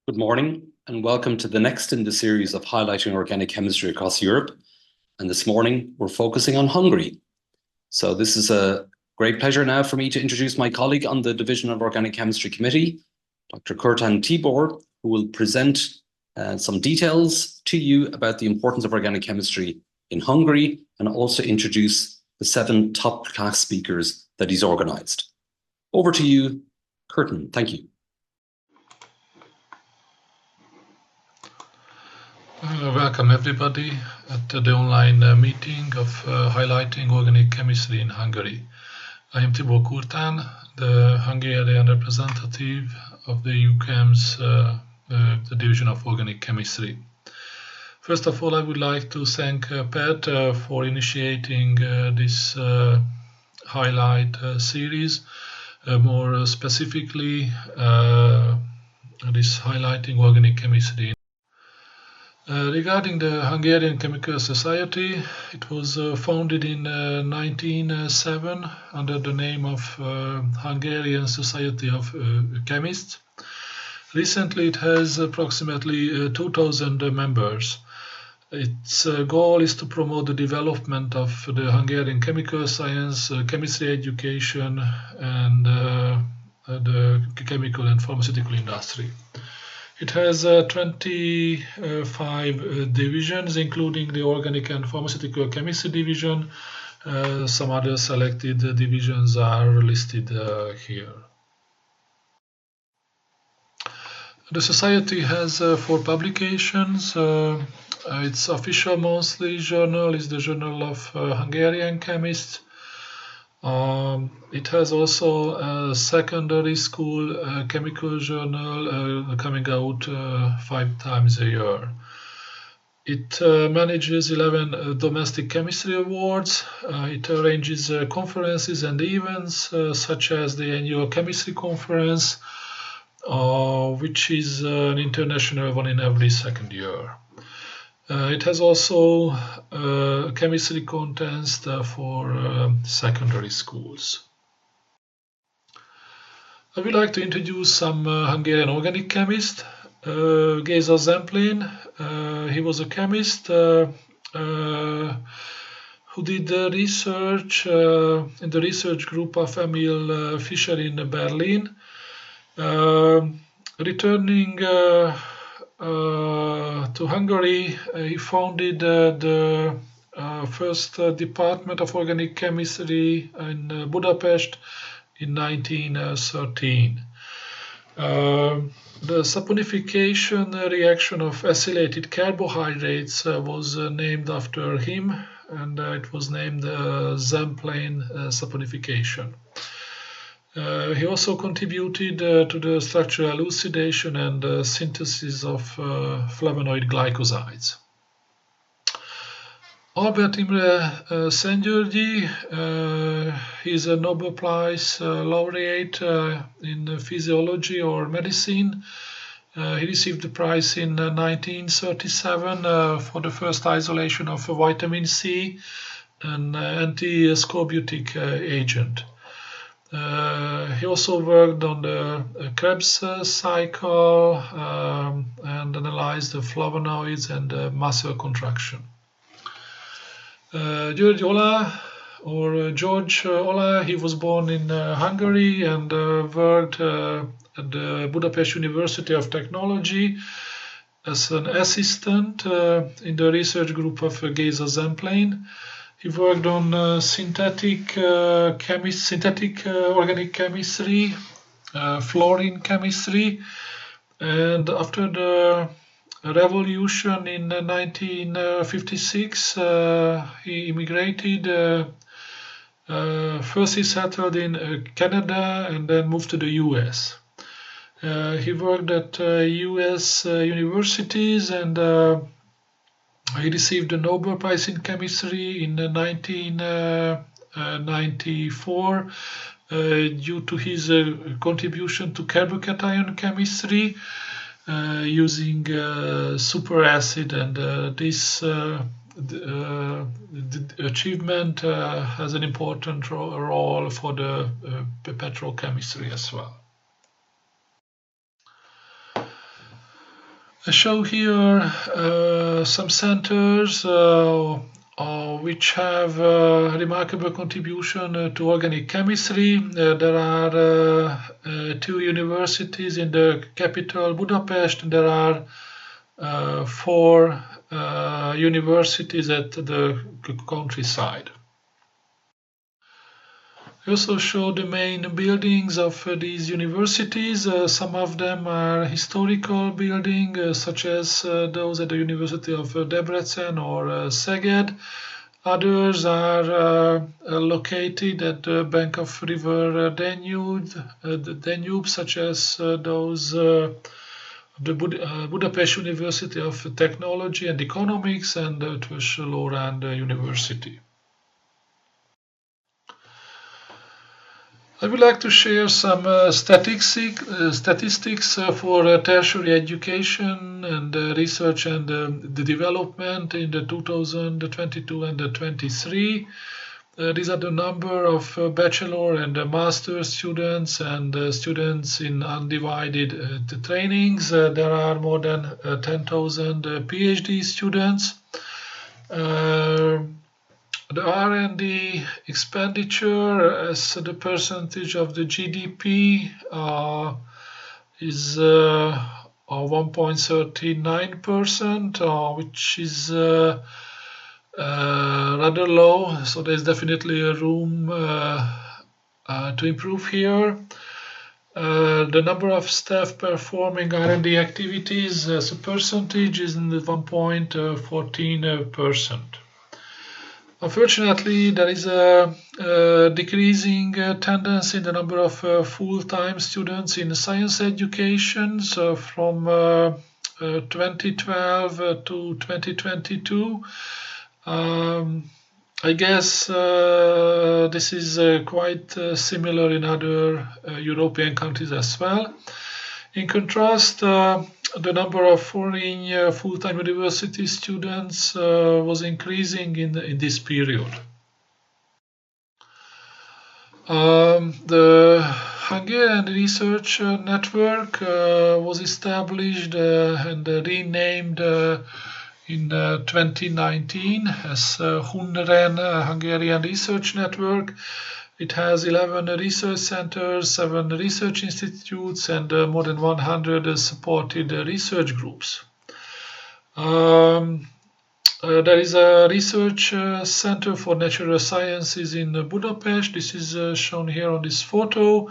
Good morning, and welcome to the next in the series of highlighting organic chemistry across Europe. And this morning, we're focusing on Hungary. So this is a great pleasure now for me to introduce my colleague on the Division of Organic Chemistry Committee, Dr. Kurtan Tibor, who will present some details to you about the importance of organic chemistry in Hungary and also introduce the 7 top class speakers that he's organized. Over to you, Kurtan. Thank you. Welcome everybody at the online meeting of highlighting organic chemistry in Hungary. I am Tibor Kurtán, the Hungarian representative of the EuChemS, the Division of Organic Chemistry. First of all, I would like to thank Pat for initiating this highlight series, more specifically this highlighting organic chemistry. Regarding the Hungarian Chemical Society, it was founded in 1907 under the name of Hungarian Society of Chemists. Recently, it has approximately 2,000 members. Its goal is to promote the development of the Hungarian chemical science, chemistry education, and the chemical and pharmaceutical industry. It has 25 divisions, including the Organic and Pharmaceutical Chemistry Division. Some other selected divisions are listed here. The Society has 4 publications. Its official monthly journal is the Journal of Hungarian Chemists. It has also a secondary school chemical journal coming out 5 times a year. It manages 11 domestic chemistry awards. It arranges conferences and events such as the annual chemistry conference, which is an international one in every second year. It has also a chemistry contest for secondary schools. I would like to introduce some Hungarian organic chemists. Géza Zemplén, he was a chemist who did research in the research group of Emil Fischer in Berlin. Returning to Hungary, he founded the first department of organic chemistry in Budapest in 1913. The saponification reaction of acylated carbohydrates was named after him, and it was named Zemplén saponification. He also contributed to the structural elucidation and synthesis of flavonoid glycosides. Albert Imre Szentgyörgyi, he is a Nobel Prize laureate in physiology or medicine. He received the prize in 1937 for the first isolation of vitamin C, an anti-scorbutic agent. He also worked on the Krebs cycle and analyzed the flavonoids and muscle contraction. George Olah, he was born in Hungary and worked at the Budapest University of Technology as an assistant in the research group of Géza Zemplén. He worked on synthetic organic chemistry, fluorine chemistry, and after the revolution in 1956, he immigrated. First he settled in Canada and then moved to the US. He worked at US universities and he received the Nobel Prize in Chemistry in 1994 due to his contribution to carbocation chemistry using superacid, and this achievement has an important role for the petrochemistry as well. I show here some centers which have remarkable contribution to organic chemistry. There are two universities in the capital, Budapest. There are four universities at the countryside. I also show the main buildings of these universities. Some of them are historical buildings, such as those at the University of Debrecen or Szeged. Others are located at the bank of river Danube, such as those the Budapest University of Technology and Economics and the Lorand University. I would like to share some statistics for tertiary education and research and the development in the 2022 and 23. These are the number of bachelor and master students and students in undivided trainings. There are more than 10,000 PhD students. The R&D expenditure as the percentage of the GDP is 1.39%, which is rather low, so there's definitely a room to improve here. The number of staff performing R&D activities as a percentage is 1.14%. Unfortunately, there is a decreasing tendency in the number of full-time students in science education. So from 2012 to 2022, I guess this is quite similar in other European countries as well. In contrast, the number of foreign full-time university students was increasing in this period. The Hungarian Research Network was established and renamed in 2019 as HUNREN, Hungarian Research Network. It has 11 research centers, 7 research institutes, and more than 100 supported research groups. There is a research center for natural sciences in Budapest. This is shown here on this photo,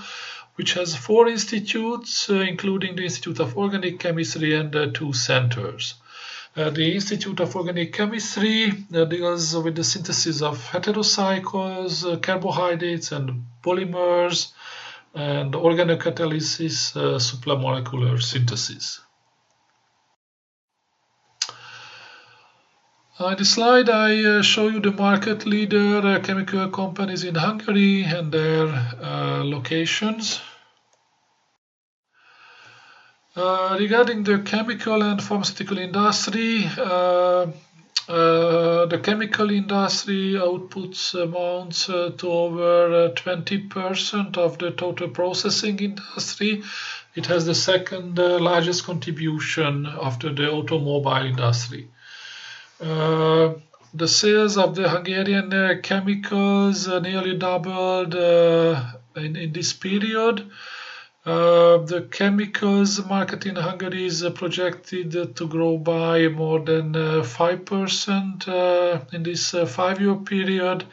which has 4 institutes, including the Institute of Organic Chemistry and 2 centers. The Institute of Organic Chemistry deals with the synthesis of heterocycles, carbohydrates and polymers, and organocatalysis, supramolecular synthesis. In this slide, I show you the market leader chemical companies in Hungary and their locations. Regarding the chemical and pharmaceutical industry, the chemical industry outputs amounts to over 20% of the total processing industry. It has the second largest contribution after the automobile industry. The sales of the Hungarian chemicals nearly doubled in this period. The chemicals market in Hungary is projected to grow by more than 5% in this 5-year period,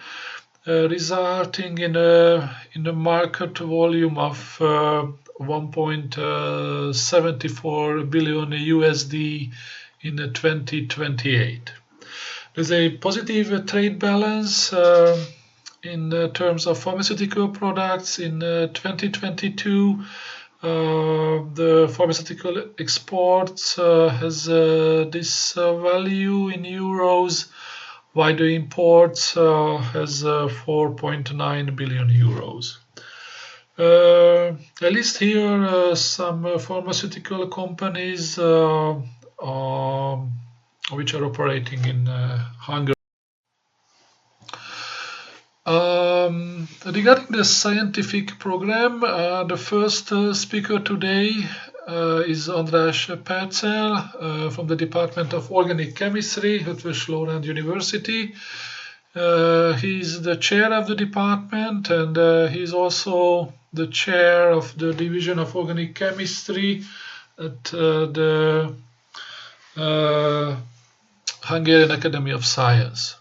resulting in a market volume of 1.74 billion USD in 2028. There's a positive trade balance in terms of pharmaceutical products. In 2022, the pharmaceutical exports has this value in euros, while the imports has 4.9 billion euros. I list here some pharmaceutical companies which are operating in Hungary. Regarding the scientific program, the first speaker today is András Percel from the Department of Organic Chemistry, Eötvös Loránd University. He's the chair of the department, and he's also the chair of the Division of Organic Chemistry at the Hungarian Academy of Science.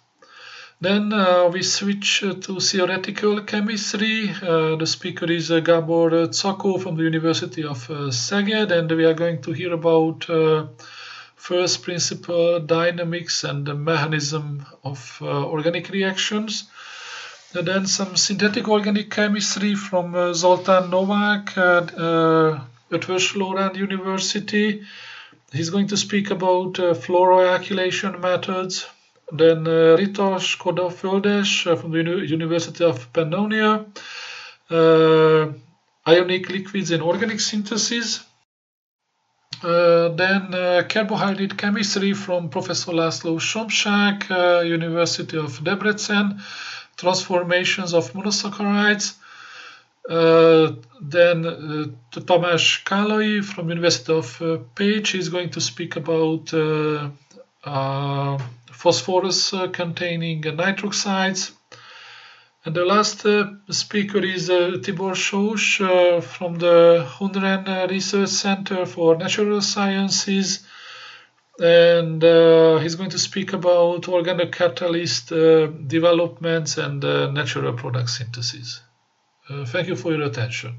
Then we switch to theoretical chemistry. The speaker is Gábor Czakó from the University of Szeged, and we are going to hear about first principle dynamics and the mechanism of organic reactions. And then some synthetic organic chemistry from Zoltán Novák at Eötvös Loránd University. He's going to speak about fluoroalkylation methods. Then Rita Skoda-Földes from the University of Pannonia, ionic liquids and organic synthesis. Then carbohydrate chemistry from Professor László Somsák, University of Debrecen, transformations of monosaccharides. Then Tamás Kállai from University of Pécs is going to speak about phosphorus containing nitroxides. And the last speaker is Tibor Sós from the Hundren Research Center for Natural Sciences, and he's going to speak about organocatalyst developments and natural product synthesis. Thank you for your attention.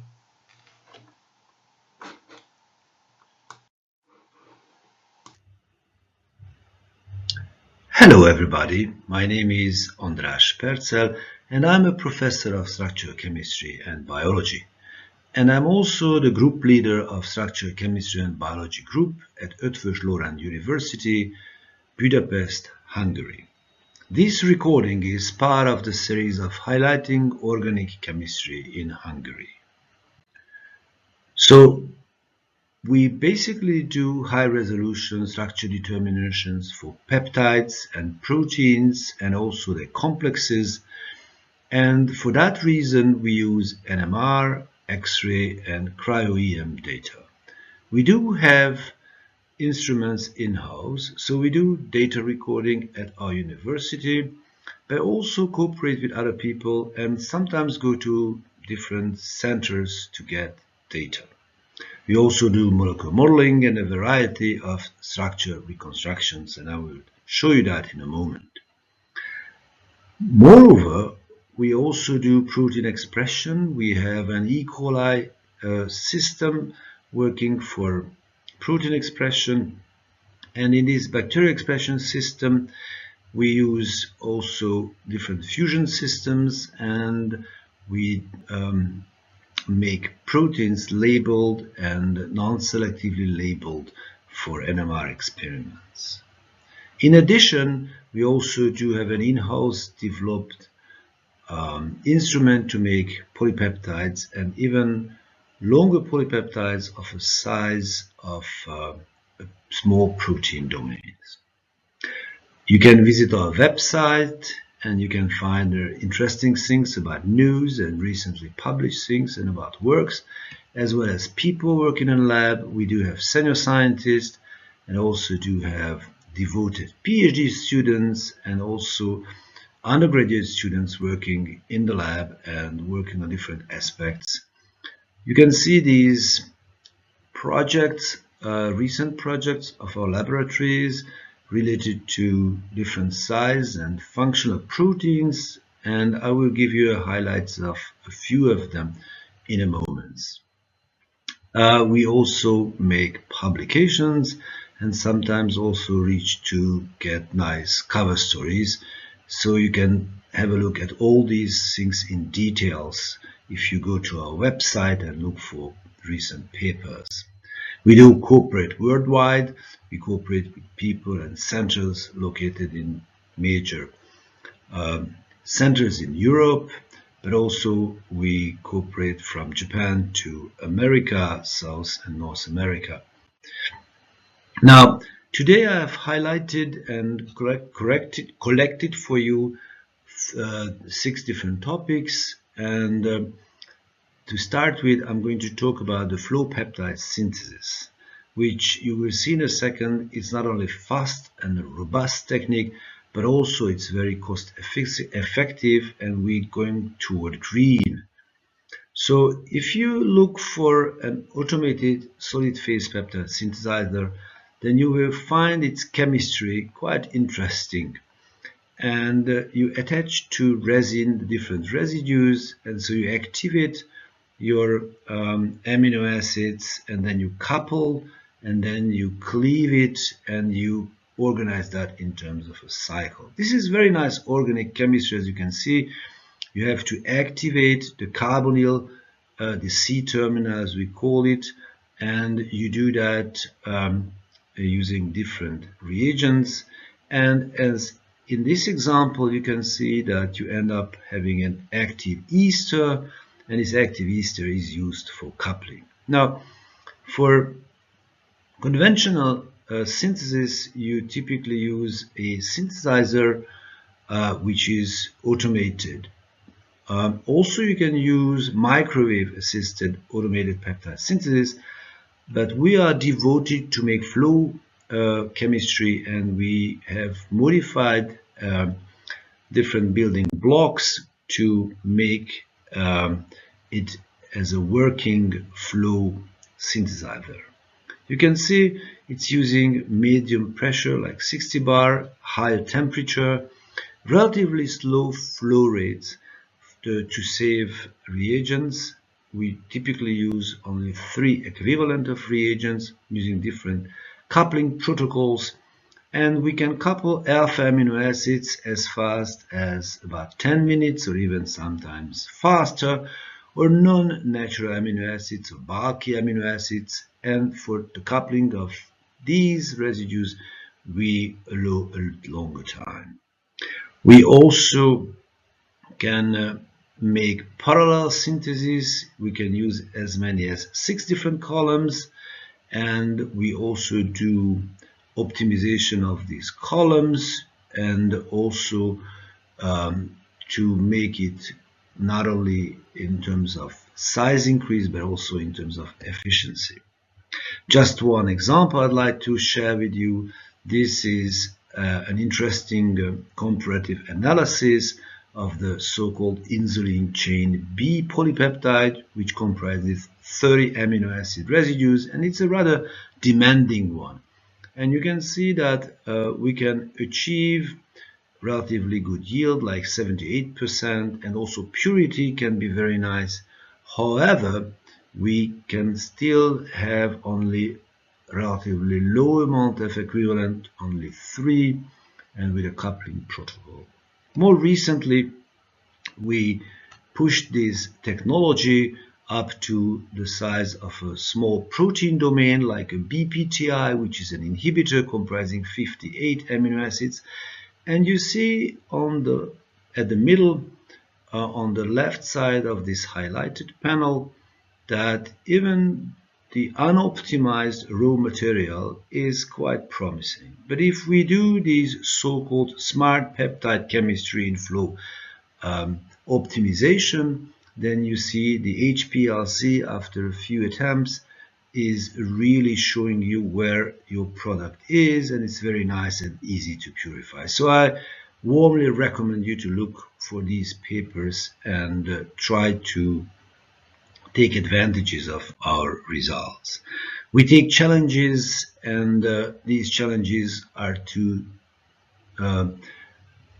Hello everybody, my name is András Percel and I'm a professor of structural chemistry and biology. And I'm also the group leader of structural chemistry and biology group at Eötvös Loránd University, Budapest, Hungary. This recording is part of the series of highlighting organic chemistry in Hungary. So we basically do high-resolution structure determinations for peptides and proteins and also their complexes, and for that reason we use NMR, X-ray and cryo-EM data. We do have instruments in-house, so we do data recording at our university, but also cooperate with other people and sometimes go to different centers to get data. We also do molecular modeling and a variety of structure reconstructions, and I will show you that in a moment. Moreover, we also do protein expression. We have an E. coli system working for protein expression, and in this bacterial expression system we use also different fusion systems, and we make proteins labeled and non-selectively labeled for NMR experiments. In addition, we also do have an in-house developed instrument to make polypeptides and even longer polypeptides of a size of small protein domains. You can visit our website and you can find interesting things about news and recently published things and about works, as well as people working in the lab. We do have senior scientists and also do have devoted PhD students and also undergraduate students working in the lab and working on different aspects. You can see these projects, recent projects of our laboratories related to different size and functional proteins, and I will give you highlights of a few of them in a moment. We also make publications and sometimes also reach to get nice cover stories, so you can have a look at all these things in details if you go to our website and look for recent papers. We do cooperate worldwide. We cooperate with people and centers located in major centers in Europe, but also we cooperate from Japan to America, South and North America. Now, today I have highlighted and collected for you 6 different topics, and To start with, I'm going to talk about the flow peptide synthesis, which you will see in a second. It's not only fast and a robust technique, but also it's very cost effective, and we're going toward green. So if you look for an automated solid phase peptide synthesizer, then you will find its chemistry quite interesting. And you attach to resin the different residues, and so you activate your amino acids, and then you couple, and then you cleave it, and you organize that in terms of a cycle. This is very nice organic chemistry. As you can see, you have to activate the carbonyl, the C terminal as we call it, and you do that using different reagents. And as in this example, you can see that you end up having an active ester, and this active ester is used for coupling. Now, for conventional synthesis, you typically use a synthesizer which is automated. Also, you can use microwave-assisted automated peptide synthesis, but we are devoted to make flow chemistry, and we have modified different building blocks to make it as a working flow synthesizer. You can see it's using medium pressure, like 60 bar, higher temperature, relatively slow flow rates to save reagents. We typically use only 3 equivalent of reagents using different coupling protocols, and we can couple alpha amino acids as fast as about 10 minutes or even sometimes faster, or non-natural amino acids or bulky amino acids, and for the coupling of these residues we allow a longer time. We also can make parallel synthesis. We can use as many as 6 different columns, and we also do optimization of these columns, and also to make it not only in terms of size increase but also in terms of efficiency. Just one example I'd like to share with you. This is an interesting comparative analysis of the so-called insulin chain B polypeptide, which comprises 30 amino acid residues, and it's a rather demanding one. And you can see that we can achieve relatively good yield, like 78%, and also purity can be very nice. However, we can still have only relatively low amount of equivalent, only 3, and with a coupling protocol. More recently, we pushed this technology up to the size of a small protein domain, like a BPTI, which is an inhibitor comprising 58 amino acids. And you see at the middle, on the left side of this highlighted panel, that even the unoptimized raw material is quite promising. But if we do these so-called smart peptide chemistry in flow optimization, then you see the HPLC after a few attempts is really showing you where your product is, and it's very nice and easy to purify. So I warmly recommend you to look for these papers and try to take advantages of our results. We take challenges, and these challenges are to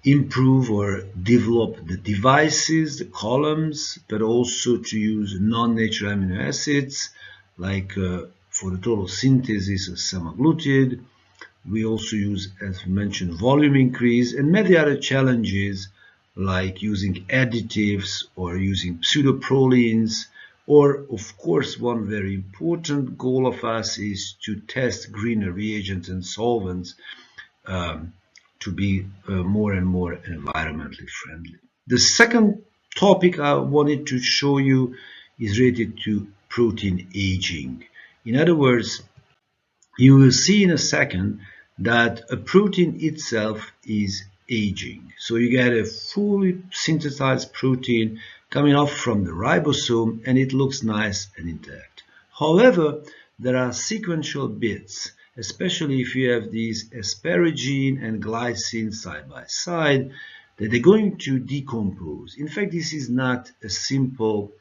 improve or develop the devices, the columns, but also to use non-natural amino acids, like for the total synthesis of semaglutide. We also use, as mentioned, volume increase, and many other challenges like using additives or using pseudoprolines, or of course one very important goal of us is to test greener reagents and solvents to be more and more environmentally friendly. The second topic I wanted to show you is related to protein aging. In other words, you will see in a second that a protein itself is aging. So you get a fully synthesized protein, coming off from the ribosome, and it looks nice and intact. However, there are sequential bits, especially if you have these asparagine and glycine side by side, that they're going to decompose. In fact, this is not a simple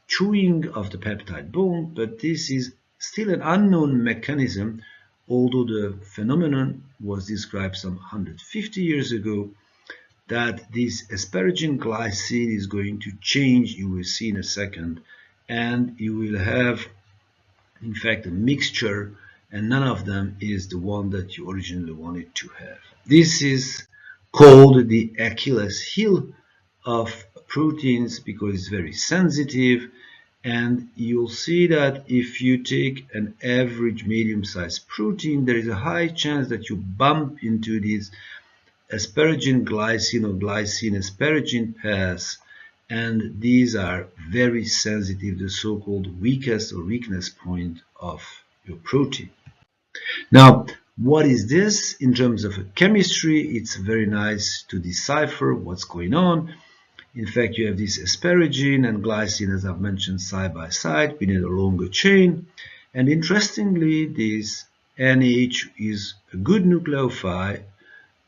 chewing of the peptide bond, but this is still an unknown mechanism, although the phenomenon was described some 150 years ago, that this asparagine glycine is going to change, you will see in a second, and you will have, in fact, a mixture, and none of them is the one that you originally wanted to have. This is called the Achilles heel of proteins because it's very sensitive, and you'll see that if you take an average medium-sized protein, there is a high chance that you bump into these asparagine glycine or glycine asparagine paths, and these are very sensitive, the so-called weakest or weakness point of your protein. Now, what is this in terms of chemistry? It's very nice to decipher what's going on. In fact, you have this asparagine and glycine, as I've mentioned, side by side. We need a longer chain. And interestingly, this NH is a good nucleophile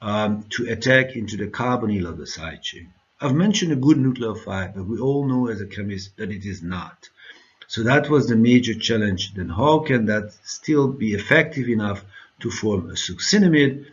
to attack into the carbonyl of the side chain. I've mentioned a good nucleophile, but we all know as a chemist that it is not. So that was the major challenge. Then how can that still be effective enough to form a succinimide?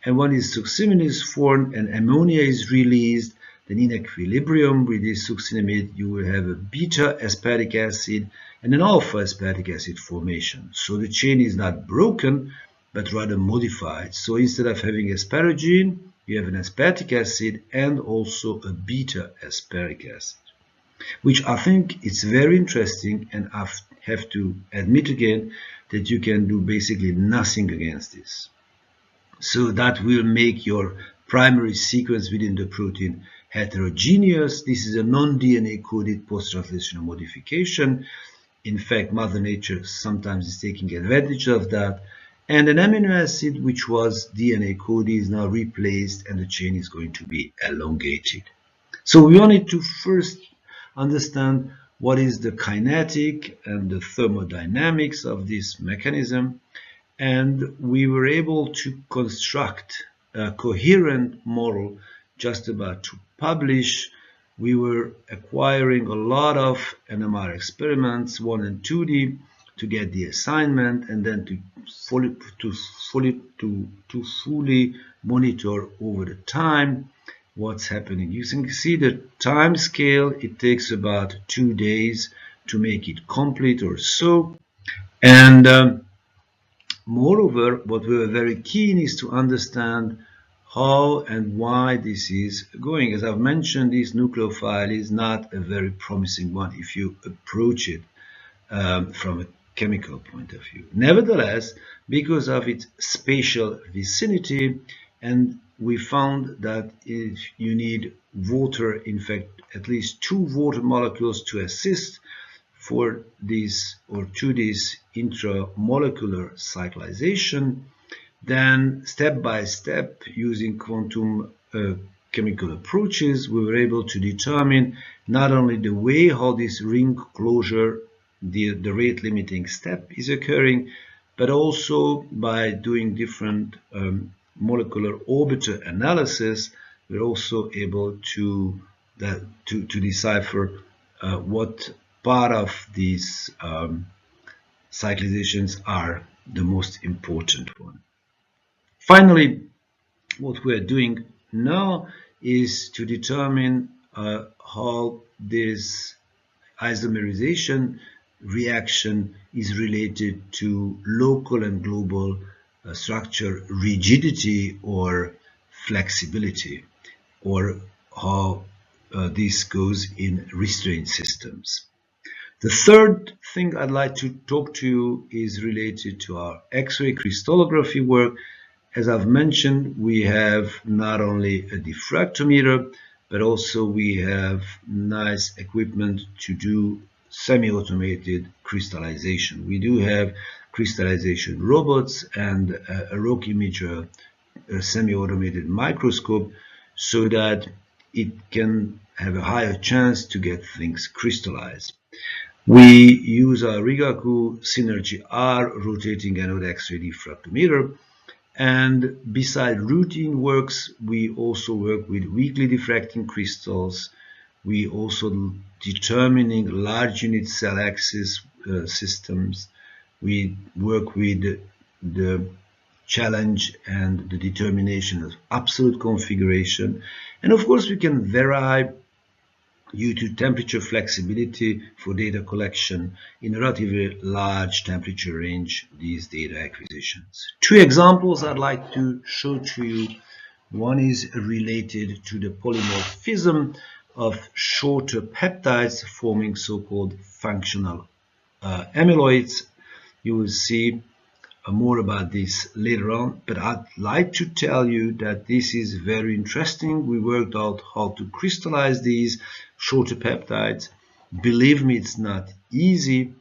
And when this succinimide is formed and ammonia is released, then in equilibrium with this succinimide, you will have a beta aspartic acid and an alpha aspartic acid formation. So the chain is not broken, but rather modified. So instead of having asparagine, you have an aspartic acid and also a beta aspartic acid, which I think is very interesting, and I have to admit again that you can do basically nothing against this. So that will make your primary sequence within the protein heterogeneous. This is a non-DNA coded post-translational modification. In fact, Mother Nature sometimes is taking advantage of that. And an amino acid which was DNA coded is now replaced, and the chain is going to be elongated. So we wanted to first understand what is the kinetic and the thermodynamics of this mechanism, and we were able to construct a coherent model just about to publish. We were acquiring a lot of NMR experiments, 1 and 2D, to get the assignment, and then to fully monitor over the time what's happening. You can see the time scale. It takes about 2 days to make it complete or so. And moreover, what we were very keen is to understand how and why this is going. As I've mentioned, this nucleophile is not a very promising one if you approach it from a chemical point of view. Nevertheless, because of its spatial vicinity, and we found that if you need water, in fact, at least 2 water molecules to assist for this or to this intramolecular cyclization, then step by step, using quantum chemical approaches, we were able to determine not only the way how this ring closure, the rate limiting step is occurring, but also by doing different molecular orbiter analysis, we're also able to decipher what part of these cyclizations are the most important one. Finally, what we're doing now is to determine how this isomerization reaction is related to local and global structure rigidity or flexibility, or how this goes in restraint systems. The third thing I'd like to talk to you is related to our X-ray crystallography work. As I've mentioned, we have not only a diffractometer, but also we have nice equipment to do semi-automated crystallization. We do have crystallization robots and a rock imager, a semi-automated microscope, so that it can have a higher chance to get things crystallized. We use our Rigaku Synergy R rotating anode X-ray diffractometer, and beside routine works, we also work with weakly diffracting crystals. We also determining large unit cell axis systems. We work with the challenge and the determination of absolute configuration, and of course we can vary due to temperature flexibility for data collection in a relatively large temperature range, these data acquisitions. Two examples I'd like to show to you. One is related to the polymorphism of shorter peptides forming so-called functional amyloids. You will see more about this later on, but I'd like to tell you that this is very interesting. We worked out how to crystallize these shorter peptides. Believe me, it's not easy,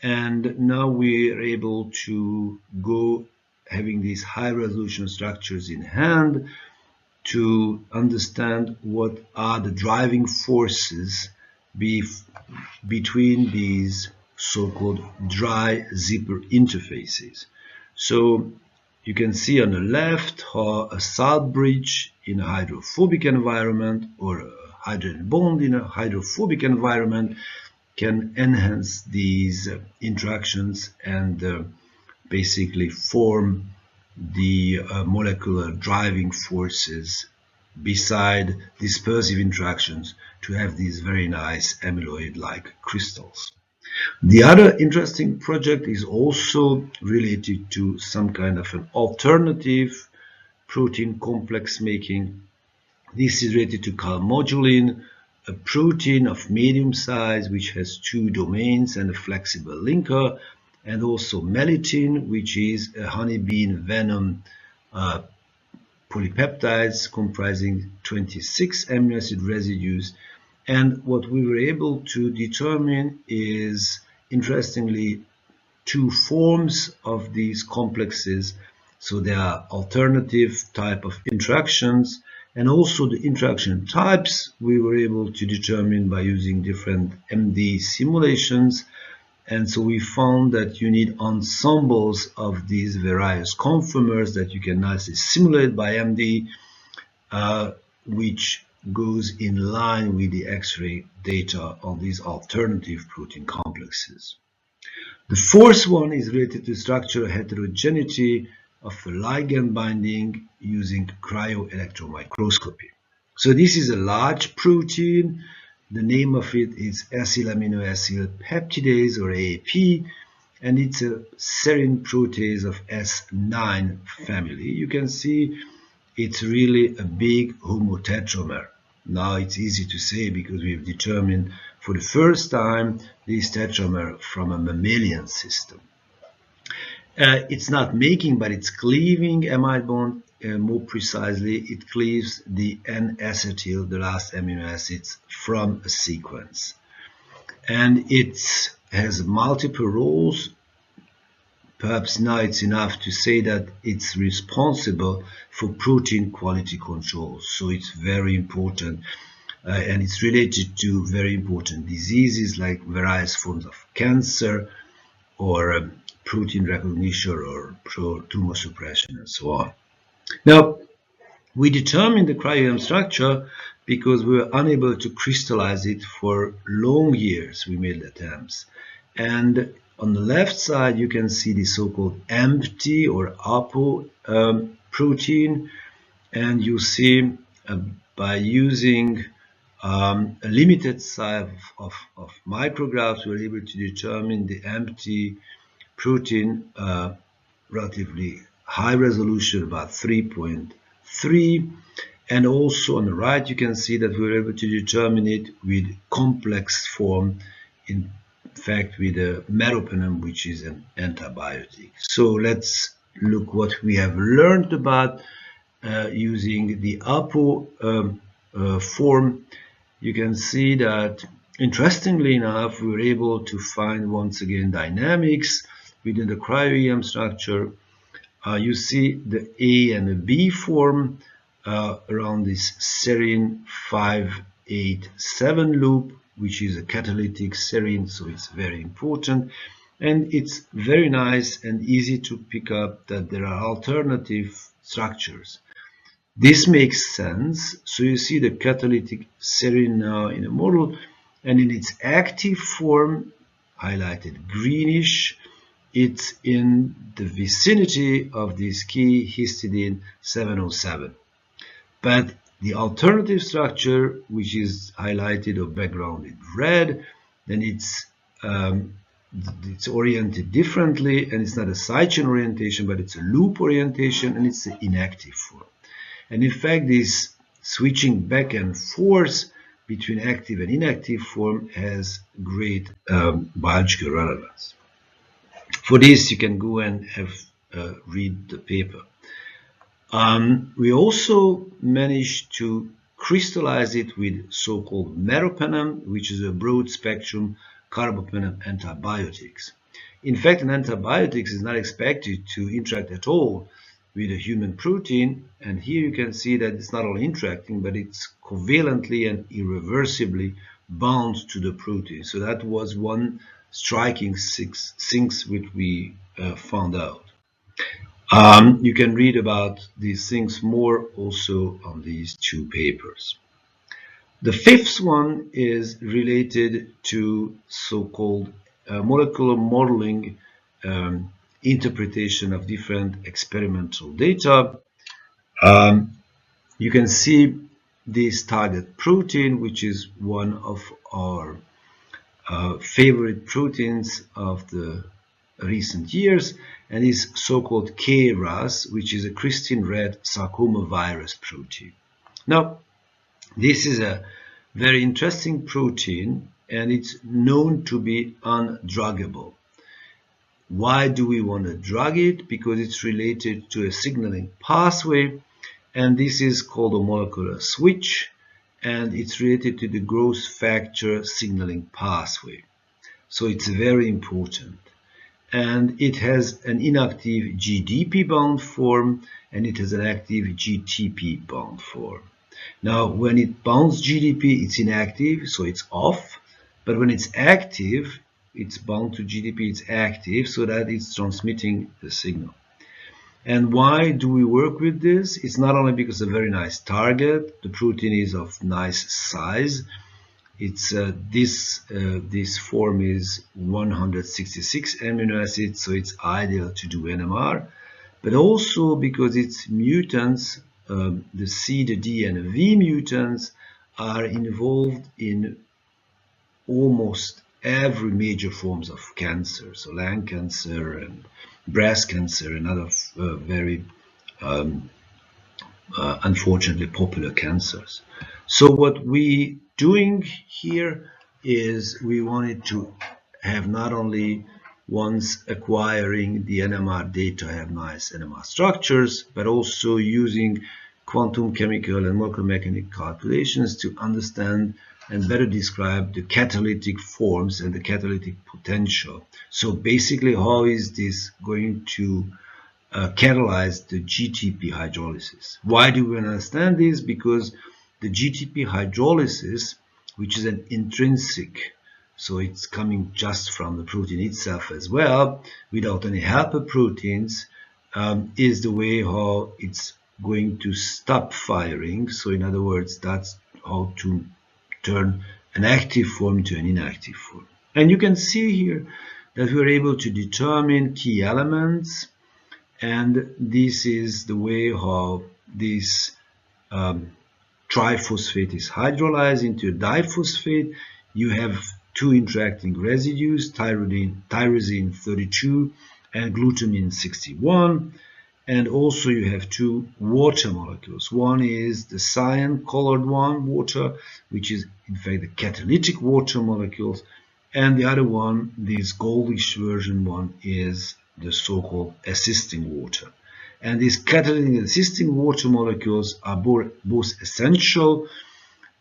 and now we are able to go having these high resolution structures in hand to understand what are the driving forces between these so-called dry zipper interfaces. So you can see on the left how a salt bridge in a hydrophobic environment or a hydrogen bond in a hydrophobic environment can enhance these interactions and basically form the molecular driving forces beside dispersive interactions to have these very nice amyloid-like crystals. The other interesting project is also related to some kind of an alternative protein complex making. This is related to calmodulin, a protein of medium size which has two domains and a flexible linker, and also melittin, which is a honeybee venom polypeptides comprising 26 amino acid residues. And what we were able to determine is, interestingly, two forms of these complexes. So there are alternative type of interactions, and also the interaction types we were able to determine by using different MD simulations. And so we found that you need ensembles of these various conformers that you can nicely simulate by MD, which goes in line with the X-ray data on these alternative protein complexes. The fourth one is related to structural heterogeneity of a ligand binding using cryo-electron microscopy. So this is a large protein. The name of it is acylaminoacyl peptidase or AAP, and it's a serine protease of S9 family. You can see it's really a big homotetramer. Now it's easy to say because we've determined for the first time this tetramer from a mammalian system. It's not making, but it's cleaving amide bond. More precisely, it cleaves the N-acetyl, the last amino acids, from a sequence. And it has multiple roles. Perhaps now it's enough to say that it's responsible for protein quality control. So it's very important, and it's related to very important diseases like various forms of cancer or protein recognition or tumor suppression and so on. Now, we determined the cryo-EM structure because we were unable to crystallize it for long years. We made attempts. And on the left side, you can see the so-called empty or apo protein. And you see by using a limited size of micrographs, we're able to determine the empty protein relatively high resolution, about 3.3. And also on the right, you can see that we were able to determine it with complex form, in fact, with a meropenem, which is an antibiotic. So let's look what we have learned about using the APO form. You can see that, interestingly enough, we were able to find once again dynamics within the cryo-EM structure. You see the A and the B form around this serine 5A 8-7 loop, which is a catalytic serine, so it's very important. And it's very nice and easy to pick up that there are alternative structures. This makes sense. So you see the catalytic serine now in a model, and in its active form, highlighted greenish, it's in the vicinity of this key histidine 707. But the alternative structure, which is highlighted or backgrounded red, then it's oriented differently, and it's not a side chain orientation, but it's a loop orientation, and it's the inactive form. And in fact, this switching back and forth between active and inactive form has great biological relevance. For this, you can go and read the paper. We also managed to crystallize it with so-called meropenem, which is a broad-spectrum carbapenem antibiotics. In fact, an antibiotics is not expected to interact at all with a human protein, and here you can see that it's not only interacting, but it's covalently and irreversibly bound to the protein. So that was one striking things which we found out. You can read about these things more also on these two papers. The fifth one is related to so-called molecular modeling interpretation of different experimental data. You can see this target protein, which is one of our favorite proteins of the recent years, and is so-called KRAS, which is a Christine red sarcoma virus protein. Now, this is a very interesting protein, and it's known to be undruggable. Why do we want to drug it? Because it's related to a signaling pathway, and this is called a molecular switch, and it's related to the growth factor signaling pathway. So it's very important. And it has an inactive GDP bound form, and it has an active GTP bound form. Now, when it bounds GDP, it's inactive, so it's off. But when it's active, it's bound to GDP, it's active, so that it's transmitting the signal. And why do we work with this? It's not only because it's a very nice target, the protein is of nice size. It's this form is 166 amino acids, so it's ideal to do NMR, but also because its mutants, the C, the D, and the V mutants, are involved in almost every major forms of cancer, so lung cancer and breast cancer and other very unfortunately popular cancers. So what we doing here is we wanted to have not only once acquiring the NMR data have nice NMR structures, but also using quantum chemical and molecular mechanical calculations to understand and better describe the catalytic forms and the catalytic potential. So basically, how is this going to catalyze the GTP hydrolysis? Why do we understand this? Because the GTP hydrolysis, which is an intrinsic, so it's coming just from the protein itself as well, without any helper proteins, is the way how it's going to stop firing. So in other words, that's how to turn an active form to an inactive form. And you can see here that we're able to determine key elements, and this is the way how this triphosphate is hydrolyzed into a diphosphate. You have two interacting residues, tyrosine 32 and glutamine 61, and also you have two water molecules. One is the cyan colored one, water, which is in fact the catalytic water molecules, and the other one, this goldish version one, is the so-called assisting water. And these catalytic and assisting water molecules are both essential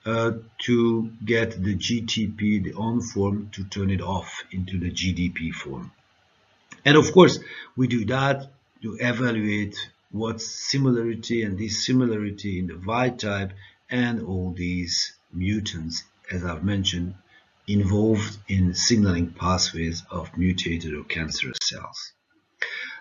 to get the GTP, the on form, to turn it off into the GDP form. And of course, we do that to evaluate what's similarity and dissimilarity in the Y type and all these mutants, as I've mentioned, involved in signaling pathways of mutated or cancerous cells.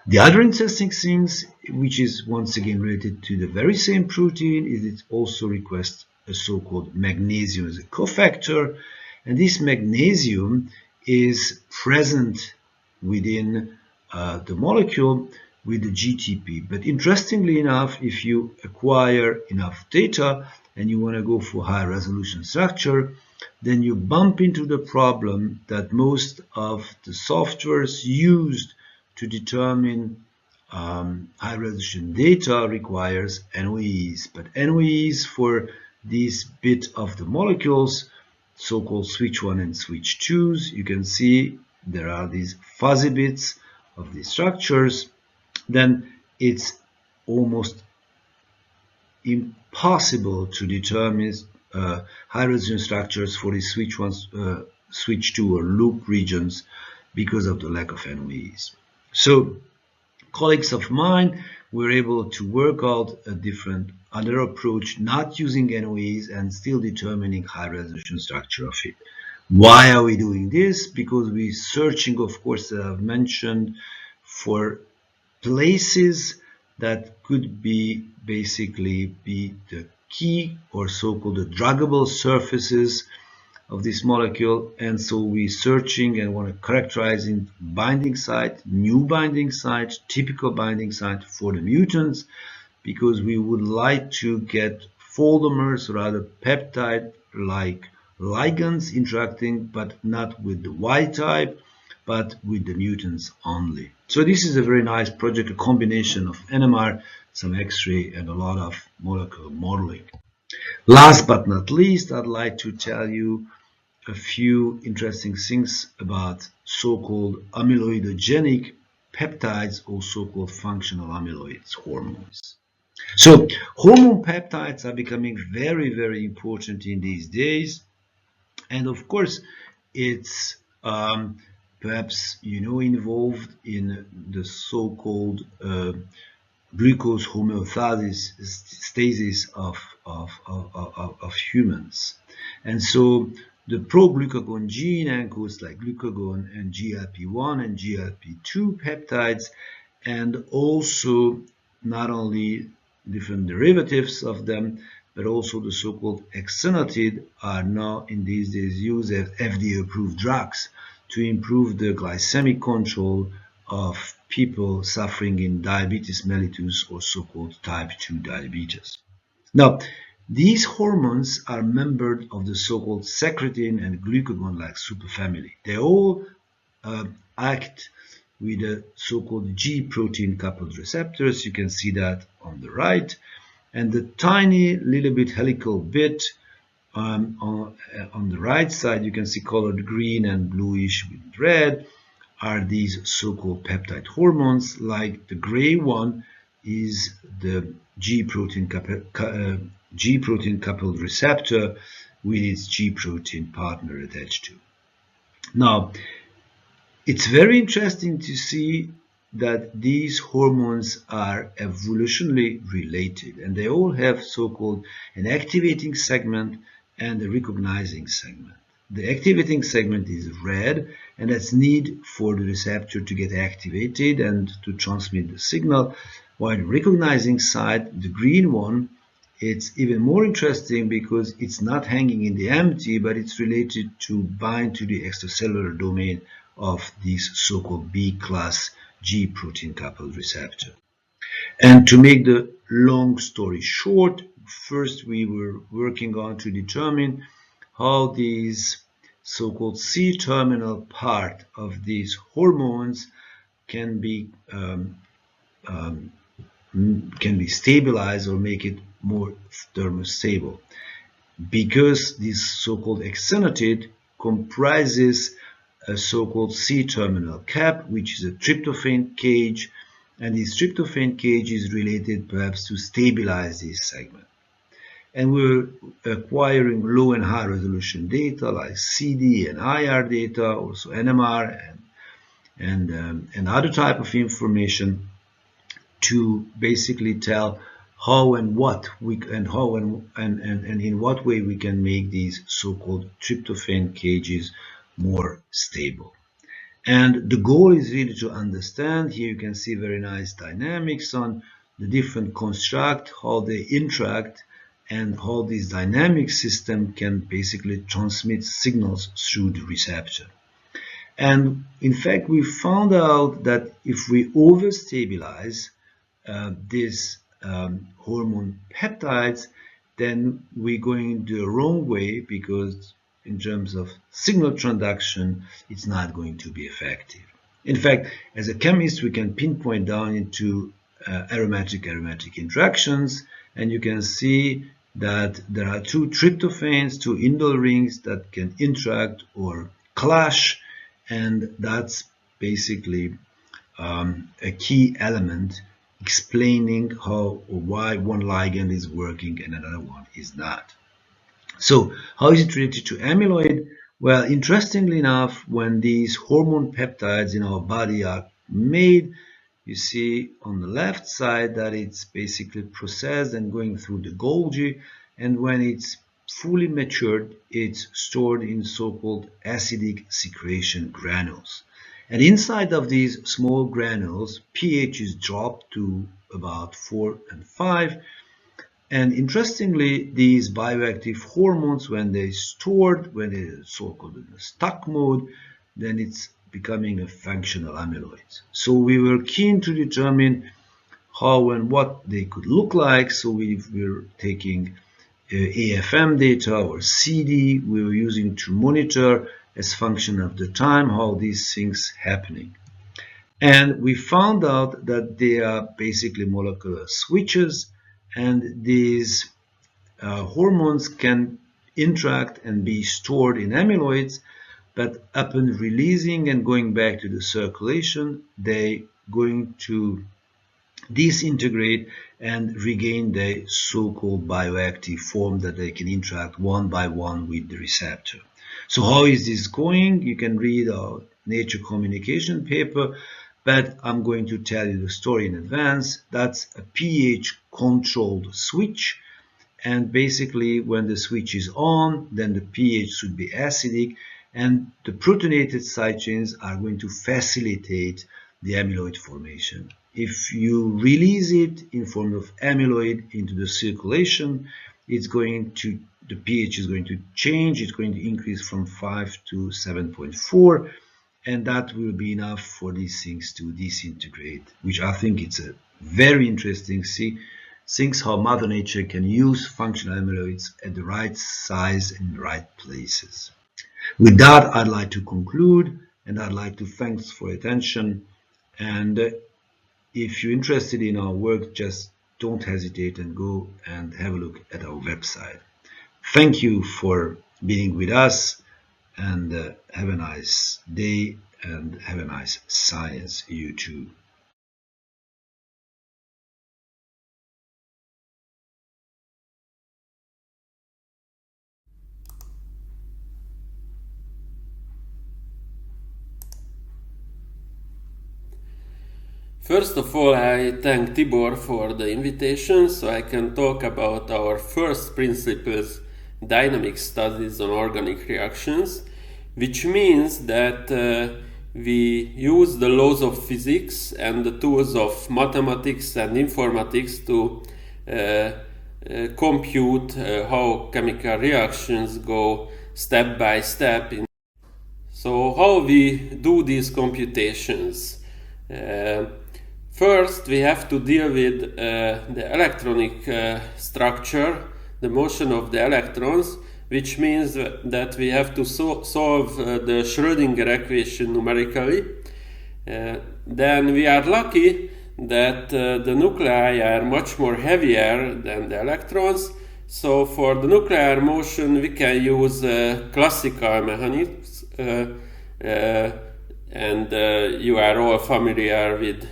The other interesting things, which is once again related to the very same protein, is it also requests a so-called magnesium as a cofactor, and this magnesium is present within the molecule with the GTP. But interestingly enough, if you acquire enough data and you want to go for high resolution structure, then you bump into the problem that most of the softwares used to determine high resolution data requires NOEs. But NOEs for this bit of the molecules, so-called switch 1 and switch 2s, you can see there are these fuzzy bits of these structures, then it's almost impossible to determine high resolution structures for the switch 1, switch 2 or loop regions because of the lack of NOEs. So colleagues of mine were able to work out a different other approach, not using NOEs and still determining high resolution structure of it. Why are we doing this? Because we're searching, of course, as I've mentioned, for places that could be basically be the key or so-called the druggable surfaces of this molecule, and so we're searching and want to characterize in binding site, new binding site, typical binding site for the mutants, because we would like to get foldamers, rather peptide-like ligands interacting, but not with the wild type, but with the mutants only. So this is a very nice project, a combination of NMR, some X-ray, and a lot of molecular modeling. Last but not least, I'd like to tell you a few interesting things about so-called amyloidogenic peptides or so-called functional amyloids, hormones. So hormone peptides are becoming very, very important in these days. And of course, it's perhaps, involved in the so-called glucose homeostasis of humans. And so the pro-glucagon gene encodes like glucagon and GLP-1 and GLP-2 peptides, and also not only different derivatives of them, but also the so-called exenatide are now in these days used as FDA-approved drugs to improve the glycemic control of people suffering in diabetes mellitus or so-called type 2 diabetes. Now, these hormones are members of the so-called secretin and glucagon-like superfamily. They all act with the so-called G protein coupled receptors. You can see that on the right. And the tiny little bit helical bit on the right side, you can see colored green and bluish with red, are these so-called peptide hormones. Like the gray one is the G protein coupled receptor with its G protein partner attached to. Now, it's very interesting to see that these hormones are evolutionarily related, and they all have so-called an activating segment and a recognizing segment. The activating segment is red, and that's need for the receptor to get activated and to transmit the signal, while the recognizing side, the green one, it's even more interesting because it's not hanging in the empty, but it's related to bind to the extracellular domain of this so-called B-class G protein coupled receptor. And to make the long story short, first we were working on to determine how these so-called C-terminal part of these hormones can be stabilized or make it more thermostable, because this so-called exenatide comprises a so-called C-terminal cap, which is a tryptophan cage, and this tryptophan cage is related perhaps to stabilize this segment. And we're acquiring low and high resolution data like CD and IR data, also NMR and other type of information to basically tell how and what we and how and in what way we can make these so-called tryptophan cages more stable. And the goal is really to understand. Here you can see very nice dynamics on the different construct, how they interact, and how this dynamic system can basically transmit signals through the receptor. And in fact, we found out that if we overstabilize these hormone peptides, then we're going the wrong way, because in terms of signal transduction, it's not going to be effective. In fact, as a chemist, we can pinpoint down into aromatic interactions, and you can see that there are two tryptophans, two indole rings that can interact or clash, and that's basically a key element explaining how or why one ligand is working and another one is not. So how is it related to amyloid? Well, interestingly enough, when these hormone peptides in our body are made, you see on the left side that it's basically processed and going through the Golgi, and when it's fully matured, it's stored in so-called acidic secretion granules. And inside of these small granules, pH is dropped to about 4 and 5. And interestingly, these bioactive hormones, when they're stored, when they're so-called in the stuck mode, then it's becoming a functional amyloid. So we were keen to determine how and what they could look like. So we were taking AFM data or CD we were using to monitor as function of the time how these things happening. And we found out that they are basically molecular switches, and these hormones can interact and be stored in amyloids, but upon releasing and going back to the circulation, they going to disintegrate and regain the so-called bioactive form that they can interact one by one with the receptor. So how is this going? You can read our Nature Communication paper, but I'm going to tell you the story in advance. That's a pH controlled switch, and basically when the switch is on, then the pH should be acidic, and the protonated side chains are going to facilitate the amyloid formation. If you release it in form of amyloid into the circulation, the pH is going to change. It's going to increase from 5 to 7.4, and that will be enough for these things to disintegrate, which I think it's a very interesting things how Mother Nature can use functional amyloids at the right size and the right places. With that, I'd like to conclude, and I'd like to thanks for attention. And if you're interested in our work, just don't hesitate and go and have a look at our website. Thank you for being with us, and have a nice day and have a nice science, you too. First of all, I thank Tibor for the invitation so I can talk about our first principles dynamic studies on organic reactions, which means that we use the laws of physics and the tools of mathematics and informatics to compute how chemical reactions go step by step. So how we do these computations? First, we have to deal with the electronic structure, the motion of the electrons, which means that we have to solve the Schrödinger equation numerically. Then we are lucky that the nuclei are much more heavier than the electrons. So for the nuclear motion, we can use classical mechanics. And you are all familiar with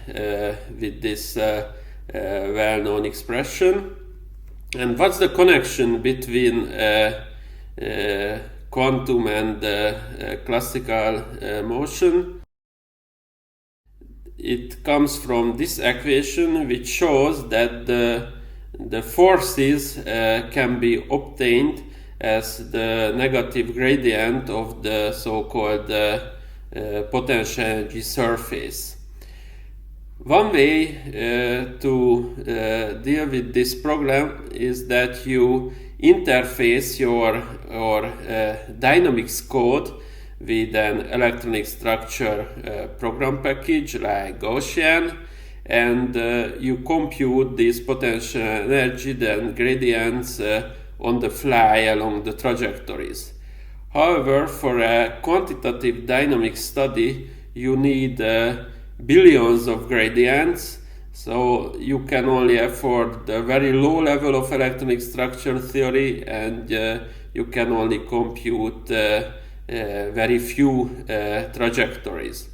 this well-known expression. And what's the connection between quantum and classical motion? It comes from this equation, which shows that the the forces can be obtained as the negative gradient of the so-called potential energy surface. One way to deal with this problem is that you interface your dynamics code with an electronic structure program package like Gaussian, and you compute this potential energy and gradients on the fly along the trajectories. However, for a quantitative dynamics study, you need billions of gradients, so you can only afford the very low level of electronic structure theory, and you can only compute very few trajectories.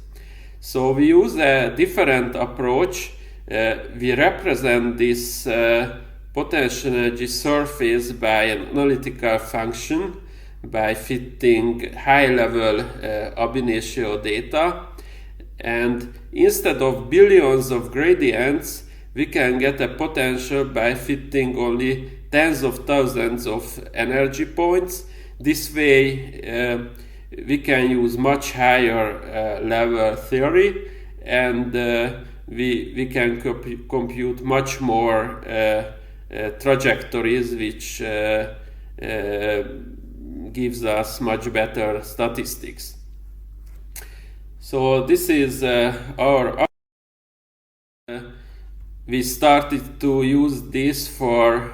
So we use a different approach. We represent this potential energy surface by an analytical function by fitting high-level ab initio data, and instead of billions of gradients, we can get a potential by fitting only tens of thousands of energy points. This way we can use much higher level theory, and we can compute much more trajectories, which gives us much better statistics. So this is our we started to use this for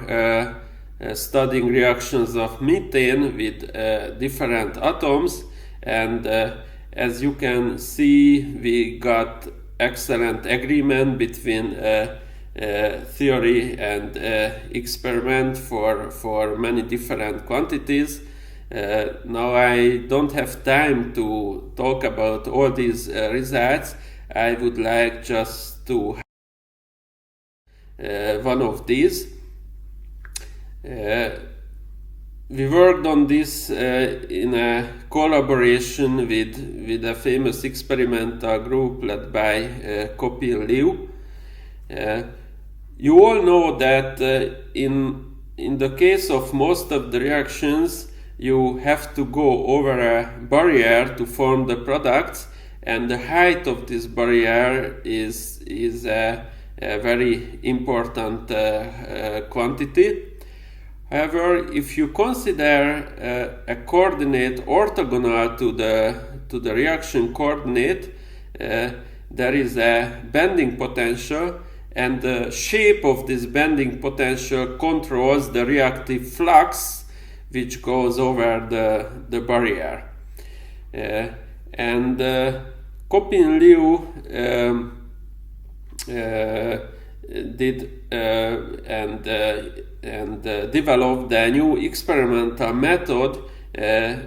studying reactions of methane with different atoms, and as you can see, we got excellent agreement between theory and experiment for many different quantities. Now I don't have time to talk about all these results. I would like just to one of these. We worked on this in a collaboration with a famous experimental group led by Kopi and Liu. You all know that in the case of most of the reactions, you have to go over a barrier to form the products, and the height of this barrier is a very important quantity. However, if you consider a coordinate orthogonal to the reaction coordinate, there is a bending potential, and the shape of this bending potential controls the reactive flux which goes over the barrier. And Kopi and Liu did and developed a new experimental method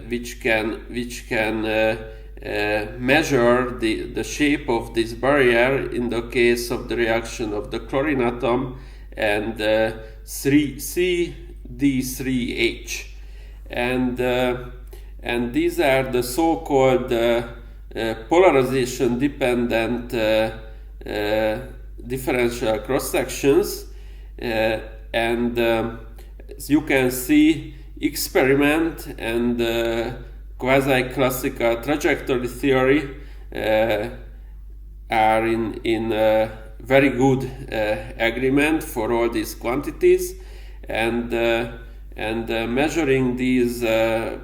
which can measure the shape of this barrier in the case of the reaction of the chlorine atom and C(D3H), and these are the so-called polarization dependent differential cross sections, and as you can see, experiment and quasi-classical trajectory theory are in very good agreement for all these quantities, and measuring these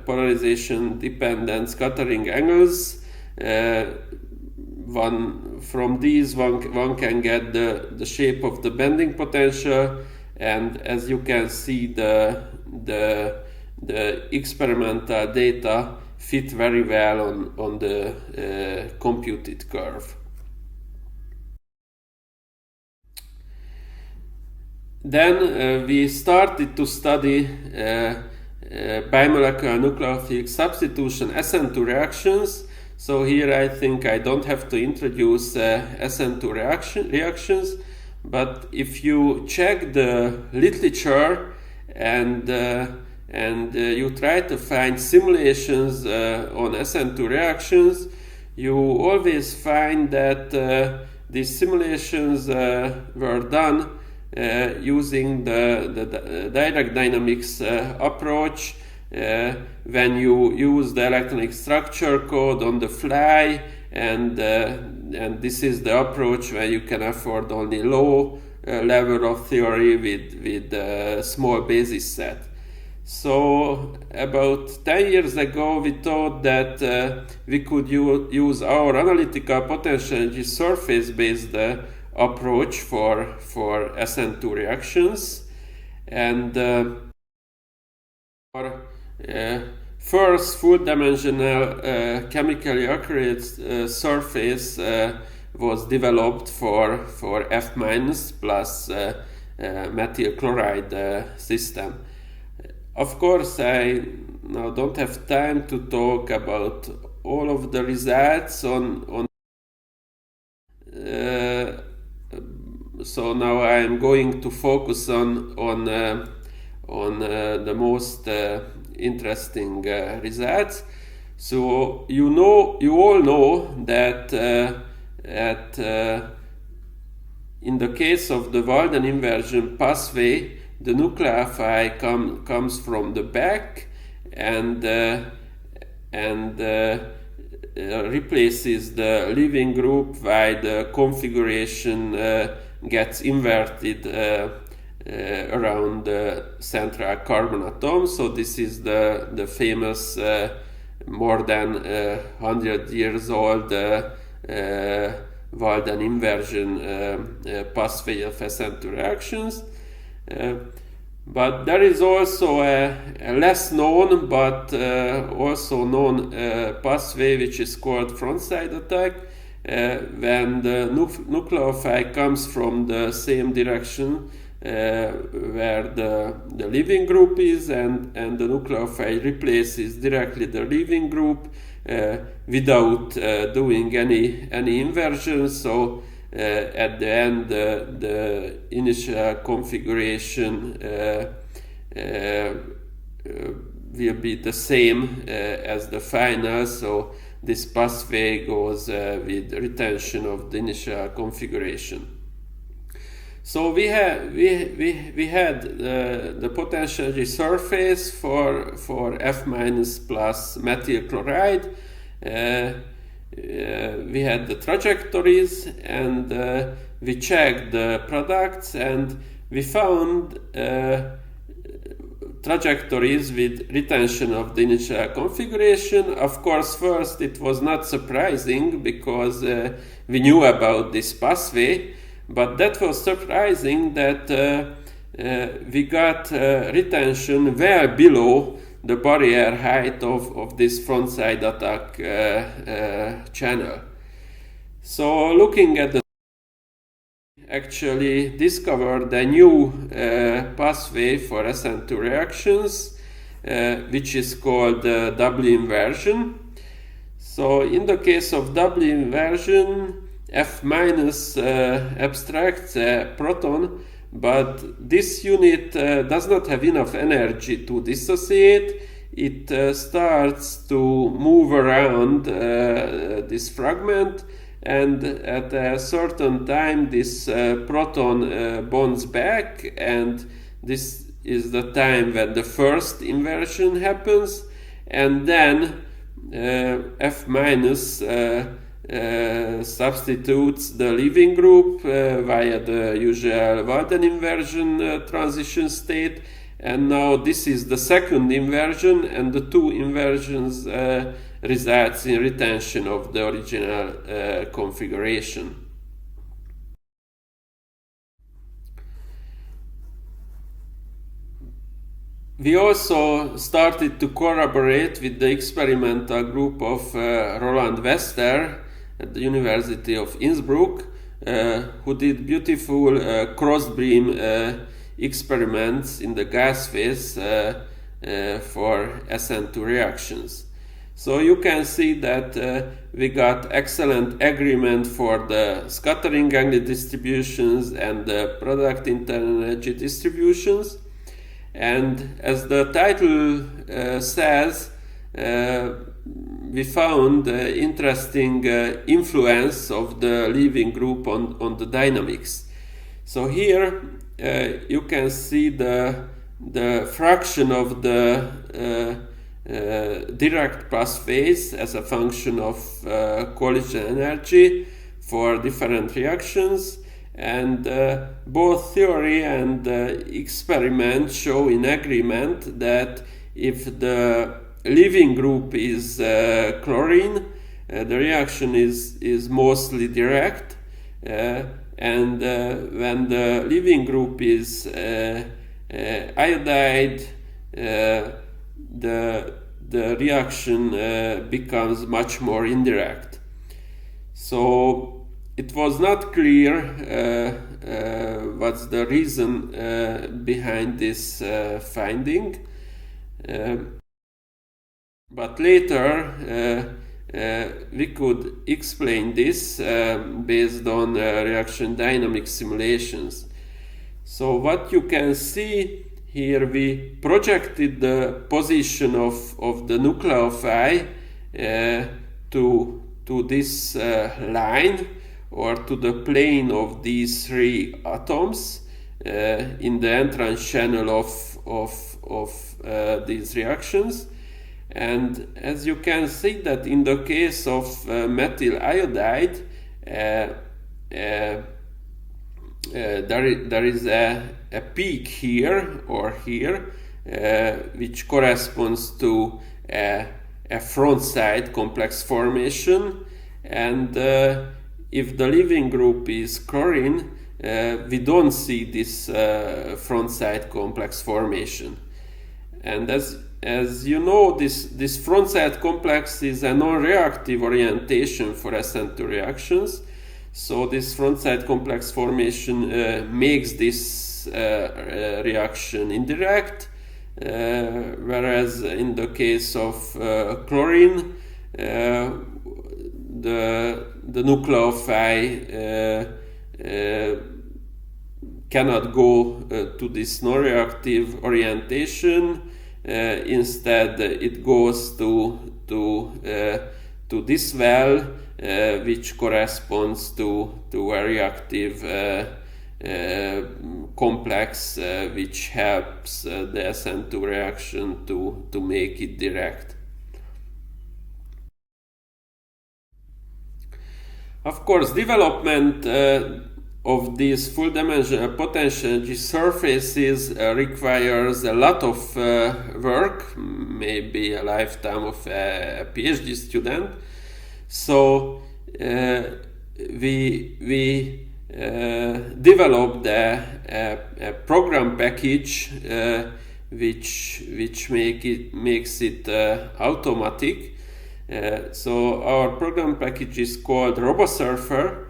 polarization dependent scattering angles, one can get the shape of the bending potential, and as you can see, the experimental data fit very well on the computed curve. Then we started to study bimolecular nucleophilic substitution SN2 reactions. So here I think I don't have to introduce SN2 reactions, but if you check the literature and you try to find simulations on SN2 reactions, you always find that these simulations were done using the direct dynamics approach, when you use the electronic structure code on the fly, and this is the approach where you can afford only low level of theory with a small basis set. So about 10 years ago, we thought that we could use our analytical potential energy surface-based approach for SN2 reactions, and our first full-dimensional chemically accurate surface was developed for F- plus methyl chloride system. Of course, I now don't have time to talk about all of the results on so now I am going to focus on the most interesting results. So you all know that in the case of the Walden inversion pathway, the nucleophile comes from the back and replaces the leaving group, while the configuration gets inverted around the central carbon atom. So this is the famous more than 100 years old Walden inversion pathway of SN2 reactions. But there is also a less known but also known pathway, which is called frontside attack, when the nucleophile comes from the same direction where the leaving group is, and the nucleophile replaces directly the leaving group without doing any inversion. So at the end, the initial configuration will be the same as the final. So this pathway goes with retention of the initial configuration. So we had the potential energy surface for F- plus methyl chloride. We had the trajectories, and we checked the products, and we found trajectories with retention of the initial configuration. Of course, first it was not surprising because we knew about this pathway, but that was surprising that we got retention well below the barrier height of this frontside attack channel. So looking at the actually discovered a new pathway for SN2 reactions, which is called W inversion. So in the case of W inversion, F- abstracts a proton, but this unit does not have enough energy to dissociate. It starts to move around this fragment, and at a certain time this proton bonds back, and this is the time when the first inversion happens, and then F- substitutes the leaving group via the usual Walden inversion transition state, and now this is the second inversion, and the two inversions results in retention of the original configuration. We also started to collaborate with the experimental group of Roland Wester at the University of Innsbruck, who did beautiful cross-beam experiments in the gas phase for SN2 reactions. So you can see that we got excellent agreement for the scattering angle distributions and the product internal energy distributions. And as the title says, we found interesting influence of the leaving group on the dynamics. So here you can see the fraction of the direct pass phase as a function of collision energy for different reactions, and both theory and experiment show in agreement that if the leaving group is chlorine, the reaction is mostly direct, and when the leaving group is iodide, the reaction becomes much more indirect. So it was not clear what's the reason behind this finding, but later we could explain this based on reaction dynamic simulations. So what you can see here, we projected the position of the nucleophi to this line, or to the plane of these three atoms in the entrance channel of these reactions. And as you can see that in the case of methyl iodide, there is a peak here or here, which corresponds to a front side complex formation, and if the leaving group is chlorine, we don't see this front side complex formation. And as you know, this front side complex is a non-reactive orientation for SN2 reactions. So this front side complex formation makes this reaction indirect, whereas in the case of chlorine, the nucleophi cannot go to this non-reactive orientation. Instead, it goes to this well, which corresponds to a reactive complex, which helps the SN2 reaction to make it direct. Of course, development of these full-dimensional potential energy surfaces requires a lot of work, maybe a lifetime of a PhD student. So we developed a program package which makes it automatic. So our program package is called RoboSurfer,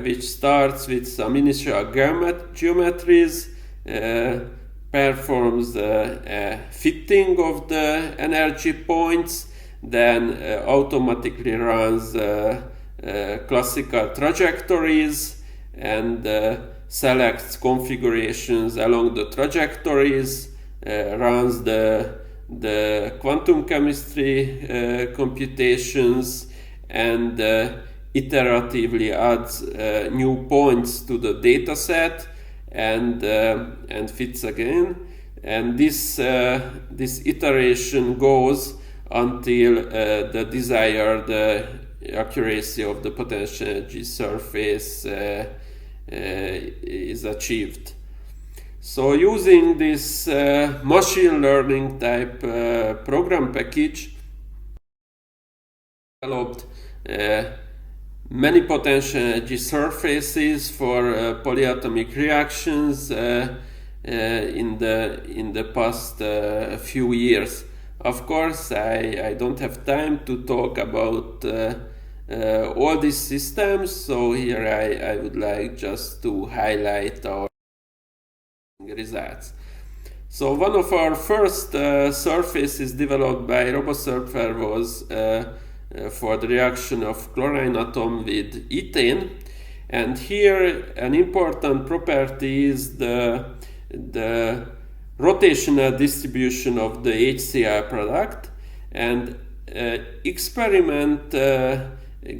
which starts with some initial geometries, performs a fitting of the energy points, then automatically runs classical trajectories and selects configurations along the trajectories, runs the quantum chemistry computations, and iteratively adds new points to the data set and fits again. And this iteration goes until the desired accuracy of the potential energy surface is achieved. So using this machine learning type program package, developed many potential energy surfaces for polyatomic reactions in the past few years. Of course, I don't have time to talk about all these systems, so here I would like just to highlight our results. So one of our first surfaces developed by RoboSurfer was for the reaction of chlorine atom with ethane, and here an important property is the rotational distribution of the HCl product, and experiment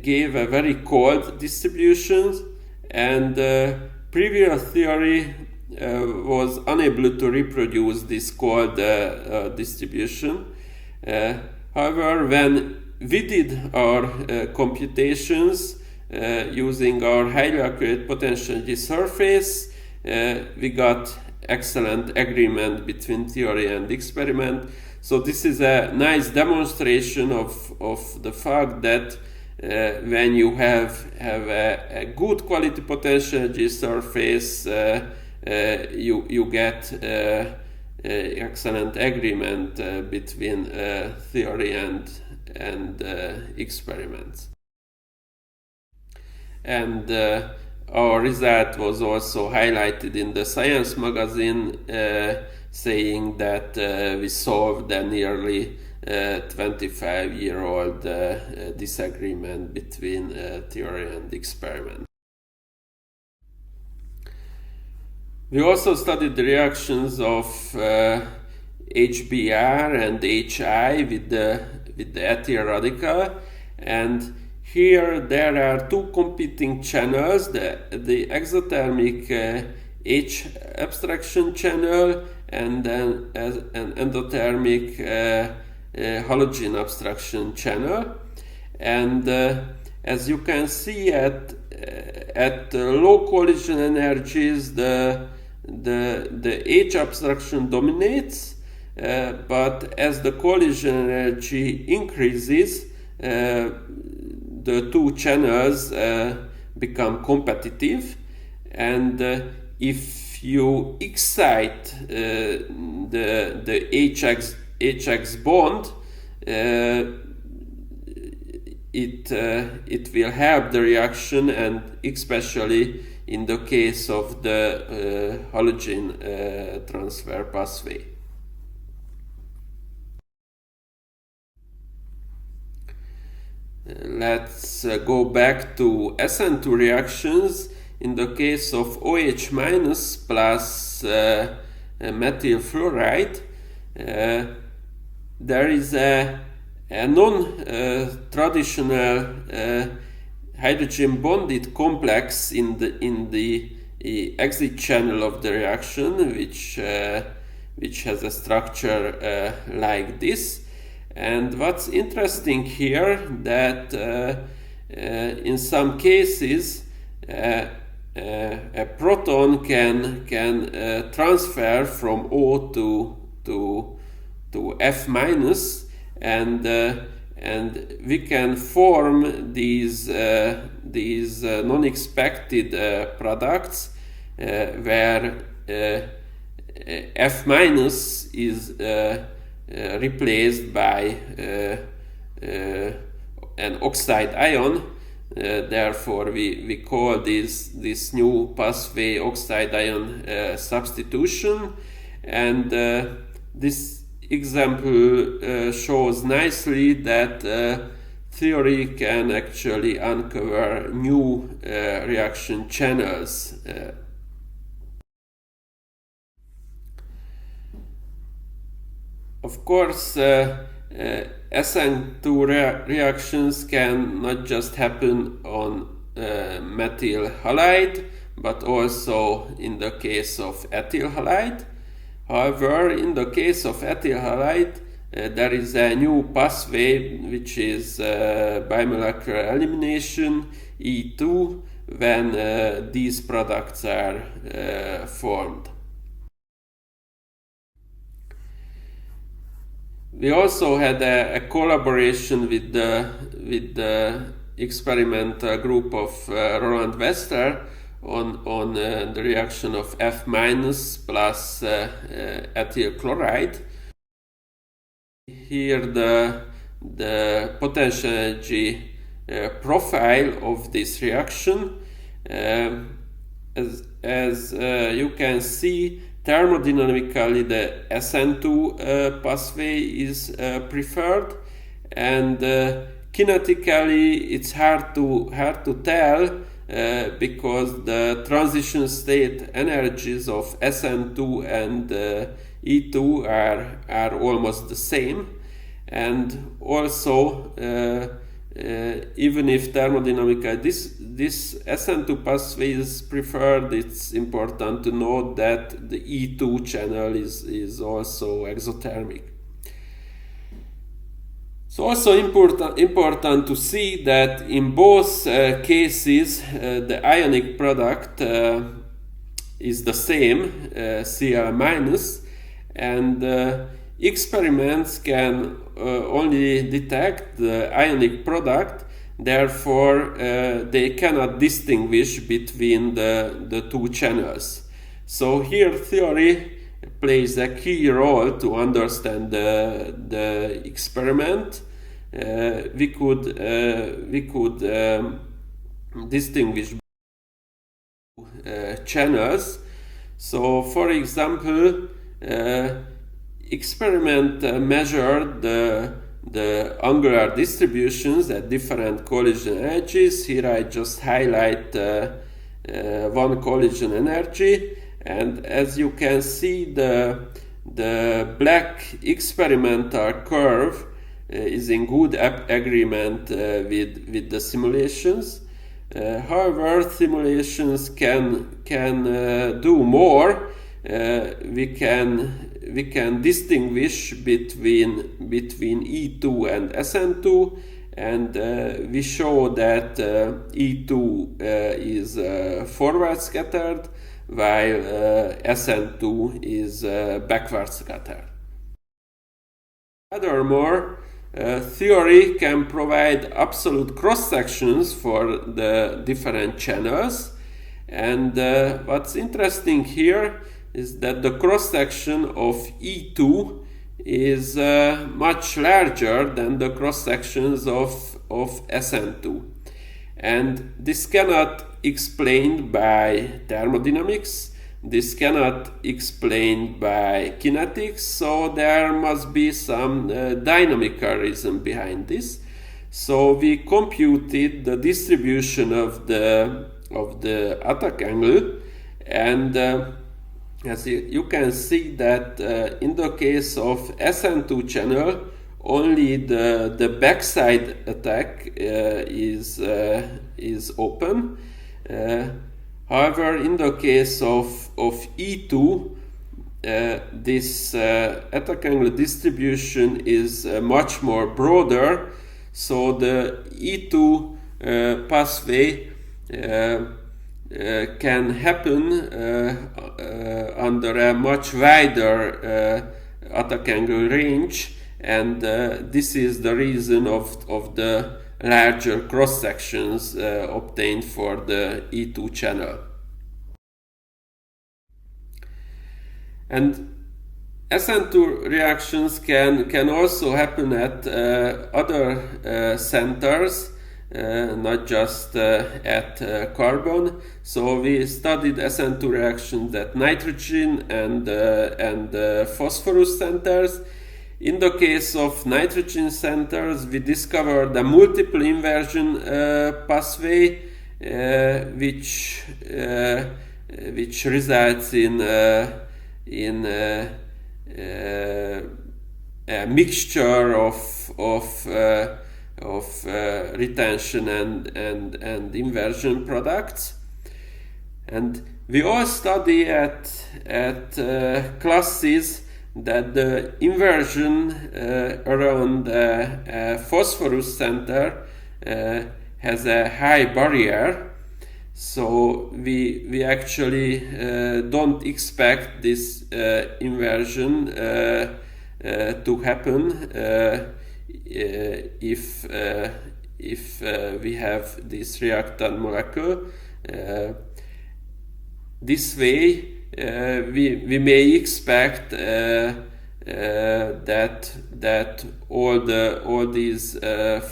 gave a very cold distribution, and previous theory was unable to reproduce this cold distribution. However, when we did our computations using our highly accurate potential energy surface, we got excellent agreement between theory and experiment. So this is a nice demonstration of the fact that when you have a good quality potential energy surface, you get excellent agreement between theory and experiments. And our result was also highlighted in the Science magazine, saying that we solved a nearly 25-year-old disagreement between theory and experiment. We also studied the reactions of HBr and HI with the ethyl radical, and here there are two competing channels, the exothermic H abstraction channel and then an endothermic halogen abstraction channel. And as you can see, at low collision energies, the H abstraction dominates, but as the collision energy increases, the two channels become competitive, and if you excite the HX bond, it will help the reaction, and especially in the case of the halogen transfer pathway. Let's go back to SN2 reactions. In the case of OH- plus methyl fluoride, there is a non-traditional hydrogen bonded complex in the exit channel of the reaction, which has a structure like this. And what's interesting here, that in some cases a proton can transfer from O to F-, and we can form these non-expected products where F- is replaced by an oxide ion. Therefore, we call this new pathway oxide ion substitution. And this example shows nicely that theory can actually uncover new reaction channels. Of course, SN2 reactions can not just happen on methyl halide, but also in the case of ethyl halide. However, in the case of ethyl halide, there is a new pathway, which is bimolecular elimination, E2, when these products are formed. We also had a collaboration with the experimental group of Roland Wester on the reaction of F- plus ethyl chloride. Here the potential energy profile of this reaction, as you can see, thermodynamically the SN2 pathway is preferred, and kinetically it's hard to tell because the transition state energies of SN2 and E2 are almost the same, and also even if thermodynamically this SN2 pathway is preferred, it's important to note that the E2 channel is also exothermic. It's also important to see that in both cases the ionic product is the same, Cl-, and experiments can only detect the ionic product, therefore they cannot distinguish between the two channels. So here theory plays a key role to understand the experiment. We could distinguish channels. So for example, experiment measured the angular distributions at different collision energies. Here I just highlight one collision energy, and as you can see, the black experimental curve is in good agreement with the simulations. However, simulations can do more. We can distinguish between E2 and SN2, and we show that E2 is forward scattered, while SN2 is backward scattered. Furthermore, theory can provide absolute cross-sections for the different channels, and what's interesting here is that the cross-section of E2 is much larger than the cross-sections of SN2, and this cannot explained by thermodynamics, this cannot explained by kinetics, so there must be some dynamical reason behind this. So we computed the distribution of the attack angle, and as you can see that in the case of SN2 channel, only the backside attack is open. However, in the case of E2, this attack angle distribution is much more broader, so the E2 pathway can happen under a much wider attack angle range, and this is the reason of the larger cross sections obtained for the E2 channel. And SN2 reactions can also happen at other centers, not just at carbon. So we studied SN2 reactions at nitrogen and phosphorus centers. In the case of nitrogen centers, we discovered a multiple inversion pathway, which results in a mixture of retention and inversion products. And we all study at classes that the inversion around a phosphorus center has a high barrier, so we actually don't expect this inversion to happen if we have this reactant molecule. This way, we may expect that all these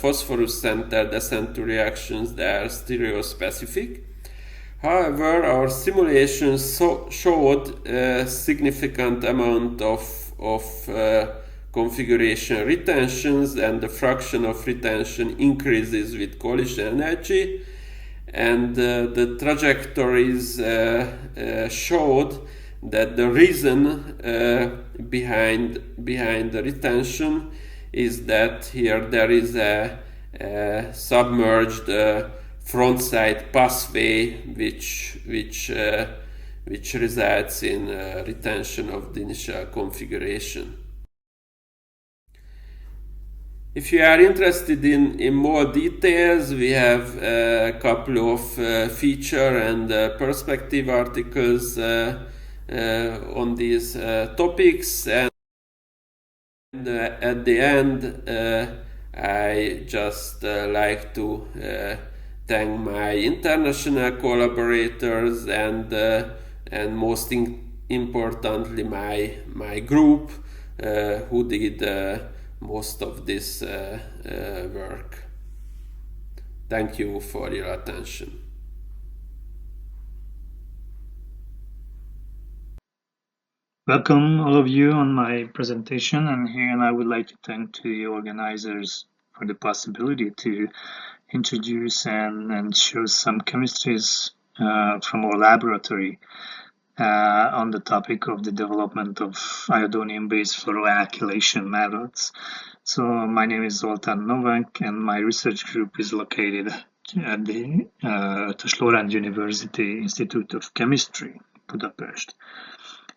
phosphorus centered SN2 reactions, they are stereospecific. However, our simulations showed a significant amount of configuration retentions, and the fraction of retention increases with collision energy. And the trajectories showed that the reason behind the retention is that here there is a submerged front side pathway, which results in retention of the initial configuration. If you are interested in more details, we have a couple of feature and perspective articles on these topics. And at the end, I just like to thank my international collaborators and most importantly my group who did most of this work. Thank you for your attention. Welcome all of you on my presentation, and here I would like to thank the organizers for the possibility to introduce and show some chemistries from our laboratory on the topic of the development of iodonium-based fluoroalkylation methods. So my name is Zoltán Novák, and my research group is located at the Tosloránd University Institute of Chemistry, Budapest.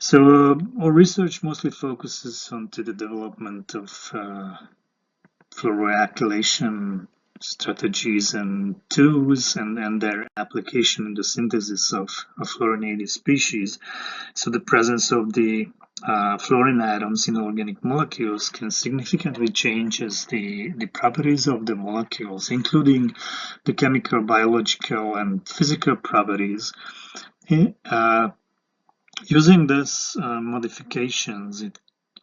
So our research mostly focuses on the development of fluoroalkylation strategies and tools and their application in the synthesis of fluorinated species. So the presence of the fluorine atoms in organic molecules can significantly change the properties of the molecules, including the chemical, biological, and physical properties. Using these modifications,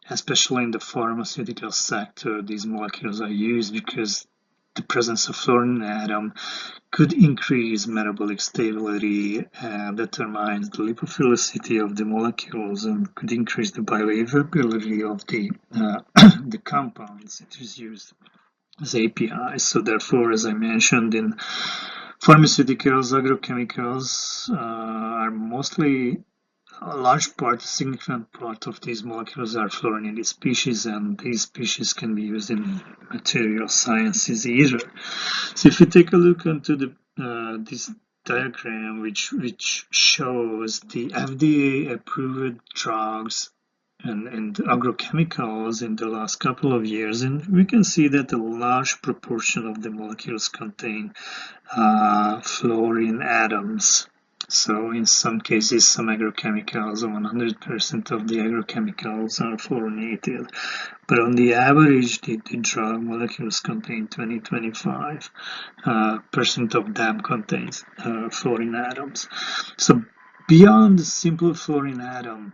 especially in the pharmaceutical sector, these molecules are used because the presence of fluorine atom could increase metabolic stability, determine the lipophilicity of the molecules, and could increase the bioavailability of the the compounds it is used as APIs. So therefore, as I mentioned, in pharmaceuticals, agrochemicals are mostly a large part, a significant part of these molecules are fluorinated species, and these species can be used in material sciences either. So if you take a look into this diagram, which shows the FDA-approved drugs and agrochemicals in the last couple of years, and we can see that a large proportion of the molecules contain fluorine atoms. So in some cases, some agrochemicals, 100% of the agrochemicals are fluorinated. But on the average, the drug molecules contain 20-25% of them contains fluorine atoms. So beyond the simple fluorine atom,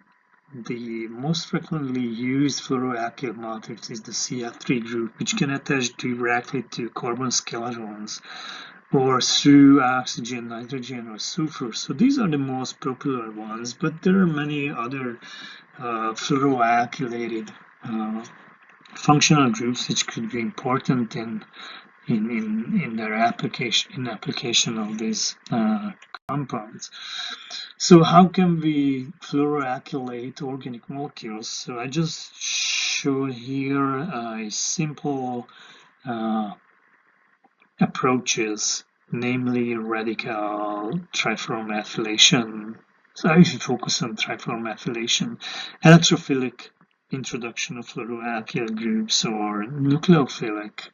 the most frequently used fluoroalkyl matrix is the CF3 group, which can attach directly to carbon skeletons or through oxygen, nitrogen, or sulfur. So these are the most popular ones, but there are many other fluoroalkylated functional groups which could be important in their application of these compounds. So how can we fluoroalkylate organic molecules? So I just show here a simple approaches, namely radical trifluoromethylation. So if you focus on trifluoromethylation, electrophilic introduction of fluoroalkyl groups, or nucleophilic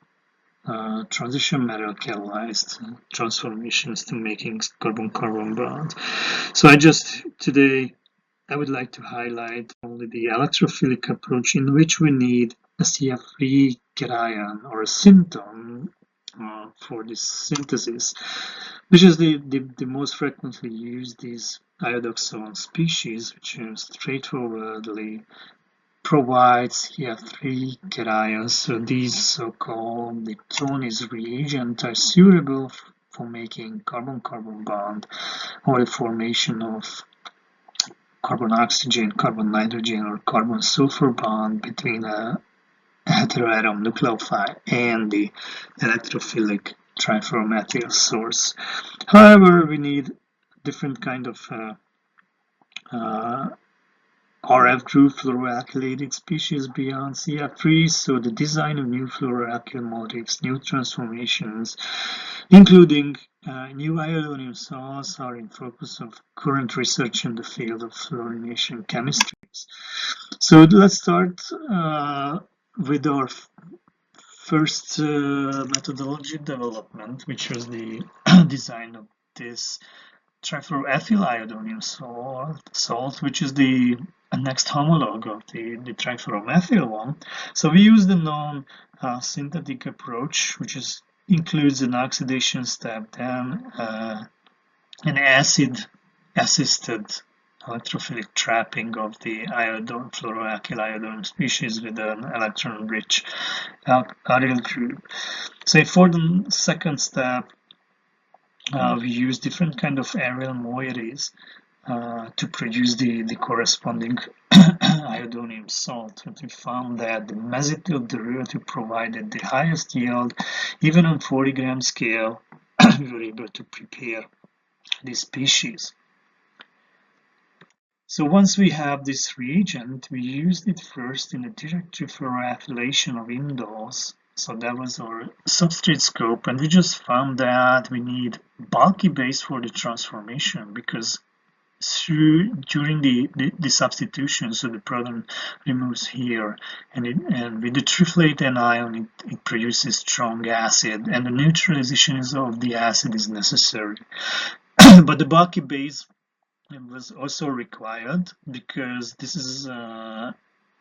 transition metal catalyzed transformations to making carbon-carbon bonds. So today I would like to highlight only the electrophilic approach, in which we need a CF3 cation or a symptom for this synthesis, which is the most frequently used is iodoxone species, which straightforwardly provides CF3 cations. So these so-called diptones reagents are suitable for making carbon-carbon bond or the formation of carbon-oxygen, carbon-nitrogen, or carbon-sulfur bond between a heteroatom nucleophile and the electrophilic trifluoromethyl source. However, we need different kind of RF group fluoroalkylated species beyond CF3, so the design of new fluoroalkyl motifs, new transformations, including new iodonium salts, are in focus of current research in the field of fluorination chemistries. So let's start with our first methodology development, which was the design of this trifluoroethyl iodonium salt, which is the next homologue of the trifluoromethyl one. So we use the known synthetic approach, which includes an oxidation step, then an acid-assisted electrophilic trapping of the fluoroalkyl iodine species with an electron-rich aryl group. So for the second step, we use different kind of aryl moieties to produce the corresponding iodonium salt. And we found that the mesotyl derivative provided the highest yield. Even on 40-gram scale, we were able to prepare this species. So once we have this reagent, we used it first in a direct fluoroethylation of indoles. So that was our substrate scope, and we just found that we need bulky base for the transformation, because during the substitution, so the proton removes here, and with the triflate anion, it produces strong acid, and the neutralization of the acid is necessary. But the bulky base was also required because this is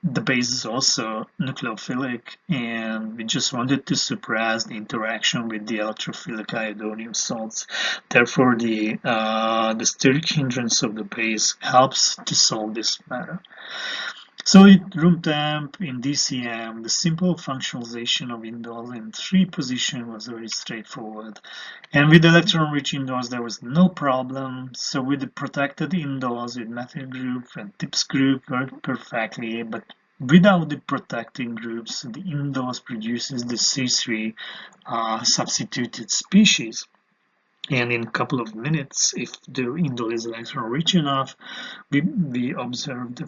the base is also nucleophilic, and we just wanted to suppress the interaction with the electrophilic iodonium salts. Therefore, the steric hindrance of the base helps to solve this matter. So at room temp in DCM, the simple functionalization of indoles in 3 positions was very straightforward. And with electron-rich indoles, there was no problem. So with the protected indoles with methyl group and TIPS group worked perfectly, but without the protecting groups, the indoles produces the C3 substituted species. And in a couple of minutes, if the indole is electron-rich enough, we observed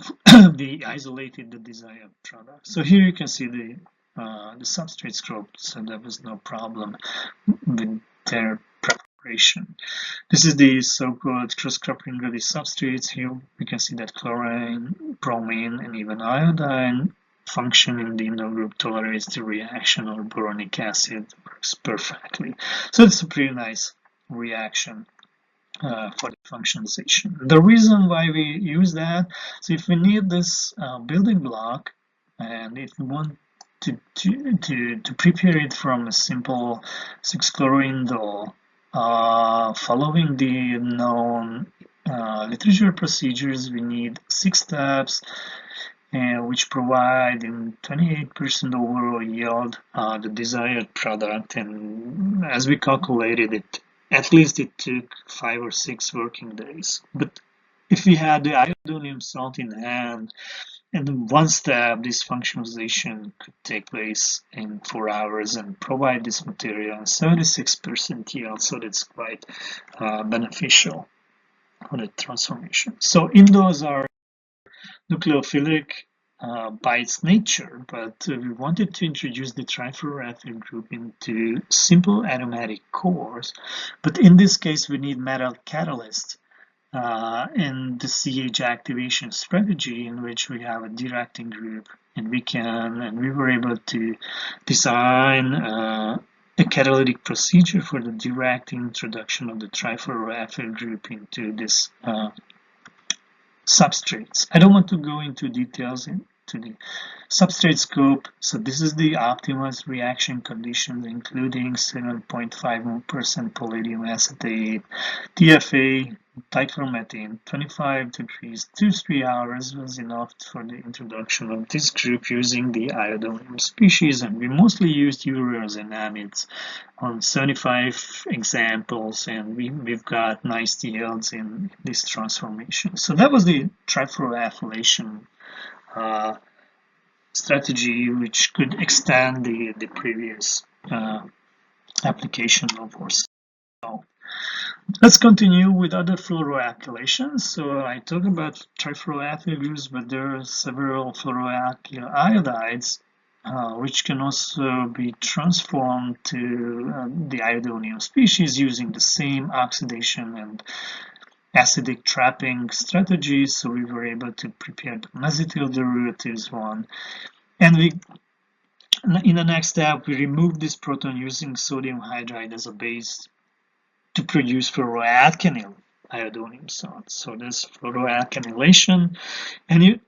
we isolated the desired product. So here you can see the substrate scope, so there was no problem with their preparation. This is the so-called cross-coupling ready substrates. Here we can see that chlorine, bromine, and even iodine function in the indole group tolerates the reaction, or boronic acid works perfectly. So it's a pretty nice reaction for the functionalization. The reason why we use that, so if we need this building block, and if we want to prepare it from a simple 6-chloroindole, following the known literature procedures, we need 6 steps, which provide in 28% overall yield the desired product. And as we calculated it, at least it took 5 or 6 working days. But if we had the iodonium salt in hand, and in one step, this functionalization could take place in 4 hours and provide this material in 76% yield, so that's quite beneficial for the transformation. So indoles are nucleophilic by its nature, but we wanted to introduce the trifluoroethyl group into simple aromatic cores. But in this case, we need metal catalyst in the CH activation strategy, in which we have a directing group, and we were able to design a catalytic procedure for the direct introduction of the trifluoroethyl group into this substrates. I don't want to go into details into the substrate scope. So this is the optimized reaction conditions, including 7.5% palladium acetate, TFA, dichromethane, 25 degrees, 2-3 hours was enough for the introduction of this group using the iodonium species, and we mostly used ureas and amides on 75 examples, and we've got nice yields in this transformation. So that was the trifluoroethylation strategy, which could extend the previous application of our salt. Let's continue with other fluoroalkylations. So I talked about trifluoroalkyl groups, but there are several fluoroalkyl iodides which can also be transformed to the iodonium species using the same oxidation and acidic trapping strategies. So we were able to prepare the mesotyl derivatives one. And in the next step, we remove this proton using sodium hydride as a base to produce fluoroalkyl iodonium salts. So this fluoroalkylation and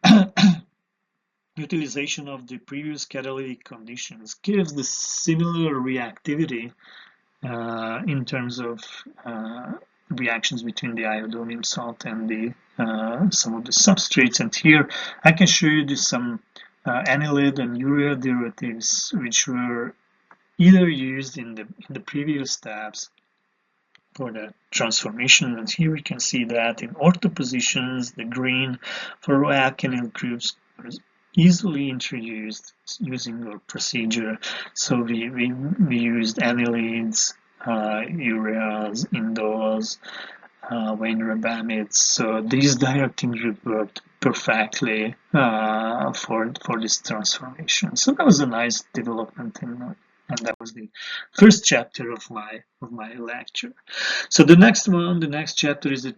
utilization of the previous catalytic conditions gives the similar reactivity in terms of reactions between the iodonium salt and the some of the substrates. And here I can show you some anilide and urea derivatives which were either used in the previous steps for the transformation. And here we can see that in ortho positions, the green fluoroalkyl groups are easily introduced using our procedure. So we used anilides, ureas, indoles, Wayne-Rabamids. So these directing group worked perfectly for this transformation. So that was a nice development and that was the first chapter of my lecture. So the next chapter is the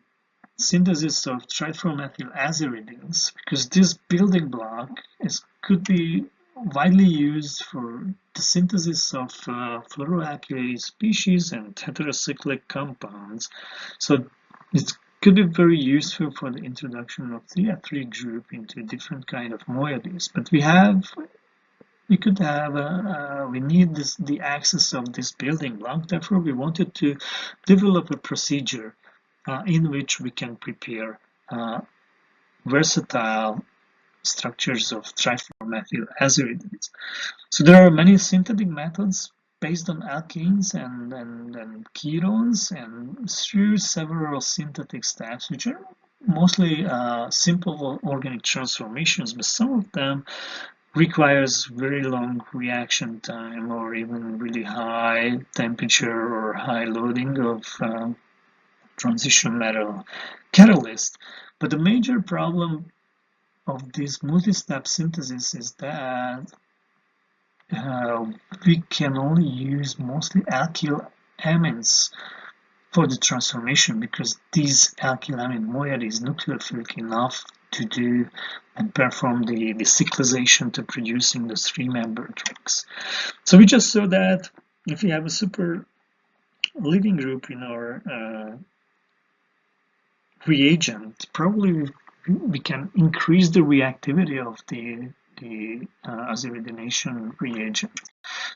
synthesis of trichromethyl aziridines, because this building block could be widely used for the synthesis of fluoroalkyl species and heterocyclic compounds. So it could be very useful for the introduction of the ethylene group into different kind of moieties. But we need the access of this building block. Therefore, we wanted to develop a procedure in which we can prepare versatile structures of trifluoromethyl aziridines. So there are many synthetic methods based on alkenes and ketones and through several synthetic steps, which are mostly simple organic transformations, but some of them requires very long reaction time or even really high temperature or high loading of transition metal catalyst. But the major problem of this multi-step synthesis is that we can only use mostly alkyl amines for the transformation, because these alkyl amine moiety is nucleophilic enough to do and perform the cyclization to producing the three-membered rings. So we just saw that if we have a super leaving group in our reagent, probably we can increase the reactivity of the aziridination reagent.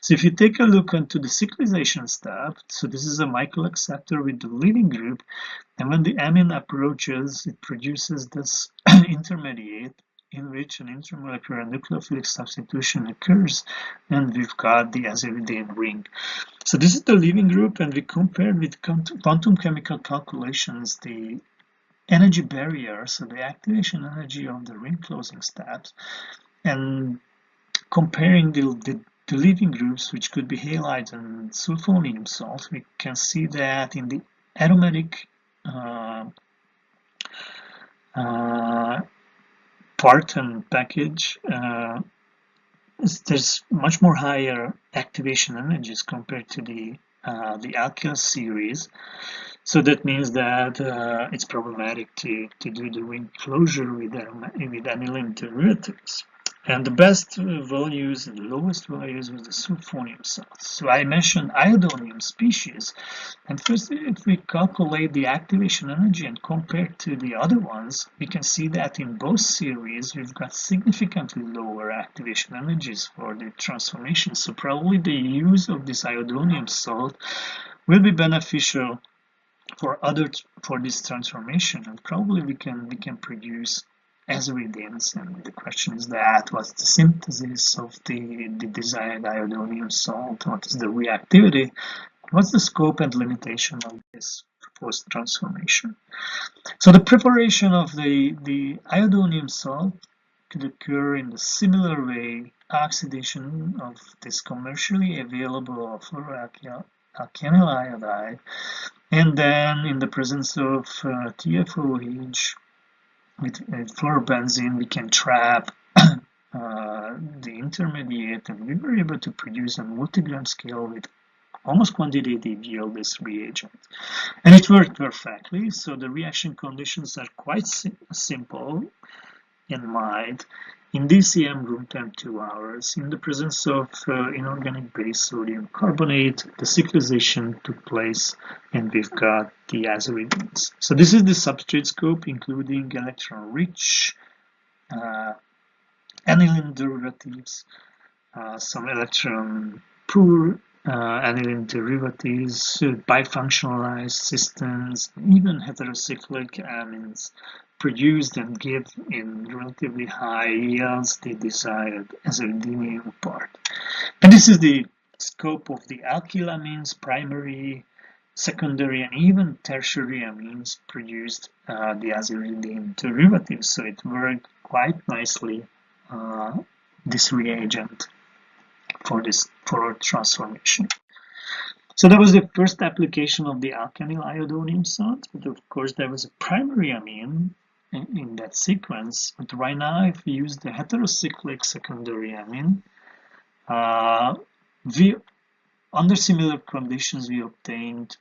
So if you take a look into the cyclization step, so this is a Michael acceptor with the leaving group, and when the amine approaches, it produces this intermediate in which an intermolecular nucleophilic substitution occurs, and we've got the aziridine ring. So this is the leaving group, and we compared with quantum chemical calculations the energy barrier, so the activation energy of the ring closing steps, and comparing the leaving groups, which could be halide and sulfonium salts, we can see that in the aromatic part and package, there's much more higher activation energies compared to the alkyl series. So that means that it's problematic to do the ring closure with aniline derivatives. And the best values and the lowest values was the sulfonium salts. So I mentioned iodonium species. And first, if we calculate the activation energy and compare to the other ones, we can see that in both series, we've got significantly lower activation energies for the transformation. So probably the use of this iodonium salt will be beneficial for this transformation, and probably we can produce aziridines. And the question is that what's the synthesis of the desired iodonium salt, what is the reactivity, what's the scope and limitation of this proposed transformation. So the preparation of the iodonium salt could occur in the similar way oxidation of this commercially available fluoroalkyl iodide And then in the presence of TFOH with fluorobenzene, we can trap the intermediate, and we were able to produce a multigram scale with almost quantitative yield this reagent. And it worked perfectly, so the reaction conditions are quite simple in mind. In DCM, room temp 2 hours. In the presence of inorganic base sodium carbonate, the cyclization took place, and we've got the aziridines. So this is the substrate scope, including electron-rich aniline derivatives, some electron-poor aniline derivatives, bifunctionalized systems, even heterocyclic amines produced and give in relatively high yields the desired aziridinium part. And this is the scope of the alkylamines, primary, secondary, and even tertiary amines produced the aziridine derivatives. So it worked quite nicely, this reagent for transformation. So that was the first application of the alkynyl iodonium salt, but of course there was a primary amine in that sequence. But right now, if we use the heterocyclic secondary amine, under similar conditions we obtained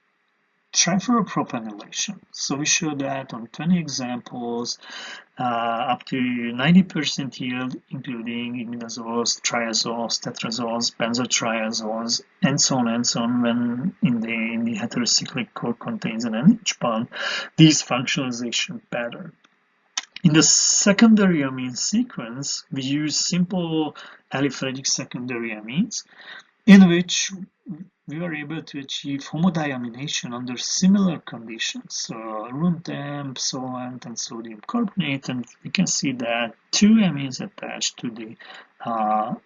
trifluoropropanylation. So we showed that on 20 examples, up to 90% yield, including imidazoles, triazoles, tetrazoles, benzotriazoles, and so on, when in the heterocyclic core contains an NH bond, these functionalization pattern. In the secondary amine sequence, we use simple aliphatic secondary amines, in which we were able to achieve homodiamination under similar conditions, so room temp, solvent, and sodium carbonate, and we can see that two amines attached to the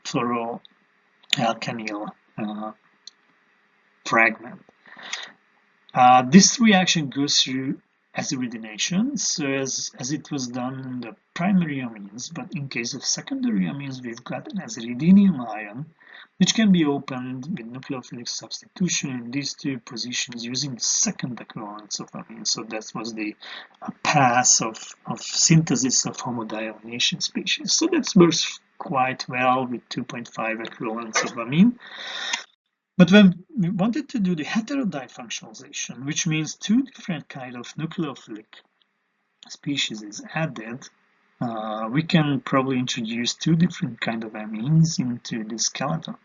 fluoroalkynyl fragment. This reaction goes through aziridination, so as it was done in the primary amines, but in case of secondary amines, we've got an aziridinium ion, which can be opened with nucleophilic substitution in these two positions using the second equivalence of amines. So that was the path of synthesis of homodiamination species. So that works quite well with 2.5 equivalents of amine. But when we wanted to do the heterodifunctionalization, which means two different kind of nucleophilic species is added, we can probably introduce two different kind of amines into the skeleton.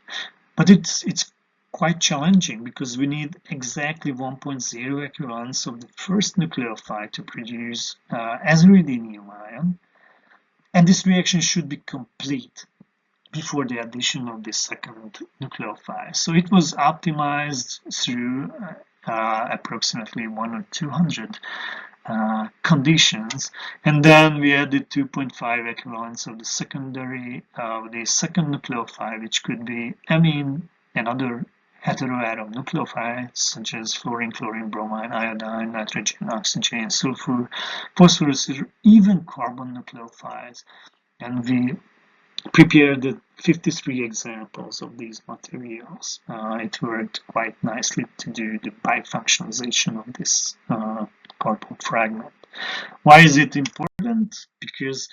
But it's quite challenging because we need exactly 1.0 equivalents of the first nucleophile to produce aziridinium ion, and this reaction should be complete before the addition of the second nucleophile. So it was optimized through approximately 1 or 200 conditions, and then we added 2.5 equivalents of the secondary, the second nucleophile, which could be amine and other heteroatom nucleophiles such as fluorine, chlorine, bromine, iodine, nitrogen, oxygen, sulfur, phosphorus, even carbon nucleophiles, and we prepared the 53 examples of these materials. It worked quite nicely to do the bifunctionalization of this carbon fragment. Why is it important? Because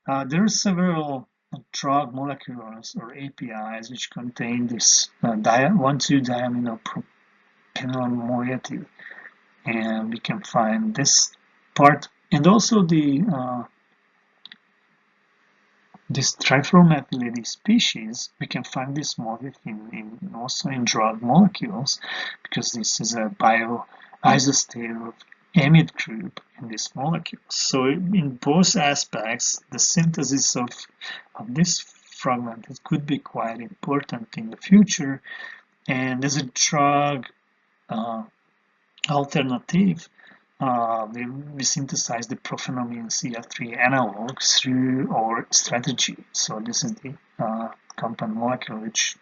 there are several drug molecules or APIs which contain this 1,2-diaminopropenyl moiety, and we can find this part, and also the this trifluoromethylated species, we can find this motif also in drug molecules, because this is a bioisostate of amide group in this molecule. So in both aspects, the synthesis of this fragment could be quite important in the future, and as a drug alternative, we synthesize the prophenomine CF3 analog through our strategy. So this is the compound molecule which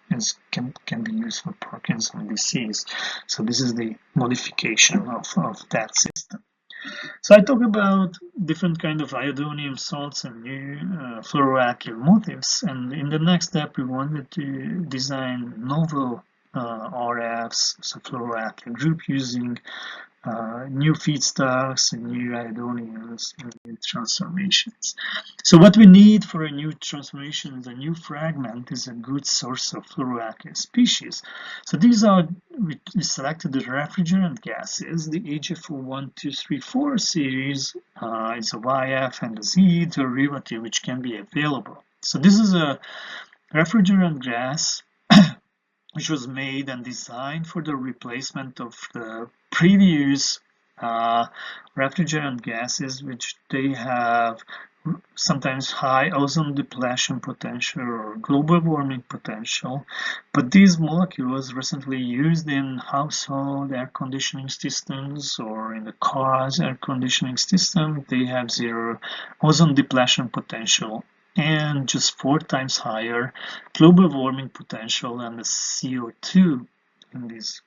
can be used for Parkinson's disease. So this is the modification of that system. So I talk about different kind of iodonium salts and new fluoroalkyl motifs, and in the next step we wanted to design novel RFs, so fluoroalkyl group using new feedstocks and new iodoniums and new transformations. So what we need for a new transformation, a new fragment, is a good source of fluoroalkyl species. So these are, we selected the refrigerant gases, the HFO-1234 series, is a YF and a Z derivative which can be available. So this is a refrigerant gas which was made and designed for the replacement of the previous refrigerant gases, which they have sometimes high ozone depletion potential or global warming potential, but these molecules recently used in household air conditioning systems or in the cars air conditioning system, they have zero ozone depletion potential and just 4 times higher global warming potential than the CO2 in these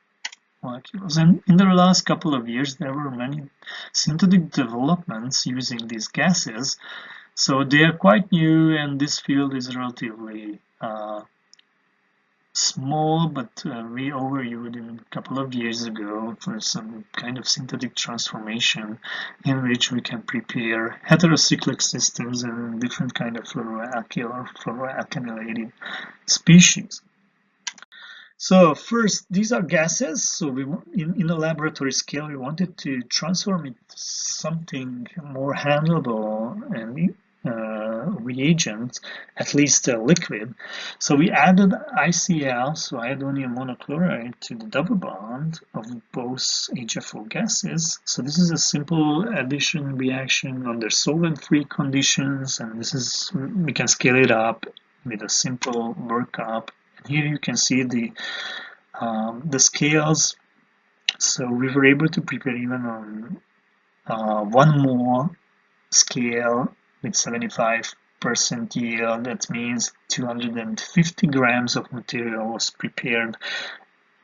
molecules. And in the last couple of years, there were many synthetic developments using these gases. So they are quite new, and this field is relatively small, but we overviewed in a couple of years ago for some kind of synthetic transformation in which we can prepare heterocyclic systems and different kind of fluoroalkyl or fluoroalkylated species. So first, these are gases. So we in a laboratory scale, we wanted to transform it something more handleable and reagent, at least a liquid. So we added ICl, so iodonium monochloride, to the double bond of both HFO gases. So this is a simple addition reaction under solvent-free conditions, and this is, we can scale it up with a simple workup. Here you can see the scales. So we were able to prepare even on 1 mole scale with 75% yield. That means 250 grams of material was prepared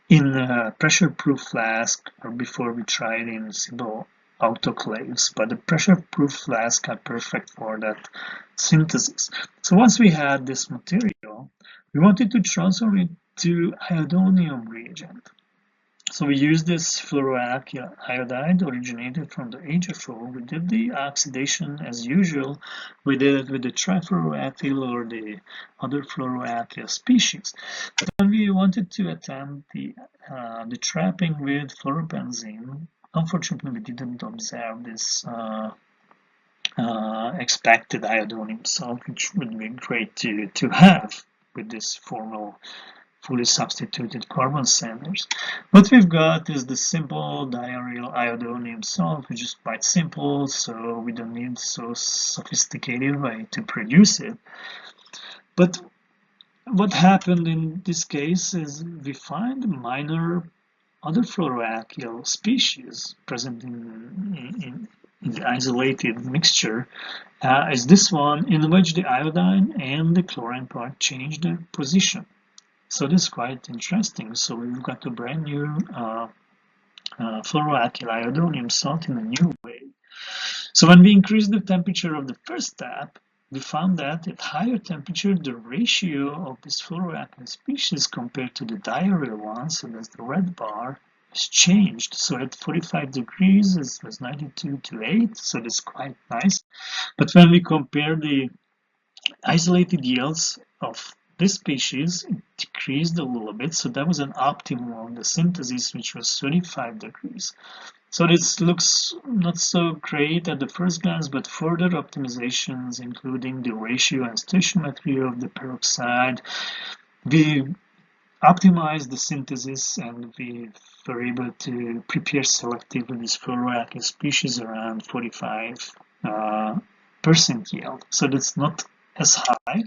in a pressure-proof flask, or before we tried in simple autoclaves, but the pressure-proof flasks are perfect for that synthesis. So once we had this material, we wanted to transform it to iodonium reagent. So we used this fluoroalkyl iodide originated from the HFO. We did the oxidation as usual. We did it with the trifluoroethyl or the other fluoroalkyl species. But when we wanted to attempt the trapping with fluorobenzene, unfortunately we didn't observe this expected iodonium salt, which would be great to have with this formal fully substituted carbon centers. What we've got is the simple diaryl iodonium salt, which is quite simple, so we don't need so sophisticated way to produce it. But what happened in this case is we find minor other fluoroalkyl species present in the isolated mixture, is this one, in which the iodine and the chlorine part change their position. So this is quite interesting. So we've got a brand new fluoroalkyl iodonium salt in a new way. So when we increase the temperature of the first step, we found that at higher temperature, the ratio of this fluoroalkyl species compared to the diaryl one, so that's the red bar, is changed. So at 45 degrees, it was 92 to 8, so that's quite nice. But when we compare the isolated yields of this species, it decreased a little bit, so that was an optimum of the synthesis, which was 35 degrees. So this looks not so great at the first glance, but further optimizations, including the ratio and stoichiometry of the peroxide, we optimized the synthesis and we were able to prepare selectively this fluoroalkyl species around 45% yield. So that's not as high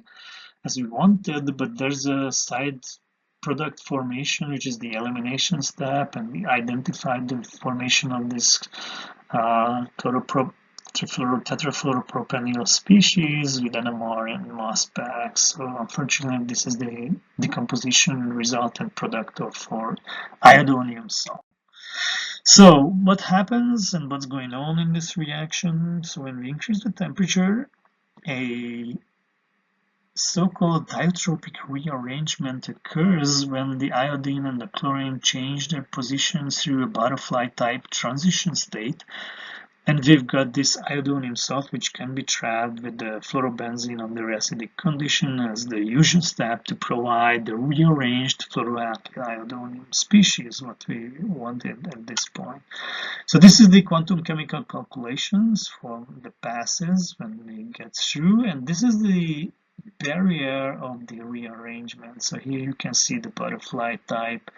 as we wanted, but there's a side product formation, which is the elimination step, and we identified the formation of this tetrafluoropropenyl species with NMR and mass packs. So unfortunately, this is the decomposition resultant product of our iodonium salt. So what happens and what's going on in this reaction? So when we increase the temperature, a so-called tiotropic rearrangement occurs when the iodine and the chlorine change their position through a butterfly-type transition state. And we've got this iodonium salt, which can be trapped with the fluorobenzene under acidic condition as the usual step to provide the rearranged fluoroalkyl iodonium species, what we wanted at this point. So this is the quantum chemical calculations for the passes when we get through, and this is the barrier of the rearrangement. So here you can see the butterfly type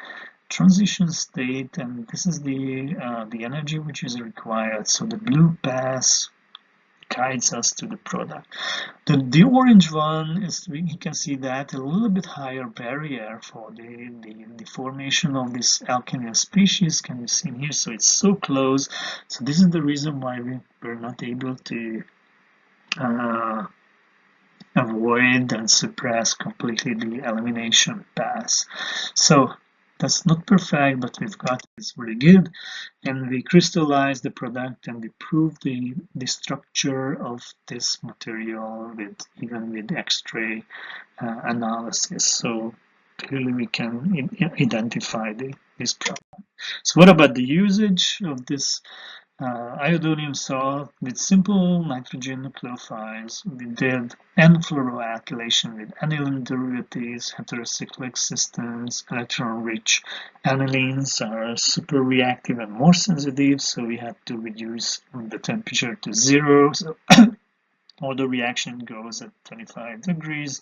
transition state, and this is the energy which is required. So the blue pass guides us to the product. The orange one is, you can see that a little bit higher barrier for the formation of this alkynyl species can be seen here. So it's so close. So this is the reason why we were not able to avoid and suppress completely the elimination pass. So that's not perfect, but we've got it's really good, and we crystallize the product and we prove the structure of this material even with X-ray analysis. So clearly we can identify this product. So what about the usage of this iodonium salt with simple nitrogen nucleophiles? We did N-fluoroalkylation with aniline derivatives, heterocyclic systems, electron-rich anilines are super reactive and more sensitive, so we had to reduce the temperature to 0. So all the reaction goes at 25 degrees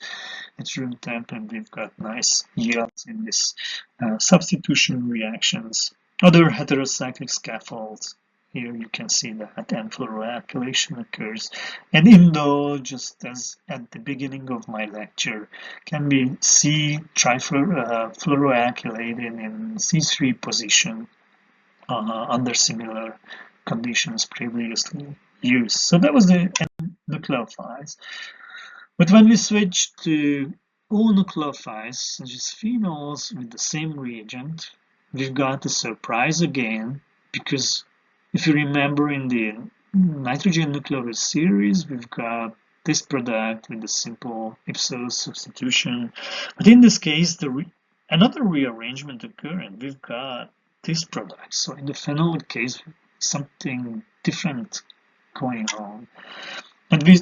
at room temp, and we've got nice yields in this substitution reactions. Other heterocyclic scaffolds, here you can see that N-fluoroalkylation occurs. And indole, just as at the beginning of my lecture, can be C-trifluoroalkylated in C3 position under similar conditions previously used. So that was the nucleophiles. But when we switch to all nucleophiles, such as phenols, with the same reagent, we've got a surprise again, because if you remember in the nitrogen nucleophile series, we've got this product with the simple ipso substitution. But in this case, another rearrangement occurred, and we've got this product. So in the phenolic case, something different going on. And we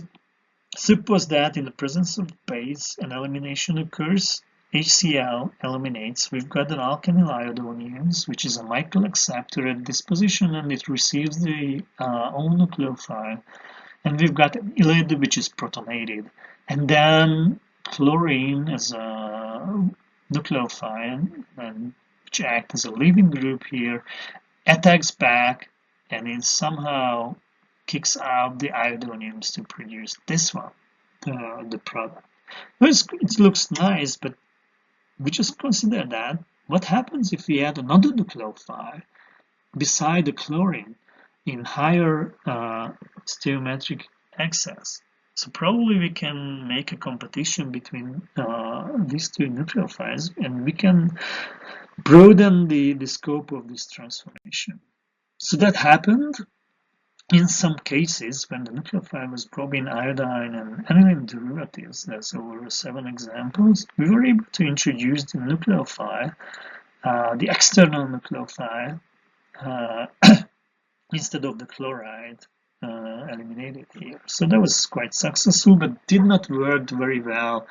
suppose that in the presence of base, an elimination occurs. HCl eliminates. We've got an alkynyl iodoniums, which is a Michael acceptor at this position, and it receives the own nucleophile. And we've got ylide, which is protonated. And then chlorine as a nucleophile, and which acts as a leaving group here, attacks back, and it somehow kicks out the iodoniums to produce this one, the product. It looks nice, but we just consider that what happens if we add another nucleophile beside the chlorine in higher stoichiometric excess. So probably we can make a competition between these two nucleophiles, and we can broaden the scope of this transformation. So that happened in some cases when the nucleophile was bromine, iodine, and aniline derivatives. There's over 7 examples. We were able to introduce the nucleophile, the external nucleophile, instead of the chloride eliminated here. So that was quite successful, but did not work very well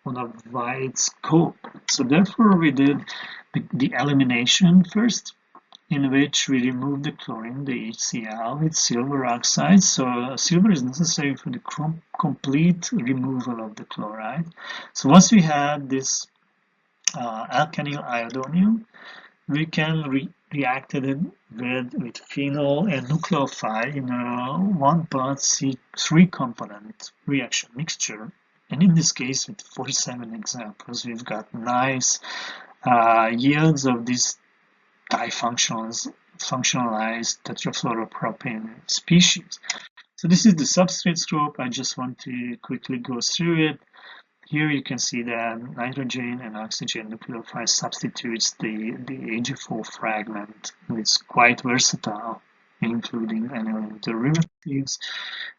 on a wide scope. So therefore we did the elimination first, in which we remove the chlorine, the HCl, with silver oxide. So silver is necessary for the complete removal of the chloride. So once we have this alkynyl iodonium, we can react it with phenol and nucleophile in a 1-part-C3 component reaction mixture. And in this case, with 47 examples, we've got nice yields of this difunctionalized tetrafluoropropane species. So this is the substrate scope. I just want to quickly go through it. Here you can see that nitrogen and oxygen nucleophile substitutes the AgFO fragment. It's quite versatile, including aniline derivatives.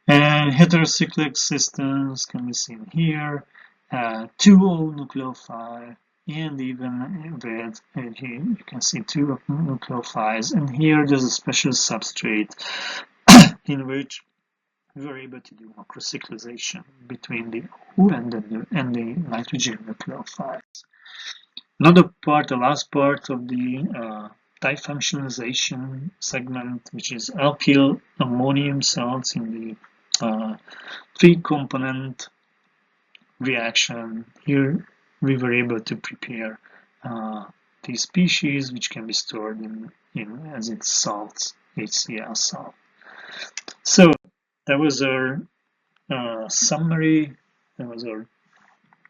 And heterocyclic systems can be seen here. two O nucleophile, and even with here you can see two nucleophiles, and here there's a special substrate in which we were able to do macrocyclization between the O and the nitrogen nucleophiles. Another part, the last part of the difunctionalization segment, which is alkyl ammonium salts in the three-component reaction. Here we were able to prepare these species, which can be stored in as its salts, HCl salt. So that was our summary. That was our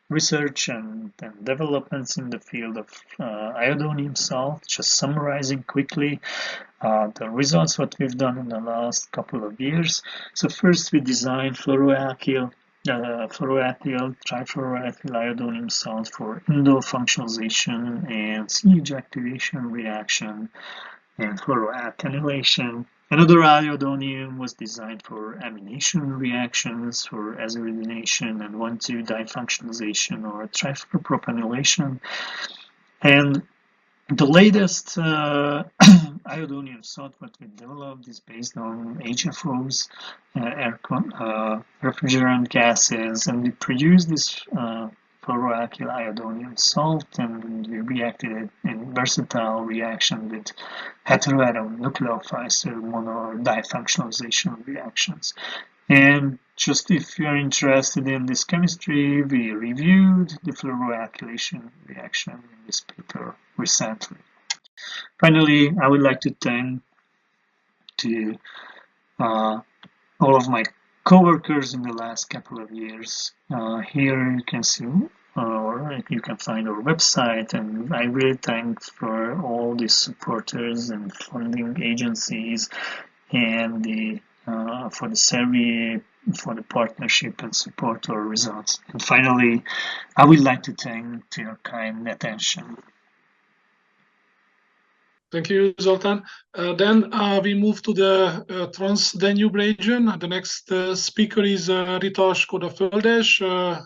research and developments in the field of iodonium salt. Just summarizing quickly the results what we've done in the last couple of years. So first we designed fluoroalkyl trifluoroalkyl iodonium salt for indole functionalization and siege activation reaction and fluoroalkylation. Another iodonium was designed for amination reactions, for aziridination and 1,2 difunctionalization or trifluoropropanylation. And the latest iodonium salt what we developed is based on HFOs, refrigerant gases, and we produced this fluoroalkyl iodonium salt, and we reacted it in versatile reaction with heteroatom nucleophiles, so mono or difunctionalization reactions. And just if you're interested in this chemistry, we reviewed the fluoroalkylation reaction in this paper recently. Finally, I would like to thank to all of my co-workers in the last couple of years. Here you can see, or you can find our website, and I really thank for all the supporters and funding agencies and for the survey, for the partnership and support our results. And finally, I would like to thank to your kind attention. Thank you, Zoltán. Then we move to the Trans-Danube region. The next speaker is Rita Skoda-Földes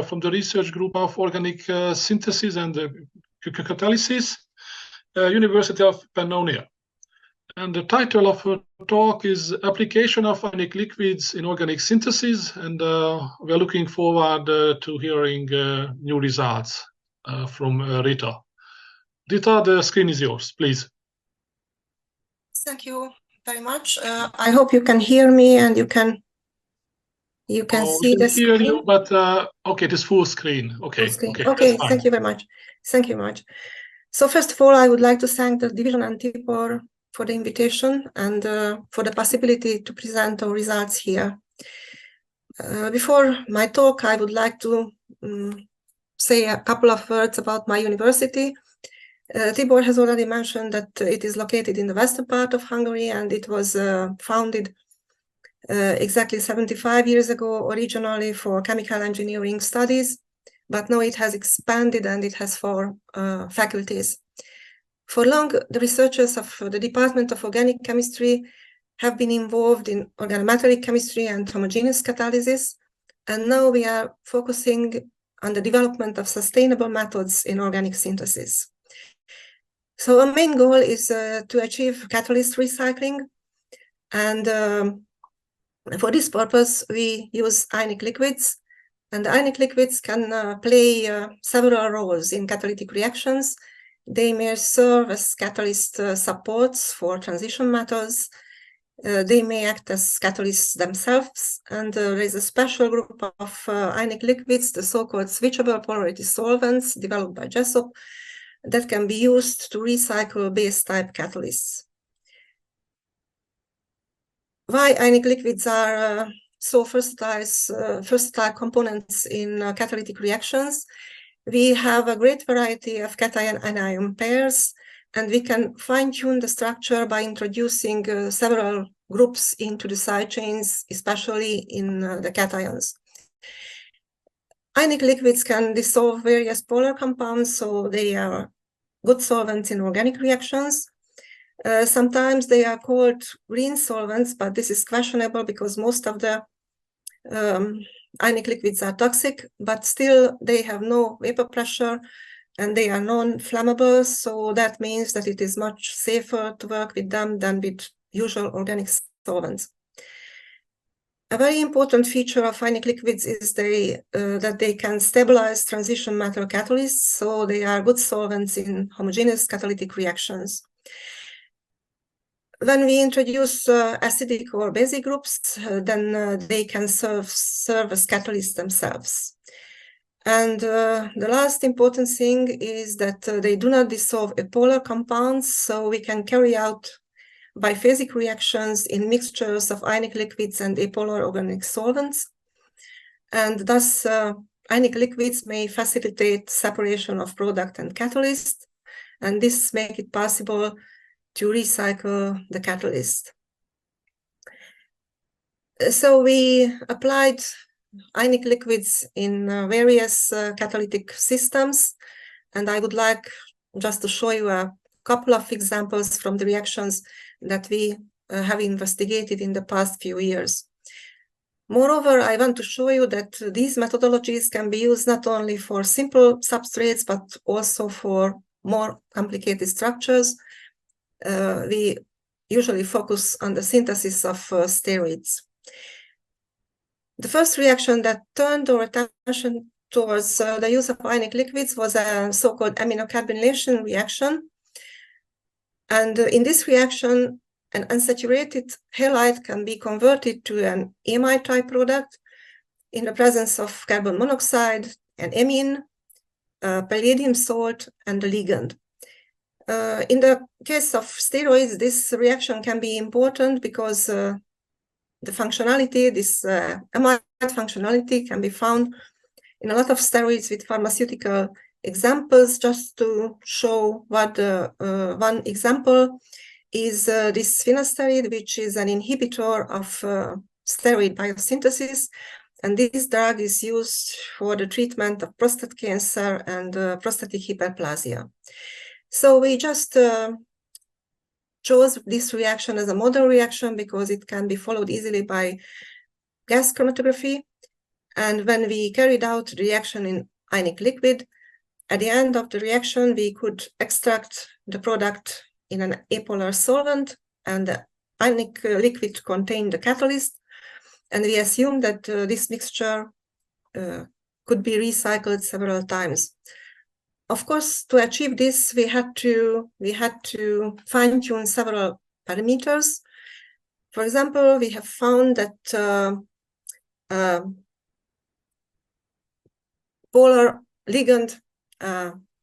from the research group of organic synthesis and catalysis, University of Pannonia. And the title of her talk is Application of Ionic Liquids in Organic Synthesis, and we're looking forward to hearing new results from Rita. Rita, the screen is yours, please. Thank you very much. I hope you can hear me and you can see the screen. Hear you, but okay, this full screen. Okay, full screen. Okay, thank you very much. Thank you much. So first of all, I would like to thank the Division and TIPOR for the invitation and for the possibility to present our results here. Before my talk, I would like to say a couple of words about my university. Tibor has already mentioned that it is located in the western part of Hungary, and it was founded exactly 75 years ago, originally for chemical engineering studies, but now it has expanded and it has 4 faculties. For long, the researchers of the Department of Organic Chemistry have been involved in organometallic chemistry and homogeneous catalysis, and now we are focusing on the development of sustainable methods in organic synthesis. So our main goal is to achieve catalyst recycling, and for this purpose we use ionic liquids, and the ionic liquids can play several roles in catalytic reactions. They may serve as catalyst supports for transition metals. They may act as catalysts themselves, and there is a special group of ionic liquids, the so-called switchable polarity solvents developed by Jessop, that can be used to recycle base-type catalysts. Why ionic liquids are so versatile components in catalytic reactions? We have a great variety of cation anion pairs, and we can fine-tune the structure by introducing several groups into the side chains, especially in the cations. Ionic liquids can dissolve various polar compounds, so they are good solvents in organic reactions. Sometimes they are called green solvents, but this is questionable because most of the ionic liquids are toxic, but still they have no vapor pressure and they are non-flammable. So that means that it is much safer to work with them than with usual organic solvents. A very important feature of ionic liquids is that they can stabilize transition metal catalysts, so they are good solvents in homogeneous catalytic reactions. When we introduce acidic or basic groups, then they can serve as catalysts themselves. And the last important thing is that they do not dissolve apolar compounds, so we can carry out biphasic reactions in mixtures of ionic liquids and apolar organic solvents. And thus, ionic liquids may facilitate separation of product and catalyst, and this makes it possible to recycle the catalyst. So we applied ionic liquids in various catalytic systems, and I would like just to show you a couple of examples from the reactions that we have investigated in the past few years. Moreover, I want to show you that these methodologies can be used not only for simple substrates, but also for more complicated structures. We usually focus on the synthesis of steroids. The first reaction that turned our attention towards the use of ionic liquids was a so-called aminocarbonylation reaction. And in this reaction, an unsaturated halide can be converted to an amide type product in the presence of carbon monoxide, an amine, palladium salt, and a ligand. In the case of steroids, this reaction can be important because the functionality, this amide functionality, can be found in a lot of steroids with pharmaceutical examples. Just to show what one example is this finasteride, which is an inhibitor of steroid biosynthesis, and this drug is used for the treatment of prostate cancer and prostatic hyperplasia. So we just chose this reaction as a model reaction because it can be followed easily by gas chromatography. And when we carried out the reaction in ionic liquid, at the end of the reaction, we could extract the product in an apolar solvent, and the ionic liquid contained the catalyst. And we assumed that this mixture could be recycled several times. Of course, to achieve this, we had to fine-tune several parameters. For example, we have found that polar ligand,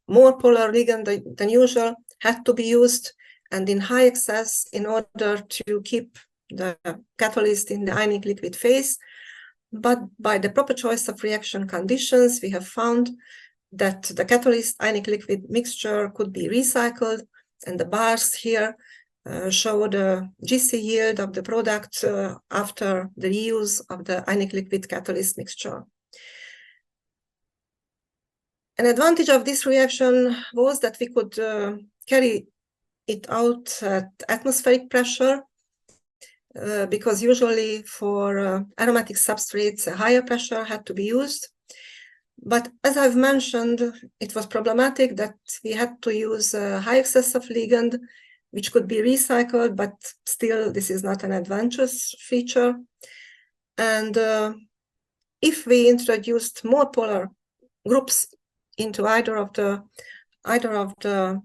more polar ligand than usual, had to be used and in high excess in order to keep the catalyst in the ionic liquid phase. But by the proper choice of reaction conditions, we have found that the catalyst ionic liquid mixture could be recycled, and the bars here show the GC yield of the product after the reuse of the ionic liquid catalyst mixture. An advantage of this reaction was that we could carry it out at atmospheric pressure, because usually for aromatic substrates, a higher pressure had to be used. But as I've mentioned, it was problematic that we had to use a high excess of ligand, which could be recycled, but still this is not an advantageous feature. And if we introduced more polar groups into either of the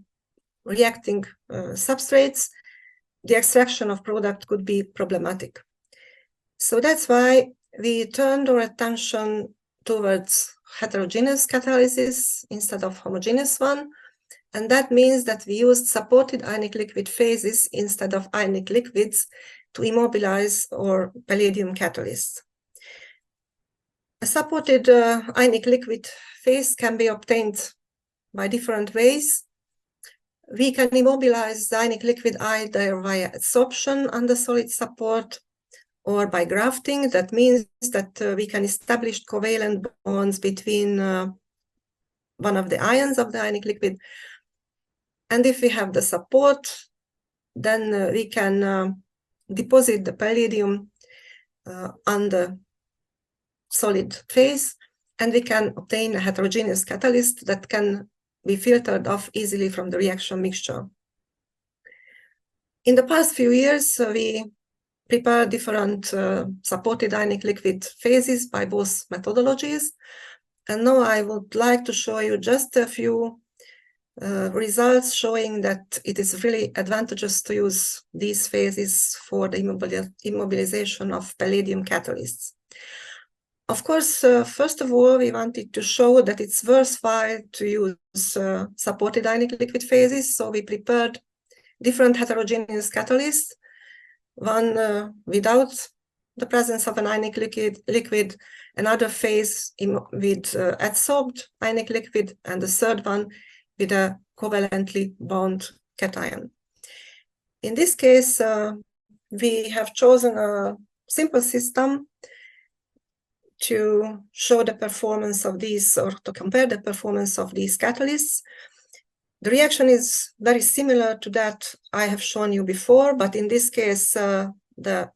reacting substrates, the extraction of product could be problematic. So that's why we turned our attention towards heterogeneous catalysis instead of homogeneous one. And that means that we used supported ionic liquid phases instead of ionic liquids to immobilize our palladium catalyst. A supported ionic liquid phase can be obtained by different ways. We can immobilize the ionic liquid either via adsorption under solid support or by grafting. That means that we can establish covalent bonds between one of the ions of the ionic liquid. And if we have the support, then we can deposit the palladium on the solid phase, and we can obtain a heterogeneous catalyst that can be filtered off easily from the reaction mixture. In the past few years, we prepared different supported ionic liquid phases by both methodologies. And now I would like to show you just a few results showing that it is really advantageous to use these phases for the immobilization of palladium catalysts. Of course, first of all, we wanted to show that it's worthwhile to use supported ionic liquid phases. So we prepared different heterogeneous catalysts, one without the presence of an ionic liquid, another phase with adsorbed ionic liquid, and the third one with a covalently bound cation. In this case, we have chosen a simple system to show the performance of these, or to compare the performance of these catalysts. The reaction is very similar to that I have shown you before, but in this case, the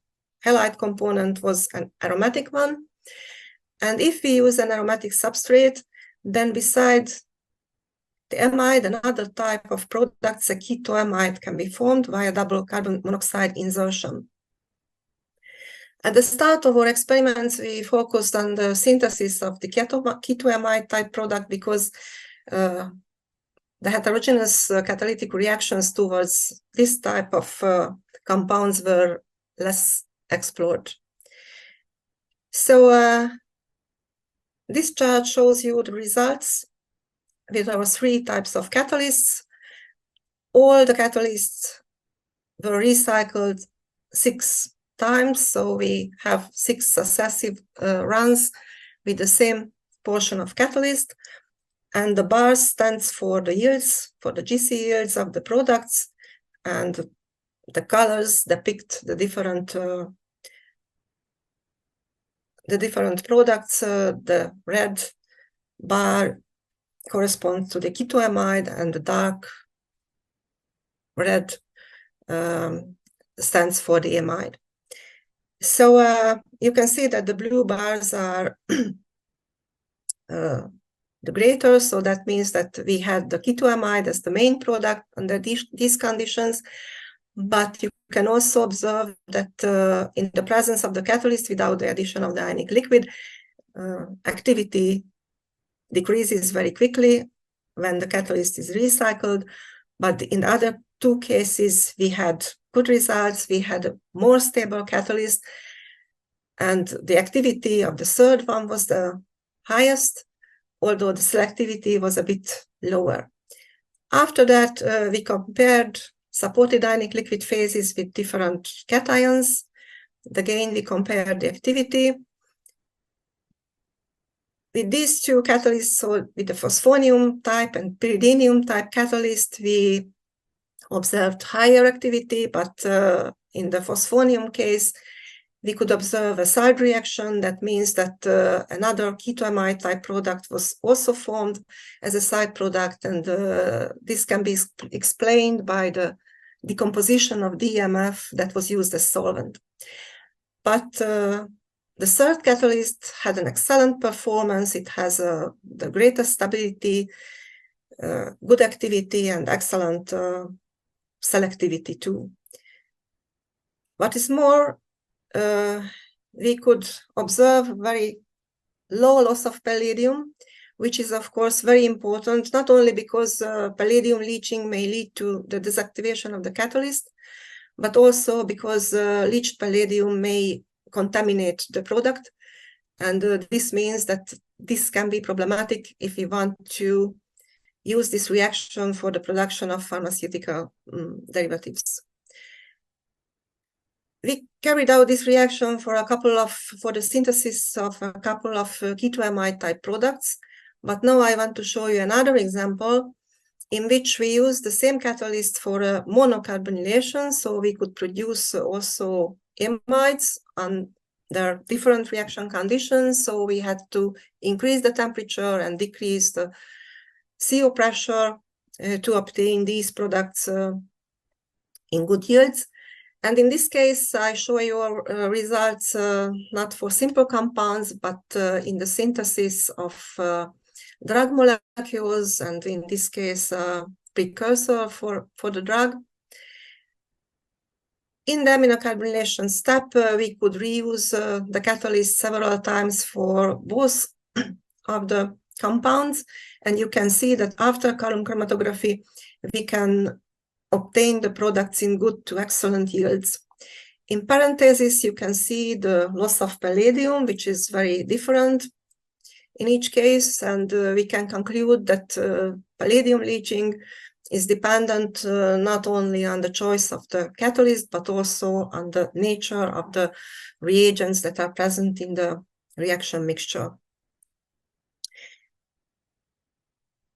halide component was an aromatic one. And if we use an aromatic substrate, then besides the amide, another type of products, a ketoamide, can be formed via double carbon monoxide insertion. At the start of our experiments, we focused on the synthesis of the ketoamide type product because the heterogeneous catalytic reactions towards this type of compounds were less explored. So this chart shows you the results with our 3 types of catalysts. All the catalysts were recycled 6 times, so we have 6 successive runs with the same portion of catalyst, and the bar stands for the yields, for the GC yields of the products, and the colors depict the different products. The red bar corresponds to the ketoamide, and the dark red stands for the amide. So you can see that the blue bars are the greater, so that means that we had the ketoamide as the main product under these conditions. But you can also observe that in the presence of the catalyst without the addition of the ionic liquid, activity decreases very quickly when the catalyst is recycled. But in the other 2 cases, we had good results. We had a more stable catalyst, and the activity of the third one was the highest, although the selectivity was a bit lower. After that, we compared supported ionic liquid phases with different cations. Again, we compared the activity. With these 2 catalysts, so with the phosphonium type and pyridinium type catalyst, we observed higher activity, but in the phosphonium case, we could observe a side reaction. That means that another ketoamide type product was also formed as a side product, and this can be explained by the decomposition of DMF that was used as solvent. But the third catalyst had an excellent performance. It has the greatest stability, good activity, and excellent selectivity too. What is more, we could observe very low loss of palladium, which is of course very important, not only because palladium leaching may lead to the deactivation of the catalyst, but also because leached palladium may contaminate the product. And this means that this can be problematic if we want to use this reaction for the production of pharmaceutical derivatives. We carried out this reaction for the synthesis of a couple of ketoamide type products. But now I want to show you another example in which we use the same catalyst for a monocarbonylation. So we could produce also amides under different reaction conditions. So we had to increase the temperature and decrease the CO pressure to obtain these products in good yields. And in this case, I show you results not for simple compounds, but in the synthesis of drug molecules, and in this case, precursor for the drug. In the aminocarbonylation step, we could reuse the catalyst several times for both of the compounds, and you can see that after column chromatography, we can obtain the products in good to excellent yields. In parentheses, you can see the loss of palladium, which is very different in each case, and we can conclude that palladium leaching is dependent not only on the choice of the catalyst, but also on the nature of the reagents that are present in the reaction mixture.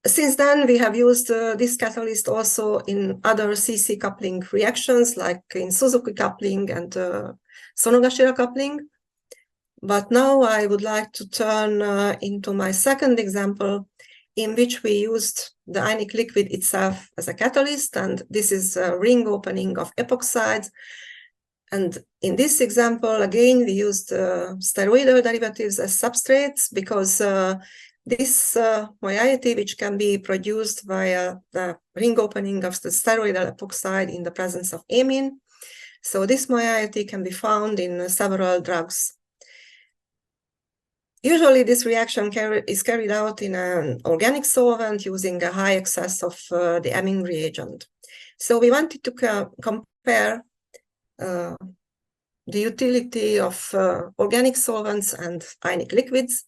Since then, we have used this catalyst also in other CC coupling reactions, like in Suzuki coupling and Sonogashira coupling. But now I would like to turn into my second example, in which we used the ionic liquid itself as a catalyst, and this is a ring opening of epoxides. And in this example, again, we used steroidal derivatives as substrates, because this moiety, which can be produced via the ring opening of the steroidal epoxide in the presence of amine. So this moiety can be found in several drugs. Usually this reaction is carried out in an organic solvent using a high excess of the amine reagent. So we wanted to compare the utility of organic solvents and ionic liquids.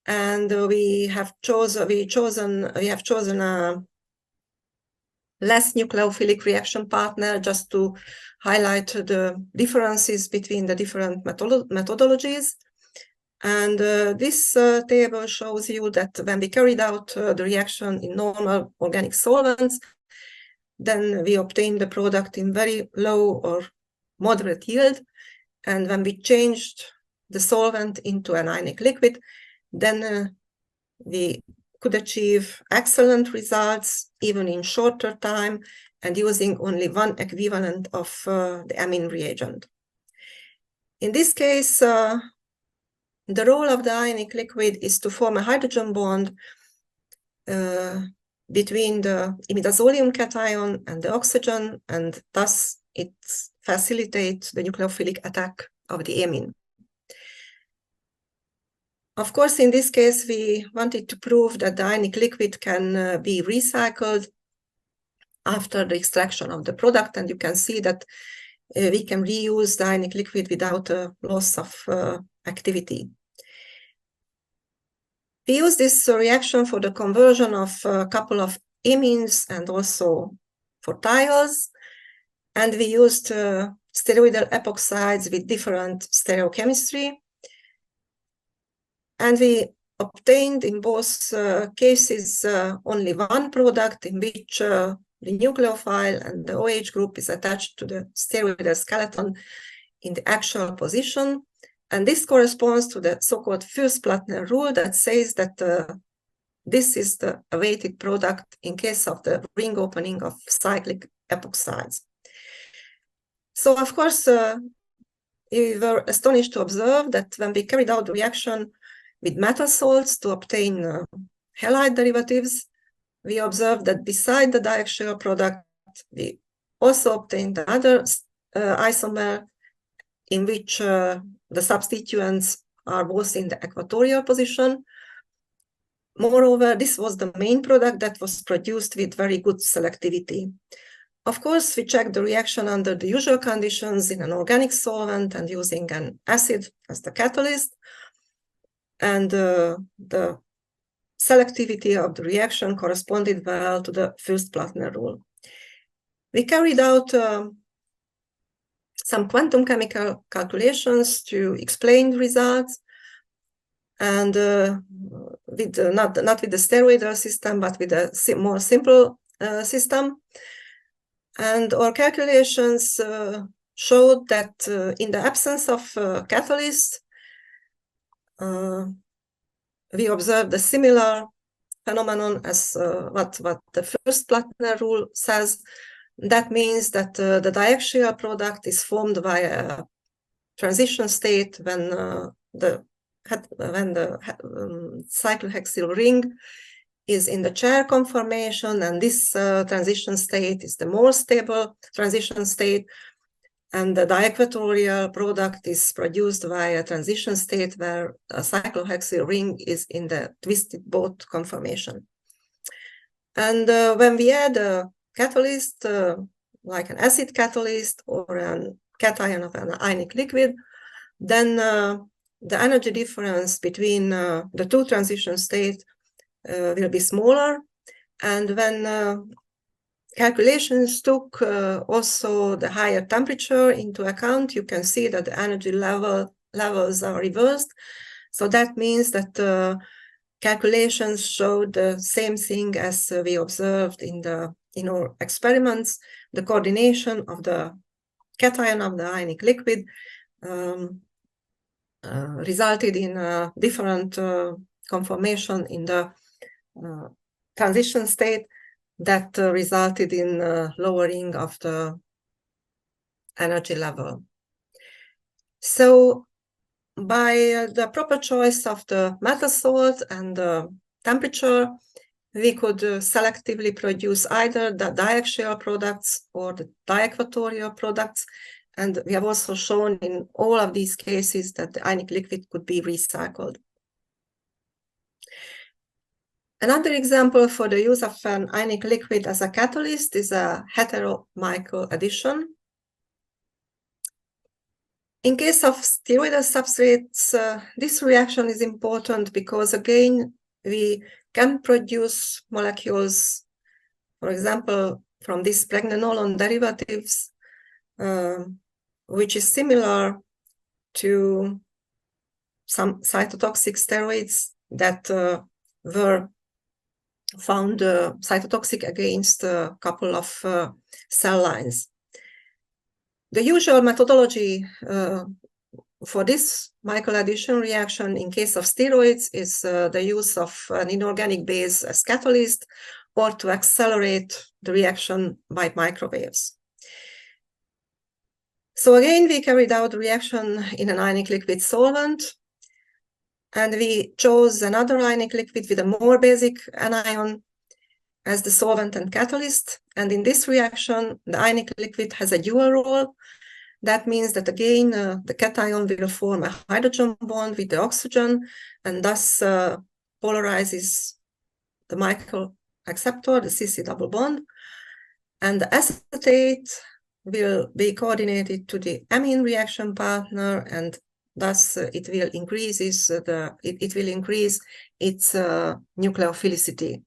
And we have chosen a less nucleophilic reaction partner, just to highlight the differences between the different methodologies. And this table shows you that when we carried out the reaction in normal organic solvents, then we obtained the product in very low or moderate yield. And when we changed the solvent into an ionic liquid, then we could achieve excellent results, even in shorter time, and using only one equivalent of the amine reagent. In this case, the role of the ionic liquid is to form a hydrogen bond between the imidazolium cation and the oxygen, and thus it facilitates the nucleophilic attack of the amine. Of course, in this case, we wanted to prove that the ionic liquid can be recycled after the extraction of the product, and you can see that we can reuse the ionic liquid without a loss of activity. We use this reaction for the conversion of a couple of amines and also for thiols, and we used steroidal epoxides with different stereochemistry. And we obtained in both cases only one product in which the nucleophile and the OH group is attached to the steroidal skeleton in the actual position. And this corresponds to the so-called Fürst-Plattner rule that says that this is the awaited product in case of the ring opening of cyclic epoxides. So, of course, we were astonished to observe that when we carried out the reaction with metal salts to obtain halide derivatives, we observed that beside the diaxial product, we also obtained another isomer in which the substituents are both in the equatorial position. Moreover, this was the main product that was produced with very good selectivity. Of course, we checked the reaction under the usual conditions in an organic solvent and using an acid as the catalyst. And the selectivity of the reaction corresponded well to the Fürst-Plattner rule. We carried out some quantum chemical calculations to explain the results, and with not with the steroidal system, but with a more simple system. And our calculations showed that in the absence of catalyst, we observed a similar phenomenon as what the Fürst-Plattner rule says, That means that the diaxial product is formed by a transition state when the cyclohexyl ring is in the chair conformation, and this transition state is the more stable transition state, and the diequatorial product is produced by a transition state where a cyclohexyl ring is in the twisted boat conformation. And when we add a catalyst, like an acid catalyst or a cation of an ionic liquid, then the energy difference between the two transition states will be smaller. And when calculations took also the higher temperature into account, you can see that the energy levels are reversed. So that means that calculations showed the same thing as we observed in our experiments. The coordination of the cation of the ionic liquid resulted in a different conformation in the transition state that resulted in lowering of the energy level. So by the proper choice of the metal salt and the temperature, we could selectively produce either the diaxial products or the diequatorial products. And we have also shown in all of these cases that the ionic liquid could be recycled. Another example for the use of an ionic liquid as a catalyst is a hetero-Michael addition. In case of steroidal substrates, this reaction is important because, again, we can produce molecules, for example, from these pregnenolone derivatives, which is similar to some cytotoxic steroids that were found cytotoxic against a couple of cell lines. The usual methodology for this Michael addition reaction in case of steroids is the use of an inorganic base as catalyst or to accelerate the reaction by microwaves. So again, we carried out the reaction in an ionic liquid solvent, and we chose another ionic liquid with a more basic anion as the solvent and catalyst. And in this reaction, the ionic liquid has a dual role. That means that again, the cation will form a hydrogen bond with the oxygen and thus polarizes the Michael acceptor, the CC double bond. And the acetate will be coordinated to the amine reaction partner, and thus it will increase its nucleophilicity.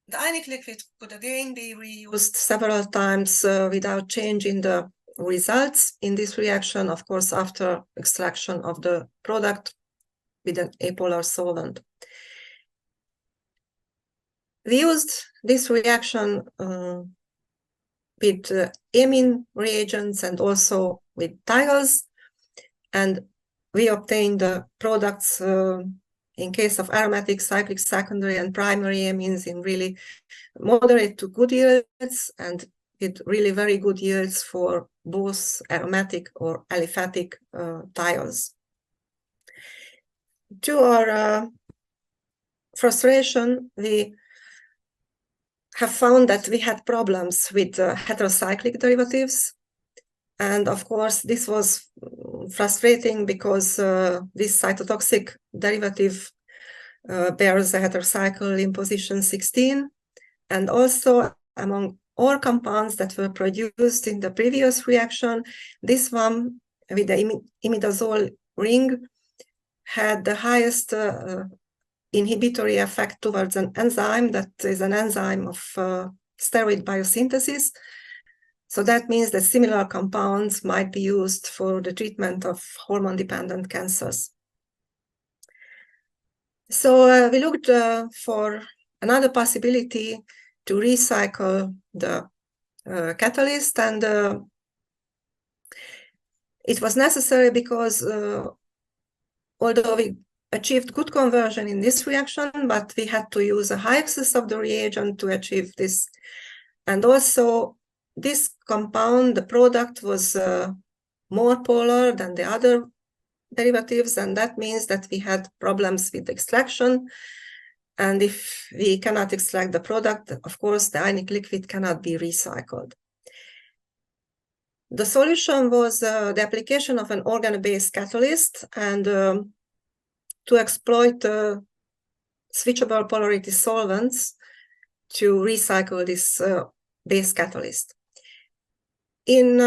The ionic liquid could again be reused several times without changing the results in this reaction, of course, after extraction of the product with an apolar solvent. We used this reaction with amine reagents and also with thiols, and we obtained the products in case of aromatic, cyclic, secondary, and primary amines in really moderate to good yields, and with really very good yields for both aromatic or aliphatic thiols. To our frustration, we have found that we had problems with heterocyclic derivatives. And of course, this was frustrating because this cytotoxic derivative bears a heterocycle in position 16. And also among all compounds that were produced in the previous reaction, this one with the imidazole ring had the highest inhibitory effect towards an enzyme that is an enzyme of steroid biosynthesis. So that means that similar compounds might be used for the treatment of hormone-dependent cancers. So we looked for another possibility to recycle the catalyst, and it was necessary because although we achieved good conversion in this reaction, but we had to use a high excess of the reagent to achieve this. And also, this compound, the product, was more polar than the other derivatives, and that means that we had problems with extraction. And if we cannot extract the product, of course, the ionic liquid cannot be recycled. The solution was the application of an organo-based catalyst, and to exploit switchable polarity solvents to recycle this base catalyst. In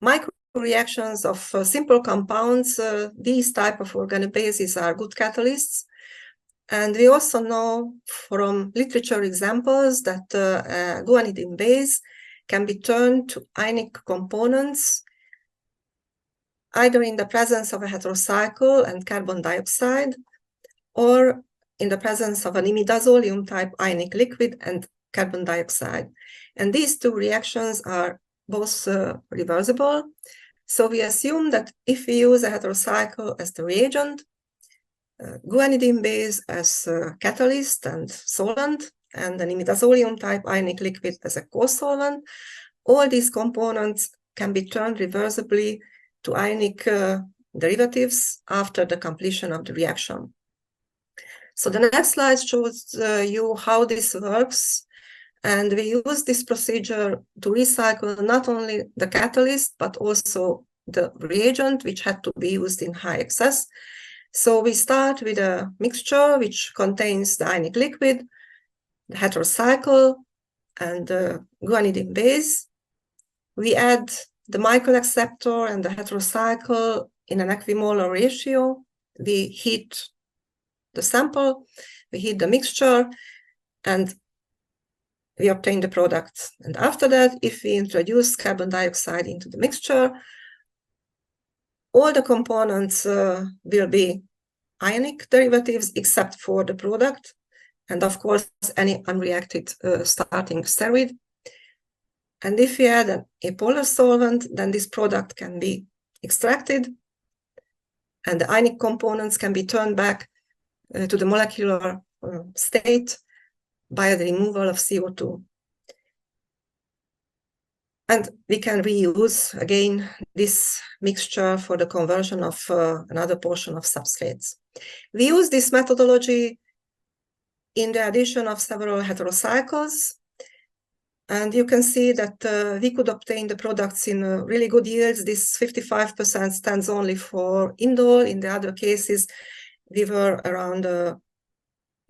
microreactions of simple compounds, these type of organobases are good catalysts. And we also know from literature examples that guanidine base can be turned to ionic components either in the presence of a heterocycle and carbon dioxide, or in the presence of an imidazolium type ionic liquid and carbon dioxide. And these two reactions are both reversible. So we assume that if we use a heterocycle as the reagent, guanidine base as a catalyst and solvent, and an imidazolium type ionic liquid as a co-solvent, all these components can be turned reversibly to ionic derivatives after the completion of the reaction. So the next slide shows you how this works. And we use this procedure to recycle not only the catalyst, but also the reagent, which had to be used in high excess. So we start with a mixture which contains the ionic liquid, the heterocycle, and the guanidine base. We add the Michael acceptor and the heterocycle in an equimolar ratio. We heat the sample, we heat the mixture, and we obtain the product. And after that, if we introduce carbon dioxide into the mixture, all the components will be ionic derivatives except for the product, and of course, any unreacted starting steroid. And if we add a polar solvent, then this product can be extracted, and the ionic components can be turned back to the molecular state by the removal of CO2. And we can reuse, again, this mixture for the conversion of another portion of substrates. We use this methodology in the addition of several heterocycles. And you can see that we could obtain the products in really good yields. This 55% stands only for indole. In the other cases, we were around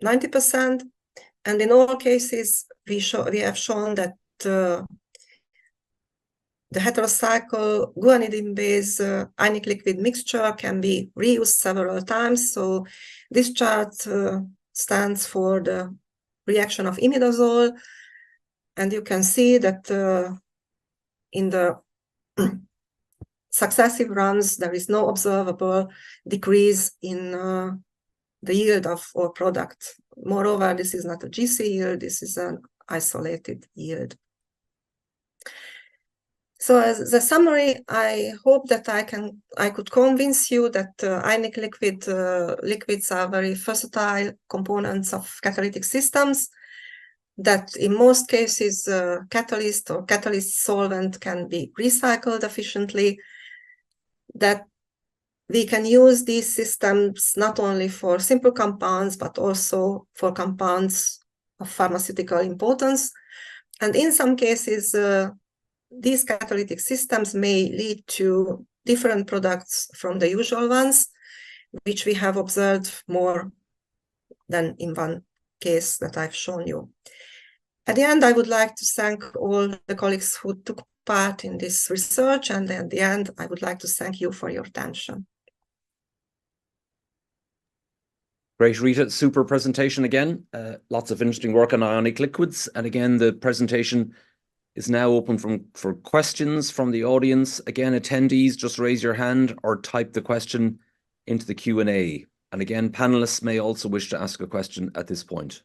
90%. And in all cases, we have shown that the heterocycle guanidine base ionic liquid mixture can be reused several times. So this chart stands for the reaction of imidazole. And you can see that in the successive runs, there is no observable decrease in the yield of our product. Moreover, this is not a GC yield, this is an isolated yield. So as a summary, I hope that I could convince you that ionic liquids are very versatile components of catalytic systems, that in most cases catalyst or catalyst solvent can be recycled efficiently, that we can use these systems not only for simple compounds, but also for compounds of pharmaceutical importance. And in some cases, these catalytic systems may lead to different products from the usual ones, which we have observed more than in one case that I've shown you. At the end, I would like to thank all the colleagues who took part in this research, and at the end, I would like to thank you for your attention. Great, Rita. Super presentation again. Lots of interesting work on ionic liquids. And again, the presentation is now open for questions from the audience. Again, attendees, just raise your hand or type the question into the Q&A. And again, panelists may also wish to ask a question at this point.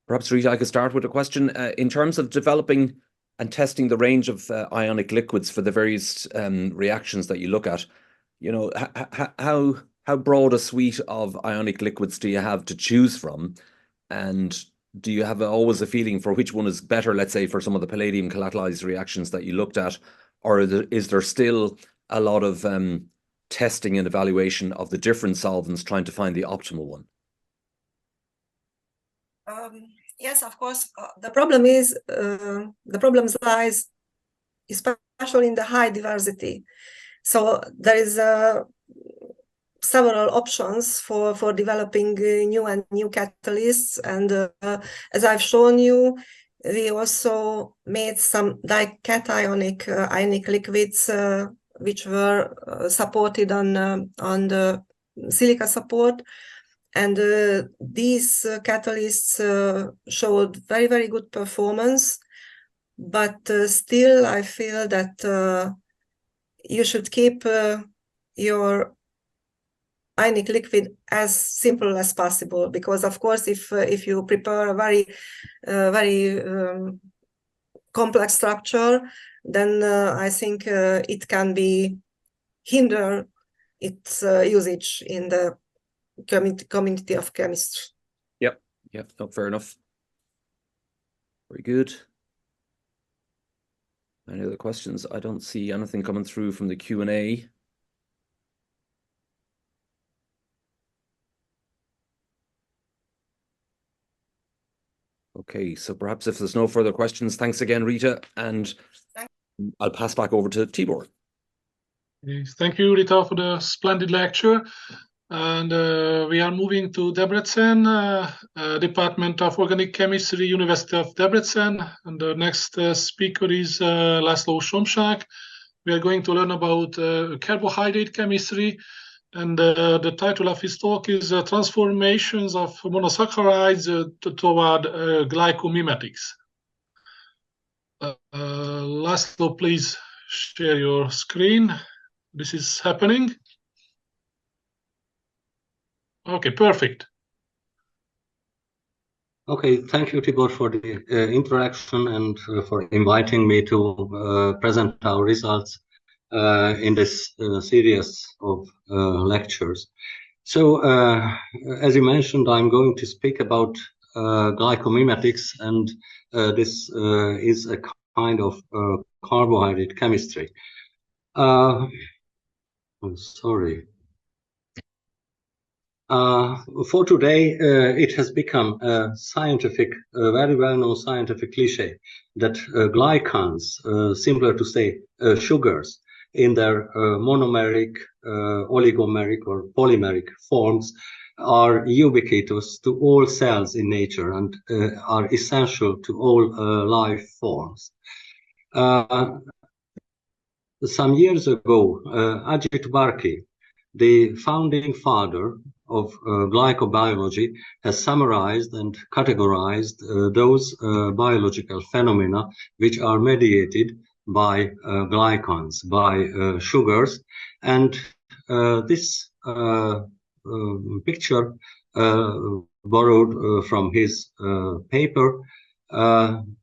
Perhaps, Rita, I could start with a question. In terms of developing and testing the range of ionic liquids for the various reactions that you look at, you know, how broad a suite of ionic liquids do you have to choose from? And do you have always a feeling for which one is better, let's say, for some of the palladium collateralized reactions that you looked at? Or is there still a lot of testing and evaluation of the different solvents trying to find the optimal one? Yes, of course. The problem lies especially in the high diversity. So there is several options for developing new catalysts, and as I've shown you, we also made some dicationic ionic liquids which were supported on the silica support, and these catalysts showed very, very good performance, but still I feel that you should keep your ionic liquid as simple as possible, because of course if you prepare a very complex structure, then I think it can be hinder its usage in the community of chemists. Yep, no, fair enough. Very good. Any other questions? I don't see anything coming through from the Q&A. Okay, so perhaps if there's no further questions, thanks again, Rita, and I'll pass back over to Tibor. Thank you, Rita, for the splendid lecture. And we are moving to Debrecen, Department of Organic Chemistry, University of Debrecen. And the next speaker is László Somsák. We are going to learn about carbohydrate chemistry. And the title of his talk is Transformations of Monosaccharides toward Glycomimetics. László, please share your screen. This is happening. Okay, perfect. Okay, thank you, Tibor, for the introduction and for inviting me to present our results in this series of lectures. So, as you mentioned, I'm going to speak about glycomimetics, and this is a kind of carbohydrate chemistry. I'm sorry. For today, it has become a scientific, very well-known scientific cliché that glycans, similar to say sugars, in their monomeric, oligomeric, or polymeric forms, are ubiquitous to all cells in nature and are essential to all life forms. Some years ago, Ajit Barki, the founding father of glycobiology, has summarized and categorized those biological phenomena which are mediated by glycans, by sugars. And this picture, borrowed from his paper,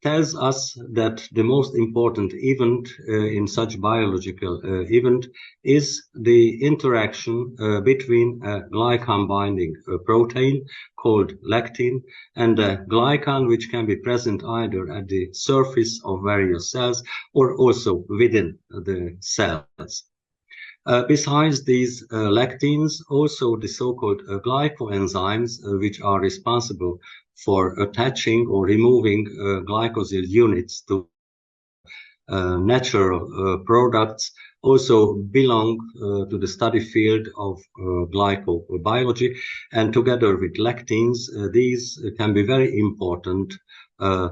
tells us that the most important event in such biological event is the interaction between a glycan binding protein called lectin and a glycan, which can be present either at the surface of various cells or also within the cells. Besides these lectins, also the so-called glycoenzymes, which are responsible for attaching or removing glycosyl units to natural products, also belong to the study field of glycobiology. And together with lectins, these can be very important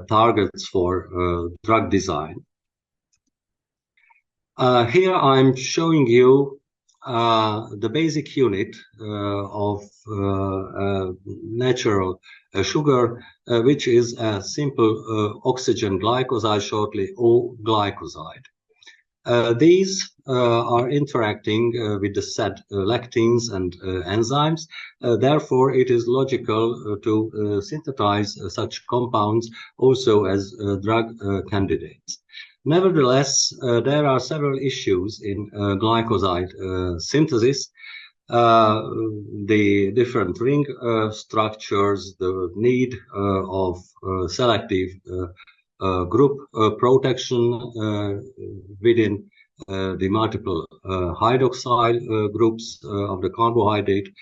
targets for drug design. Here I'm showing you the basic unit of natural sugar, which is a simple oxygen glycoside, shortly O-glycoside. These are interacting with the said lectins and enzymes. Therefore, it is logical to synthesize such compounds also as drug candidates. Nevertheless, there are several issues in glycoside synthesis. The different ring structures, the need of selective group protection within the multiple hydroxyl groups of the carbohydrate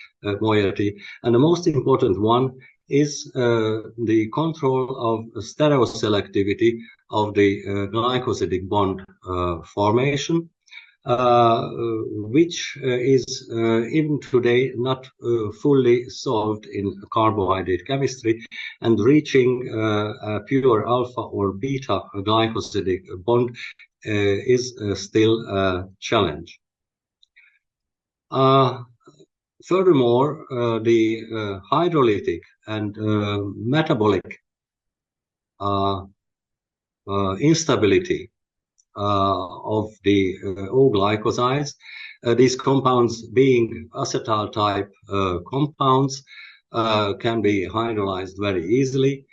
moiety. And the most important one is the control of stereoselectivity of the glycosidic bond formation, which is even today not fully solved in carbohydrate chemistry, and reaching a pure alpha or beta glycosidic bond is still a challenge. Furthermore, the hydrolytic and metabolic instability of the O-glycosides, these compounds being acetal type compounds, can be hydrolyzed very easily.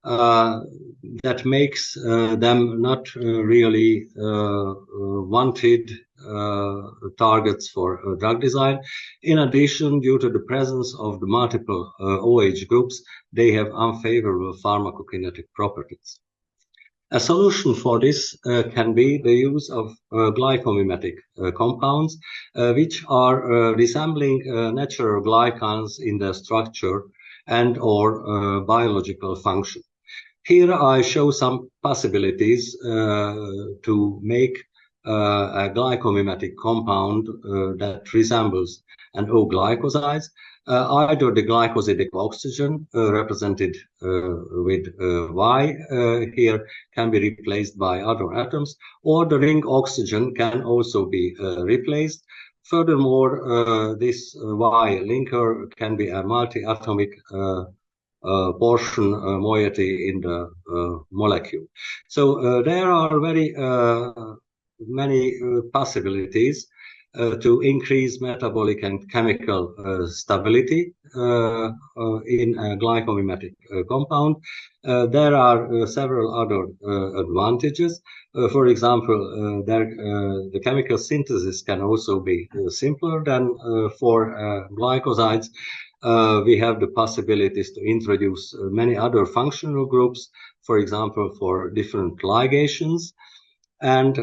That makes them not really wanted targets for drug design. In addition, due to the presence of the multiple OH groups, they have unfavorable pharmacokinetic properties. A solution for this can be the use of glycomimetic compounds, which are resembling natural glycans in their structure and or biological function. Here I show some possibilities to make a glycomimetic compound that resembles an O-glycoside. Either the glycosidic oxygen represented with Y here can be replaced by other atoms, or the ring oxygen can also be replaced. Furthermore, this Y linker can be a multi-atomic portion moiety in the molecule. So there are very many possibilities to increase metabolic and chemical stability in a glycomimetic compound. There are several other advantages. For example, the chemical synthesis can also be simpler than for glycosides. We have the possibilities to introduce many other functional groups, for example, for different ligations. And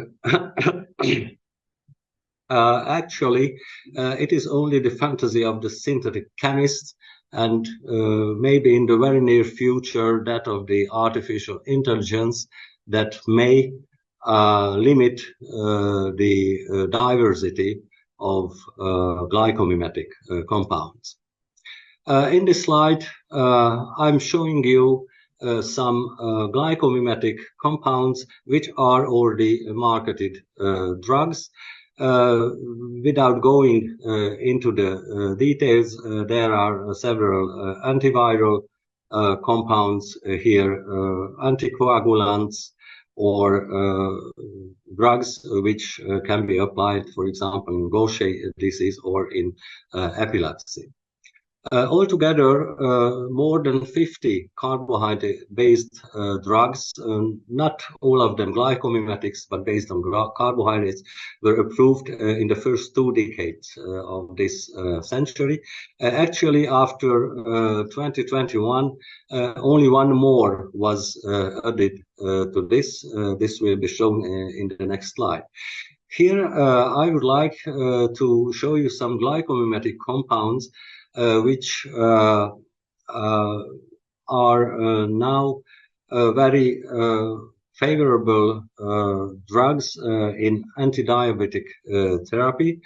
actually, it is only the fantasy of the synthetic chemists, and maybe in the very near future that of the artificial intelligence, that may limit the diversity of glycomimetic compounds. In this slide, I'm showing you some glycomimetic compounds which are already marketed drugs. Without going into the details, there are several antiviral compounds here, anticoagulants, or drugs which can be applied, for example, in Gaucher disease or in epilepsy. Altogether, more than 50 carbohydrate-based drugs, not all of them glycomimetics, but based on carbohydrates, were approved in the first 2 decades of this century. Actually, after 2021, only one more was added to this. This will be shown in the next slide. Here, I would like to show you some glycomimetic compounds which are now very favorable drugs in anti-diabetic therapy.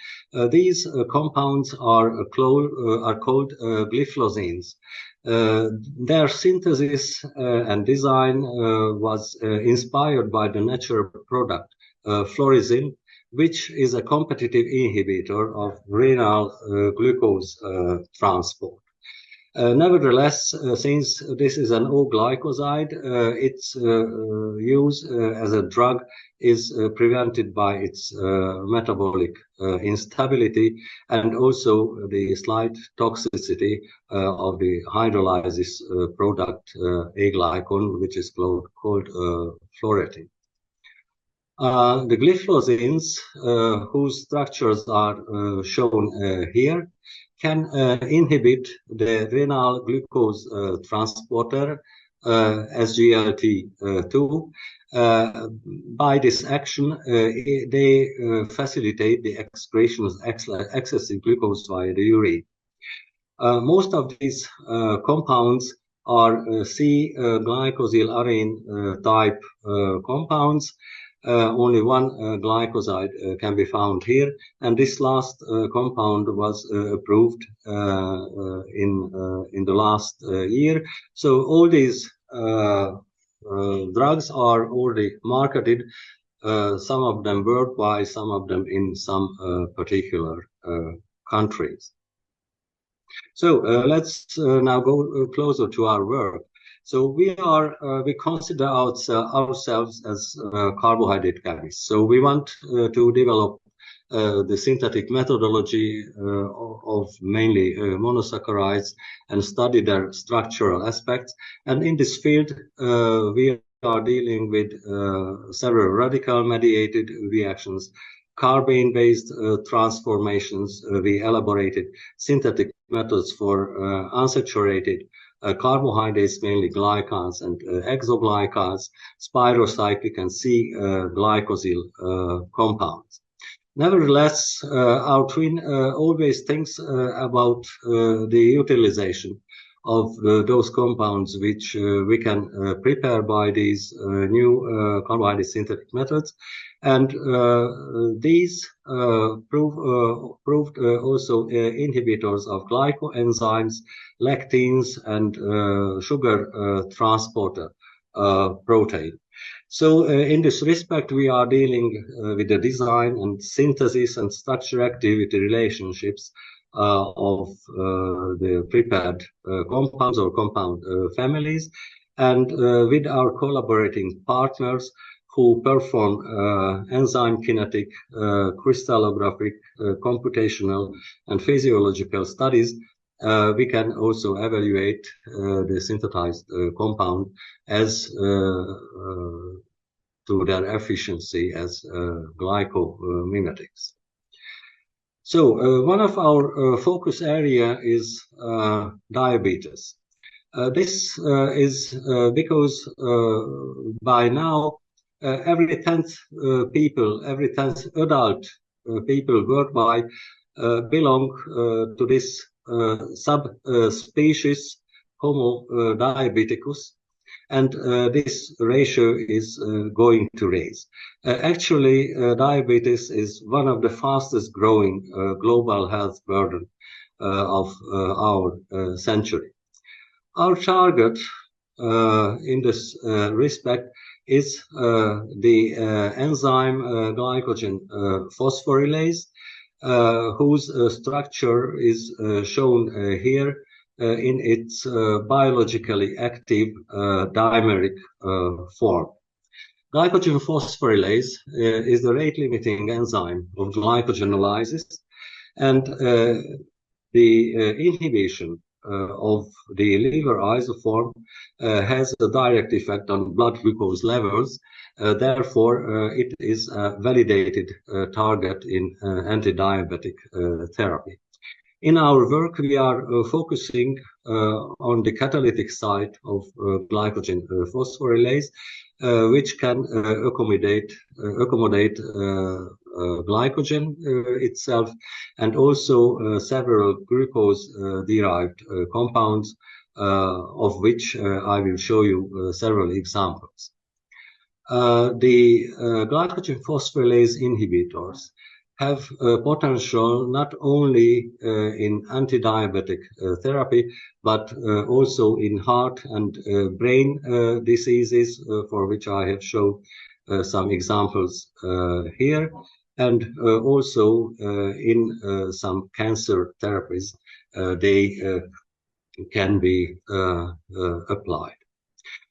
These compounds are called glyphosines. Their synthesis and design was inspired by the natural product florizin, which is a competitive inhibitor of renal glucose transport. Nevertheless, since this is an O-glycoside, its use as a drug is prevented by its metabolic instability and also the slight toxicity of the hydrolysis product A-glycon, which is called fluoretine. The glyphosines, whose structures are shown here, can inhibit the renal glucose transporter, SGLT2. By this action, they facilitate the excretion of excessive glucose via the urine. Most of these compounds are C-glycosylarine type compounds. Only one glycoside can be found here, and this last compound was approved in the last year. So all these drugs are already marketed, some of them worldwide, some of them in some particular countries. So let's now go closer to our work. So we consider ourselves as carbohydrate chemists. So we want to develop the synthetic methodology of mainly monosaccharides and study their structural aspects. And in this field, we are dealing with several radical-mediated reactions, carbene-based transformations. We elaborated synthetic methods for unsaturated carbohydrates, mainly glycans and exoglycans, spirocyclic and C-glycosyl compounds. Nevertheless, our twin always thinks about the utilization of those compounds which we can prepare by these new carbohydrate synthetic methods. And these proved also inhibitors of glycoenzymes, lectins, and sugar transporter protein. So in this respect, we are dealing with the design and synthesis and structure activity relationships of the prepared compounds or compound families, and with our collaborating partners who perform enzyme kinetic, crystallographic, computational, and physiological studies. We can also evaluate the synthesized compound as to their efficiency as glycomimetics. So one of our focus area is diabetes. This is because by now every 10th adult people worldwide belong to this subspecies Homo diabeticus, and this ratio is going to raise. Actually, diabetes is one of the fastest growing global health burden of our century. Our target in this respect is the enzyme glycogen phosphorylase, whose structure is shown here in its biologically active dimeric form. Glycogen phosphorylase is the rate-limiting enzyme of glycogenolysis, and the inhibition of the liver isoform has a direct effect on blood glucose levels. Therefore, it is a validated target in anti-diabetic therapy. In our work, we are focusing on the catalytic site of glycogen phosphorylase, which can accommodate glycogen itself, and also several glucose-derived compounds, of which I will show you several examples. The glycogen phosphorylase inhibitors have potential not only in anti-diabetic therapy, but also in heart and brain diseases, for which I have shown some examples here, and also in some cancer therapies. They can be applied.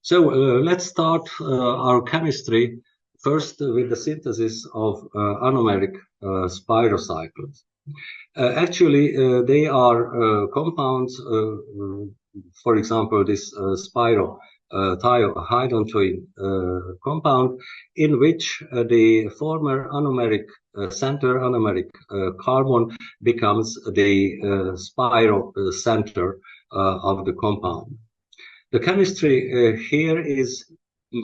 So let's start our chemistry first with the synthesis of anomeric spirocycles. Actually, they are compounds, for example, this thiohydrogen compound, in which the former anomeric center, anomeric carbon, becomes the spiro center of the compound. The chemistry here is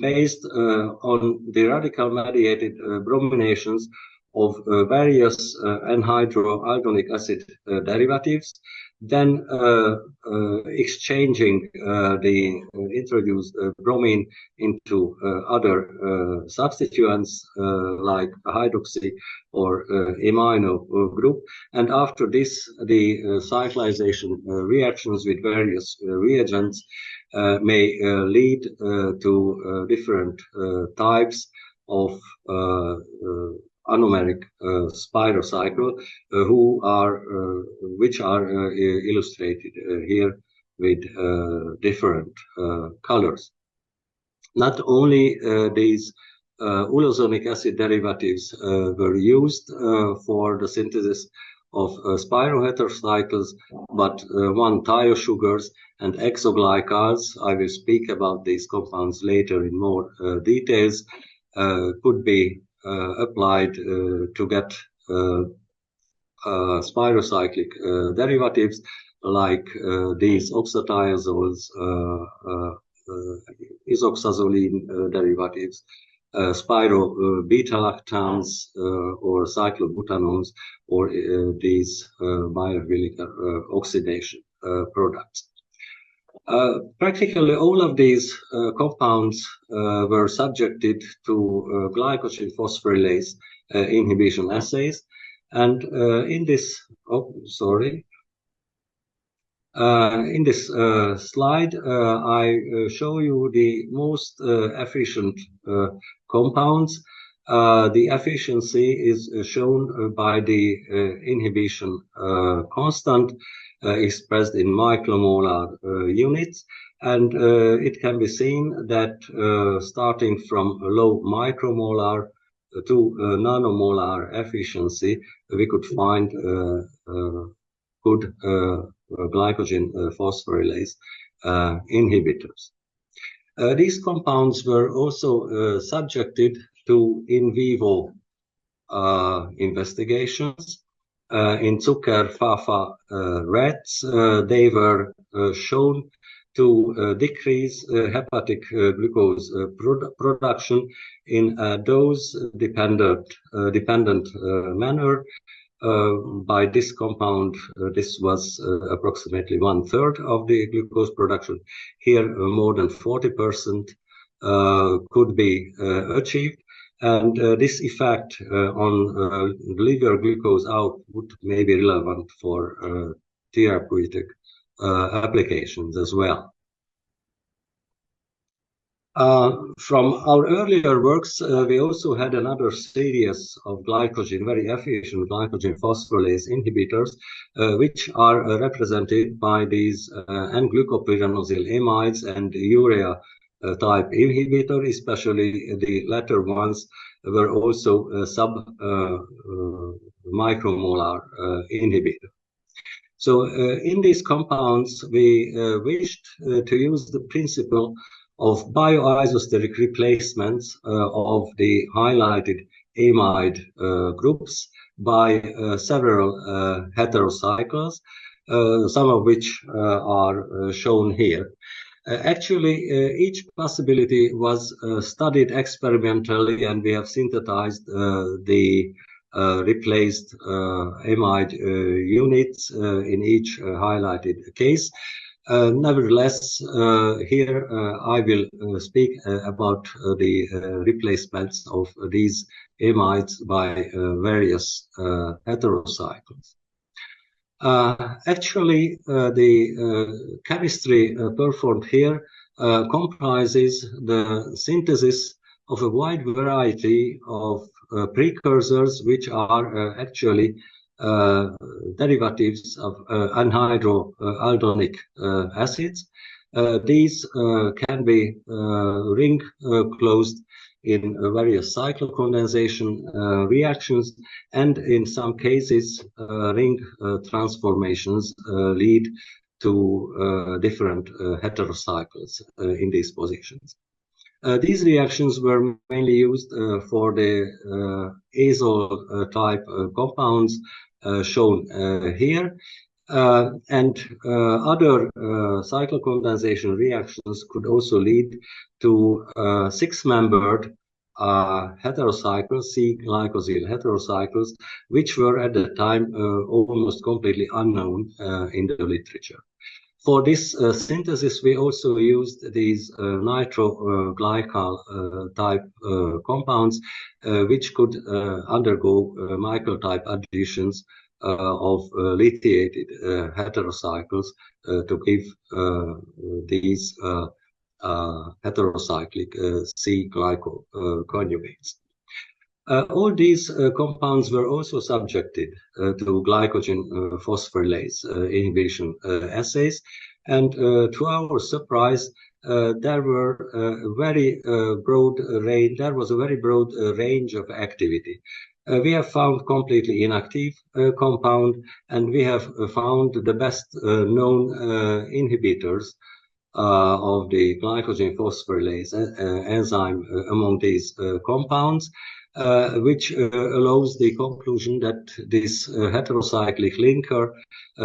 based on the radical mediated brominations of various anhydroaldonic acid derivatives, then exchanging the introduced bromine into other substituents like hydroxy or amino group, and after this the cyclization reactions with various reagents may lead to different types of anomeric spirocycle, which are illustrated here with different colors. Not only these ulosonic acid derivatives were used for the synthesis of spiroheterocycles, but 1-thiosugars and exoglycals, I will speak about these compounds later in more details, could be applied to get spirocyclic derivatives like these oxothiazoles, isoxazoline derivatives, spiro-beta-lactams or cyclobutanones, or these biophilic oxidation products. Practically all of these compounds were subjected to glycogen phosphorylase inhibition assays, and in this slide, I show you the most efficient compounds. The efficiency is shown by the inhibition constant expressed in micromolar units, and it can be seen that starting from low micromolar to nanomolar efficiency, we could find good glycogen phosphorylase inhibitors. These compounds were also subjected to in vivo investigations. In Zucker-Fafa rats, they were shown to decrease hepatic glucose production in a dose-dependent manner. By this compound, this was approximately 1/3 of the glucose production. Here, more than 40% could be achieved. And this effect on liver glucose output may be relevant for therapeutic applications as well. From our earlier works, we also had another series of very efficient glycogen phosphorylase inhibitors, which are represented by these N-glucopyranosyl amides and urea type inhibitor, especially the latter ones were also sub-micromolar inhibitor. So in these compounds, we wished to use the principle of bioisosteric replacements of the highlighted amide groups by several heterocycles, some of which are shown here. Actually, each possibility was studied experimentally, and we have synthesized the replaced amide units in each highlighted case. Nevertheless, here I will speak about the replacements of these amides by various heterocycles. Actually, the chemistry performed here comprises the synthesis of a wide variety of precursors, which are actually derivatives of anhydroaldonic acids. These can be ring closed in various cyclocondensation reactions, and in some cases ring transformations lead to different heterocycles in these positions. These reactions were mainly used for the azole type compounds shown here. And other cyclocondensation reactions could also lead to six-membered heterocycles, C-glycosyl heterocycles, which were at the time almost completely unknown in the literature. For this synthesis, we also used these nitroglycal type compounds, which could undergo Michael type additions of lithiated heterocycles to give these heterocyclic C-glyco conjugates. All these compounds were also subjected to glycogen phosphorylase inhibition assays, and to our surprise, there was a very broad range of activity. We have found completely inactive compound, and we have found the best known inhibitors of the glycogen phosphorylase enzyme among these compounds, which allows the conclusion that this heterocyclic linker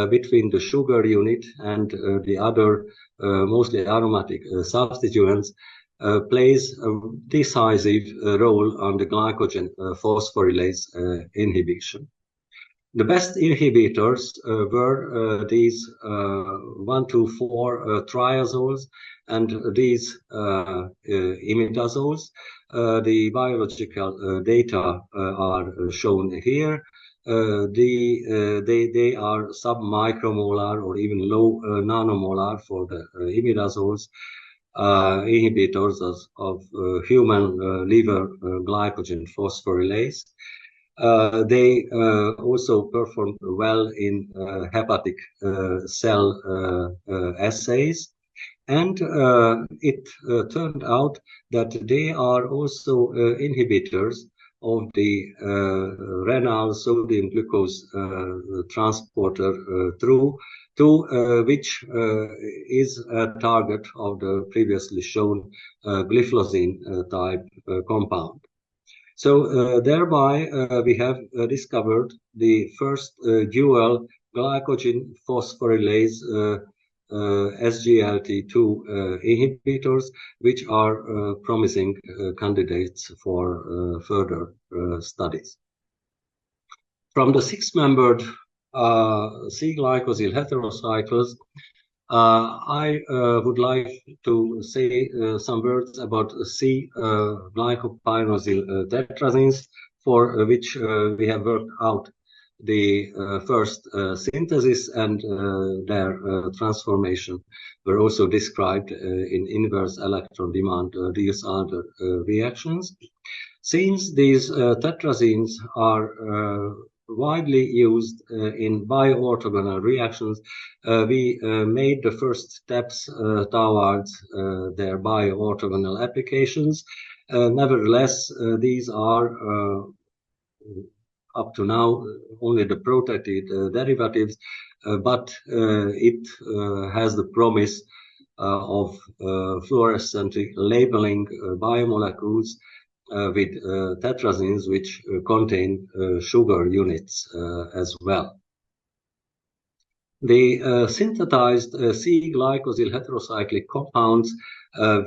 between the sugar unit and the other mostly aromatic substituents plays a decisive role on the glycogen phosphorylase inhibition. The best inhibitors were these 1,2,4 triazoles and these imidazoles. The biological data are shown here. They are sub-micromolar or even low nanomolar for the imidazoles, inhibitors of human liver glycogen phosphorylase. They also performed well in hepatic cell assays. And it turned out that they are also inhibitors of the renal sodium glucose transporter which is a target of the previously shown glyphosine type compound. So thereby we have discovered the first dual glycogen phosphorylase SGLT2 inhibitors, which are promising candidates for further studies. From the six-membered C-glycosyl heterocycles, I would like to say some words about C-glycopyrosyl tetrazines, for which we have worked out the first synthesis, and their transformation were also described in inverse electron demand these other reactions. Since these tetrazines are widely used in bioorthogonal reactions, we made the first steps towards their bioorthogonal applications. Nevertheless, these are up to now only the protected derivatives, but it has the promise of fluorescently labeling biomolecules with tetrazines which contain sugar units as well. The synthesized C-glycosyl heterocyclic compounds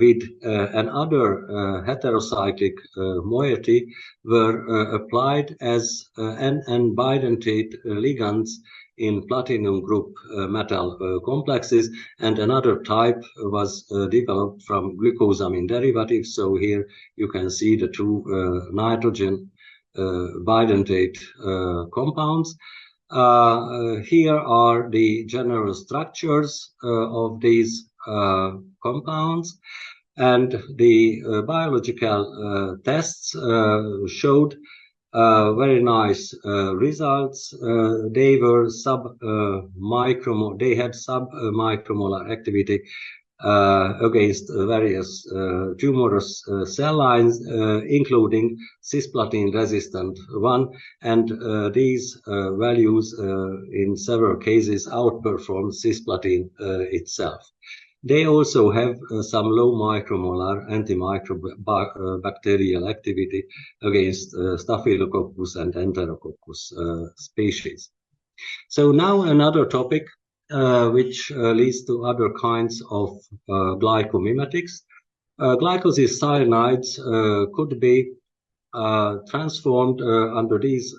with another heterocyclic moiety were applied as N bidentate ligands in platinum group metal complexes, and another type was developed from glucosamine derivatives. So here you can see the two nitrogen bidentate compounds. Here are the general structures of these compounds, and the biological tests showed very nice results. They were they had sub-micromolar activity against various tumorous cell lines, including cisplatin-resistant one, and these values in several cases outperformed cisplatin itself. They also have some low micromolar antimicrobacterial activity against Staphylococcus and Enterococcus species. So now another topic which leads to other kinds of glycomimetics. Glycosyl cyanides could be transformed under these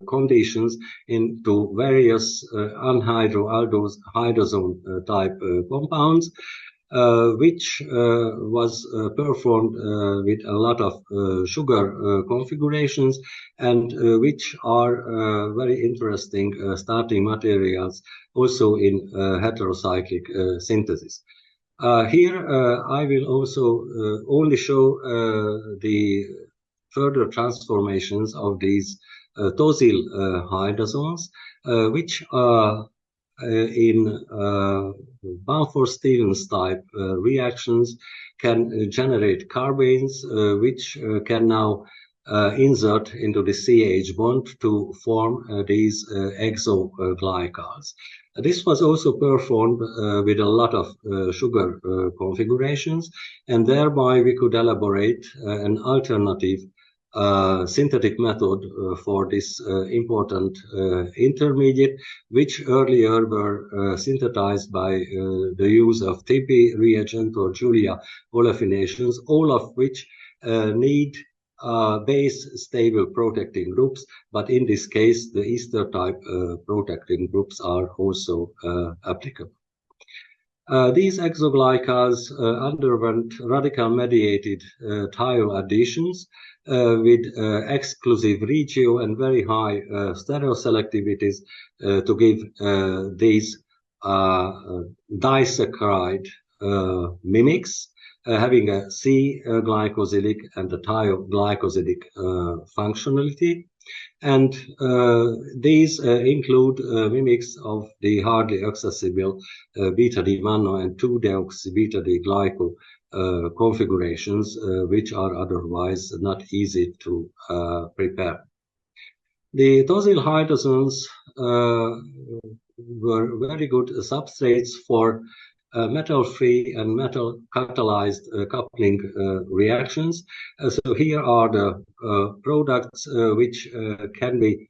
conditions into various anhydroaldose hydrazone type compounds, which was performed with a lot of sugar configurations, and which are very interesting starting materials also in heterocyclic synthesis. Here I will also only show the further transformations of these tosyl hydrazones, which are in Balfour-Stevens type reactions can generate carbanes, which can now insert into the CH bond to form these exoglycals. This was also performed with a lot of sugar configurations, and thereby we could elaborate an alternative synthetic method for this important intermediate, which earlier were synthesized by the use of TP reagent or Julia olefinations, all of which need base stable protecting groups, but in this case the ester type protecting groups are also applicable. These exoglycals underwent radical mediated thiol additions with exclusive regio and very high stereoselectivities to give these disaccharide mimics, having a C-glycosidic and a thioglycosidic functionality. And these include mimics of the hardly accessible beta-D mono and 2-deoxy-beta-D glyco configurations, which are otherwise not easy to prepare. The tosyl hydrazones were very good substrates for metal-free and metal-catalyzed coupling reactions. So here are the products which can be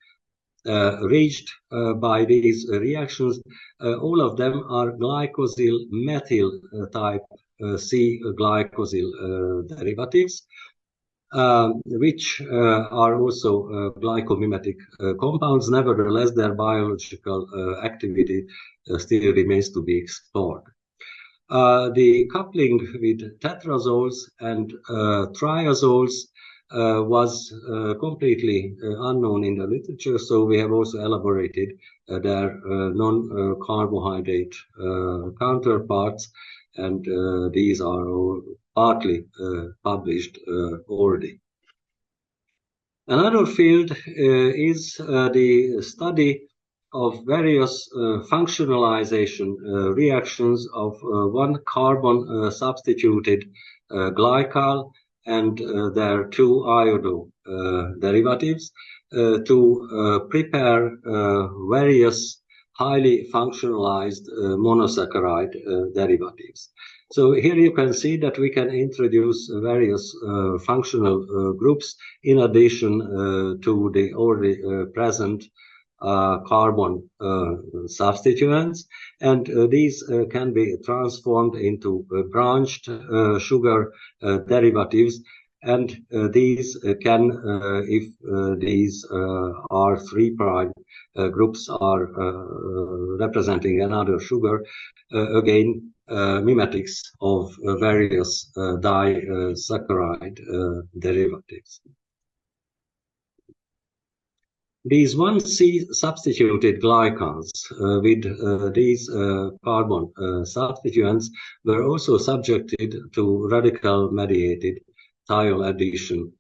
reached by these reactions. All of them are glycosyl methyl type C-glycosyl derivatives, which are also glycomimetic compounds. Nevertheless, their biological activity still remains to be explored. The coupling with tetrazoles and triazoles was completely unknown in the literature, so we have also elaborated their non-carbohydrate counterparts, and these are all partly published already. Another field is the study of various functionalization reactions of one carbon substituted glycal and their two iodo derivatives to prepare various highly functionalized monosaccharide derivatives. So here you can see that we can introduce various functional groups in addition to the already present carbon substituents, and these can be transformed into branched sugar derivatives, and these can, if these R3' groups are representing another sugar, again mimetics of various disaccharide derivatives. These 1C substituted glycans with these carbon substituents were also subjected to radical mediated thiol addition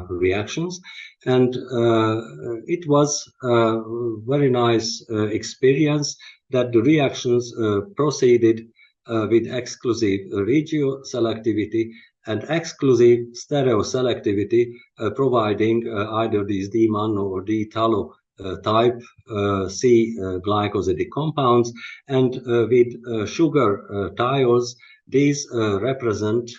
reactions, and it was a very nice experience that the reactions proceeded with exclusive regioselectivity and exclusive stereoselectivity, providing either these D-mono or D-talo type C glycosidic compounds, and with sugar thiols, these represent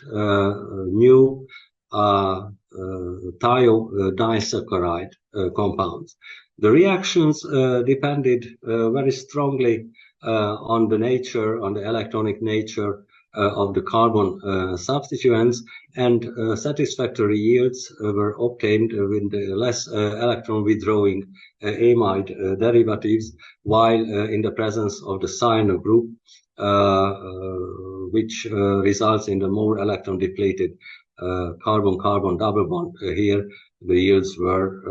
new thiodisaccharide compounds. The reactions depended very strongly on the nature, on the electronic nature of the carbon substituents, and satisfactory yields were obtained with the less electron withdrawing amide derivatives, while in the presence of the cyano group, which results in the more electron depleted carbon-carbon double bond. Here the yields were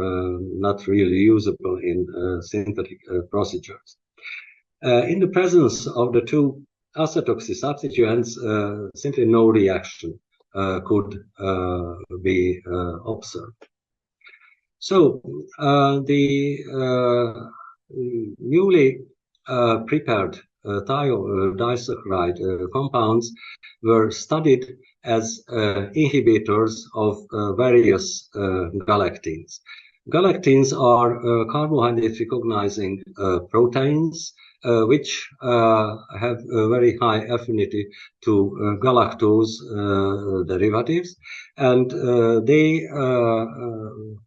not really usable in synthetic procedures. In the presence of the two acetoxy substituents, simply no reaction could be observed. So the newly prepared thiodisaccharide compounds were studied as inhibitors of various galactines. Galactines are carbohydrate recognizing proteins which have a very high affinity to galactose derivatives, and they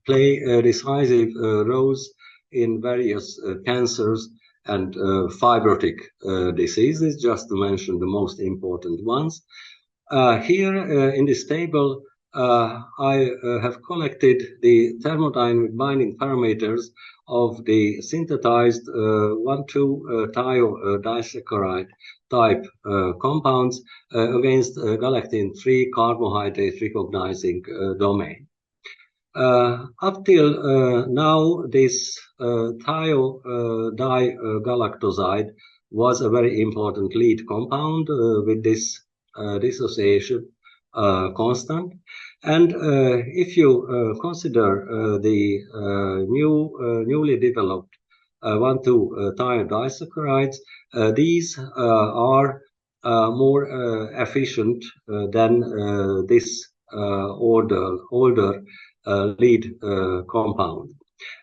play decisive roles in various cancers and fibrotic diseases, just to mention the most important ones. Here in this table, I have collected the thermodynamic binding parameters of the synthesized 1,2-thiodisaccharide type compounds against galactine-3 carbohydrate recognizing domain. Up till now, this thiodigalactoside was a very important lead compound with this dissociation constant. And if you consider the newly developed 1,2-thiodisaccharides, these are more efficient than this older lead compound.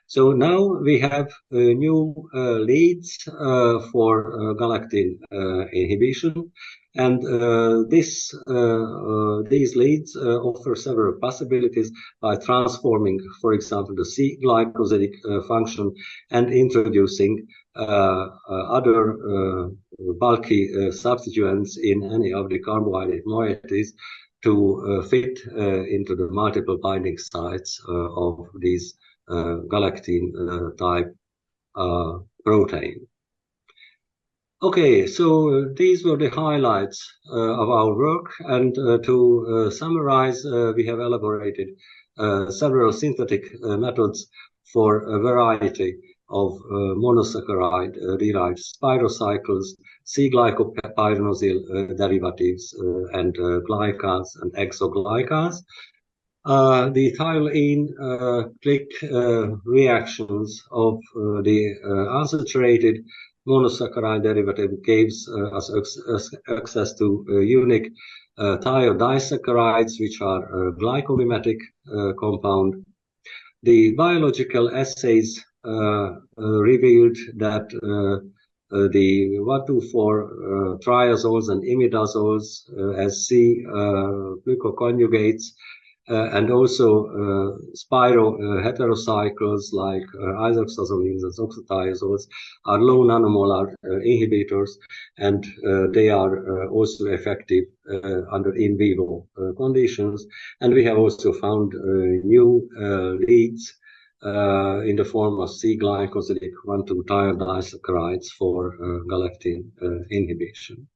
So now we have new leads for galactine inhibition, and these leads offer several possibilities by transforming, for example, the C-glycosidic function and introducing other bulky substituents in any of the carbohydrate moieties to fit into the multiple binding sites of these galactine type protein. Okay, so these were the highlights of our work, and to summarize, we have elaborated several synthetic methods for a variety of monosaccharide derived spirocycles, C-glycopyranosyl derivatives, and glycans and exoglycans. The thiol-in-click reactions of the unsaturated monosaccharide derivative gives us access to unique thiodisaccharides, which are glycomimetic compound. The biological assays revealed that the 1,2,4 triazoles and imidazoles as C-glucoconjugates and also spiro heterocycles like isoxazolines and oxothiazoles are low nanomolar inhibitors, and they are also effective under in vivo conditions. And we have also found new leads in the form of C-glycosidic 1,2-thiodisaccharides for galactine inhibition.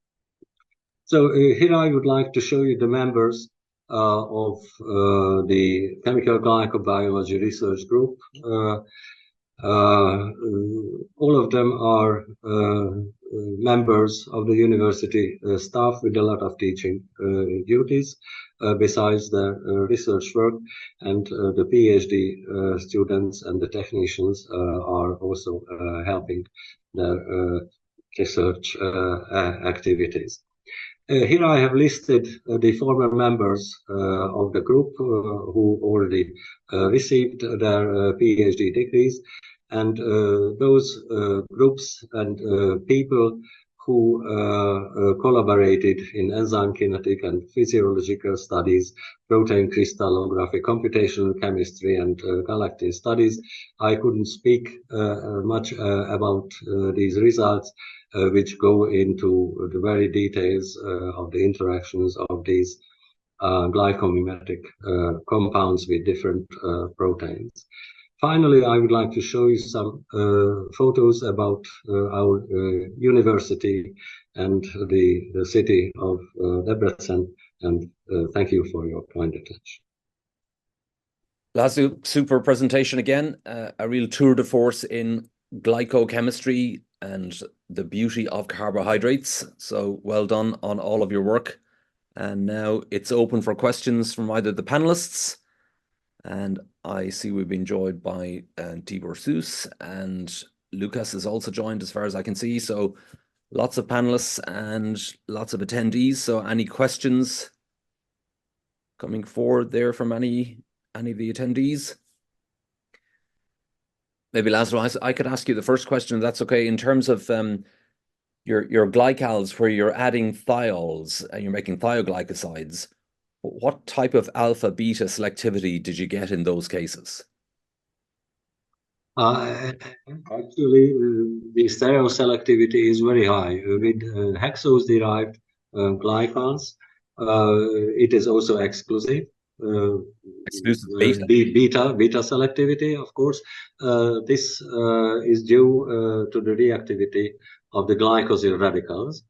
So here I would like to show you the members of the Chemical Glycobiology Research Group. All of them are members of the university staff with a lot of teaching duties. besides their research work, and the PhD students and the technicians are also helping their research activities. Here I have listed the former members of the group who already received their PhD degrees, and those groups and people who collaborated in enzyme kinetic and physiological studies, protein crystallography, computational chemistry, and galactin studies. I couldn't speak much about these results, which go into the very details of the interactions of these glycomimetic compounds with different proteins. Finally, I would like to show you some photos about our university and the city of Debrecen, and thank you for your kind attention. Laszlo, super presentation again, a real tour de force in glycochemistry and the beauty of carbohydrates. So well done on all of your work. And now it's open for questions from either the panelists, and I see we've been joined by Tibor Seuss, and Lucas is also joined as far as I can see. So lots of panelists and lots of attendees. So any questions coming forward there from any of the attendees? Maybe Laszlo, I could ask you the first question, if that's okay, in terms of your glycals, where you're adding thiols and you're making thioglycosides. What type of alpha-beta selectivity did you get in those cases? Actually, the stereoselectivity is very high. With hexose-derived glycans, it is also exclusive. Exclusive beta selectivity, of course. This is due to the reactivity of the glycosyl radicals,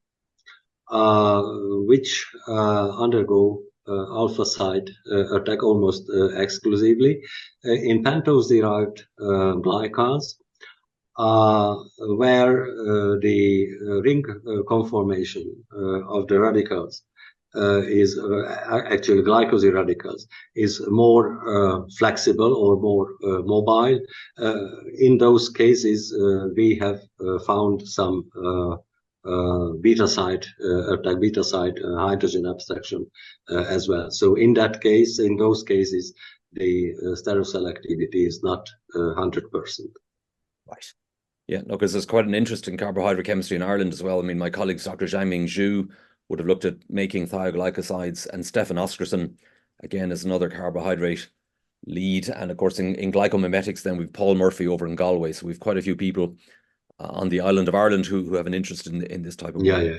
which undergo alpha site attack almost exclusively. In pentose-derived glycans, where the ring conformation of the radicals is actually glycosyl radicals is more flexible or more mobile. In those cases, we have found some beta site attack, beta site hydrogen abstraction as well. So in that case, in those cases, the stereoselectivity is not 100%. Right. Yeah, no, because there's quite an interest in carbohydrate chemistry in Ireland as well. I mean, my colleagues, Dr. Jiaming Zhu, would have looked at making thioglycosides, and Stefan Oscarson, again, is another carbohydrate lead. And of course, in glycomimetics, then we've Paul Murphy over in Galway. So we've quite a few people on the island of Ireland who have an interest in this type of work. Yeah.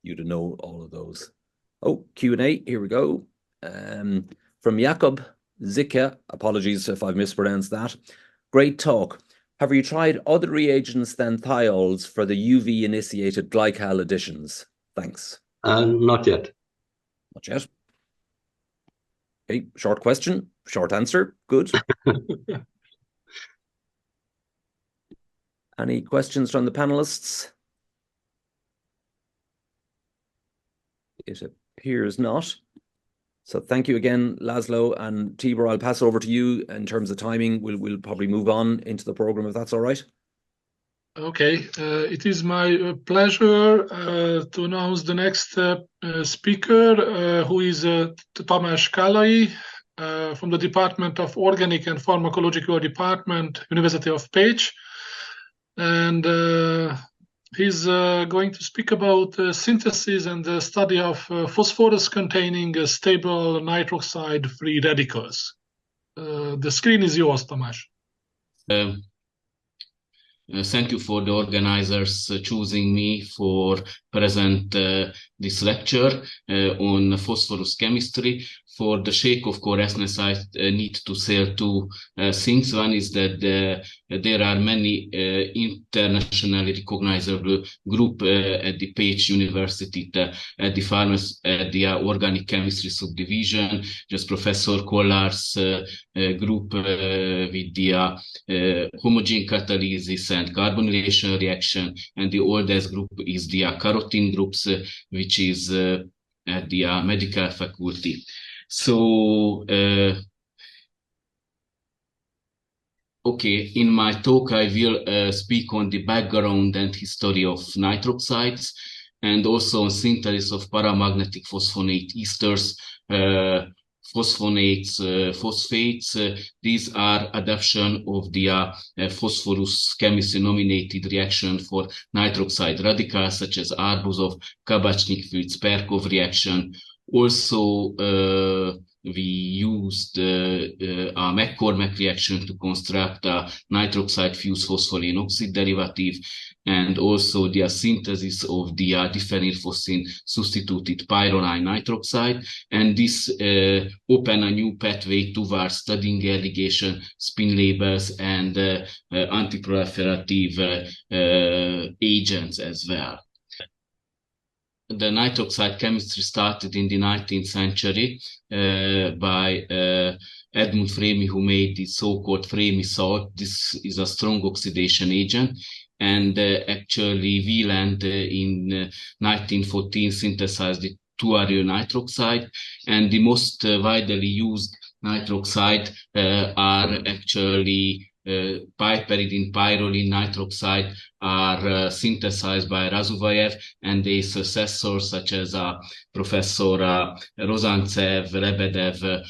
You to know all of those. Oh, Q&A, here we go. From Jakob Zika, apologies if I've mispronounced that. Great talk. Have you tried other reagents than thiols for the UV-initiated glycal additions? Thanks. Not yet. Not yet. Okay, short question, short answer. Good. Any questions from the panelists? It appears not. So thank you again, Laszlo and Tibor. I'll pass over to you in terms of timing. We'll probably move on into the program if that's all right. Okay, it is my pleasure to announce the next speaker, who is Tamás Kállai from the Department of Organic and Pharmacological Department, University of Pécs. And he's going to speak about synthesis and the study of phosphorus containing stable nitroxide-free radicals. The screen is yours, Tamás. Thank you for the organizers choosing me for present this lecture on phosphorus chemistry. For the sake of correctness, I need to say two things. One is that there are many internationally recognizable group at the Pécs University, at the organic chemistry subdivision, just Professor Kollar's group with the homogeneous catalysis and carbonylation reaction, and the oldest group is the carotene groups, which is at the medical faculty. So, okay, in my talk, I will speak on the background and history of nitroxides, and also on synthesis of paramagnetic phosphonate esters, phosphonates, phosphates. These are adaptation of the phosphorus chemistry nominated reaction for nitroxide radicals, such as Arbuzov, Kabachnik-Fields-Perkov reaction. Also, we used a McCormack reaction to construct a nitroxide fused phosphorine oxide derivative, and also the synthesis of the diphenylphosphine substituted pyroline nitroxide. And this opened a new pathway towards studying ligation, spin labels, and antiproliferative agents as well. The nitroxide chemistry started in the 19th century by Edmund Fremy, who made the so-called Fremy salt. This is a strong oxidation agent. And actually, Wieland in 1914 synthesized the 2-aryl nitroxide. And the most widely used nitroxide are actually piperidine, pyrrolene nitroxide are synthesized by Razuvayev, and their successors such as Professor Rozantsev, Lebedev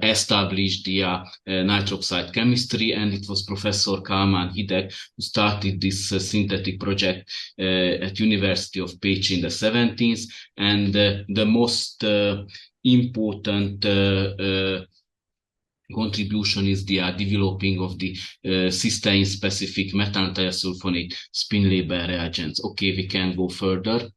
established the nitroxide chemistry, and it was Professor Kalman Hideg who started this synthetic project at University of Pécs in the 70s, and the most important contribution is the developing of the cysteine-specific methyl-thiosulfonate spin label reagents. Okay, we can go further.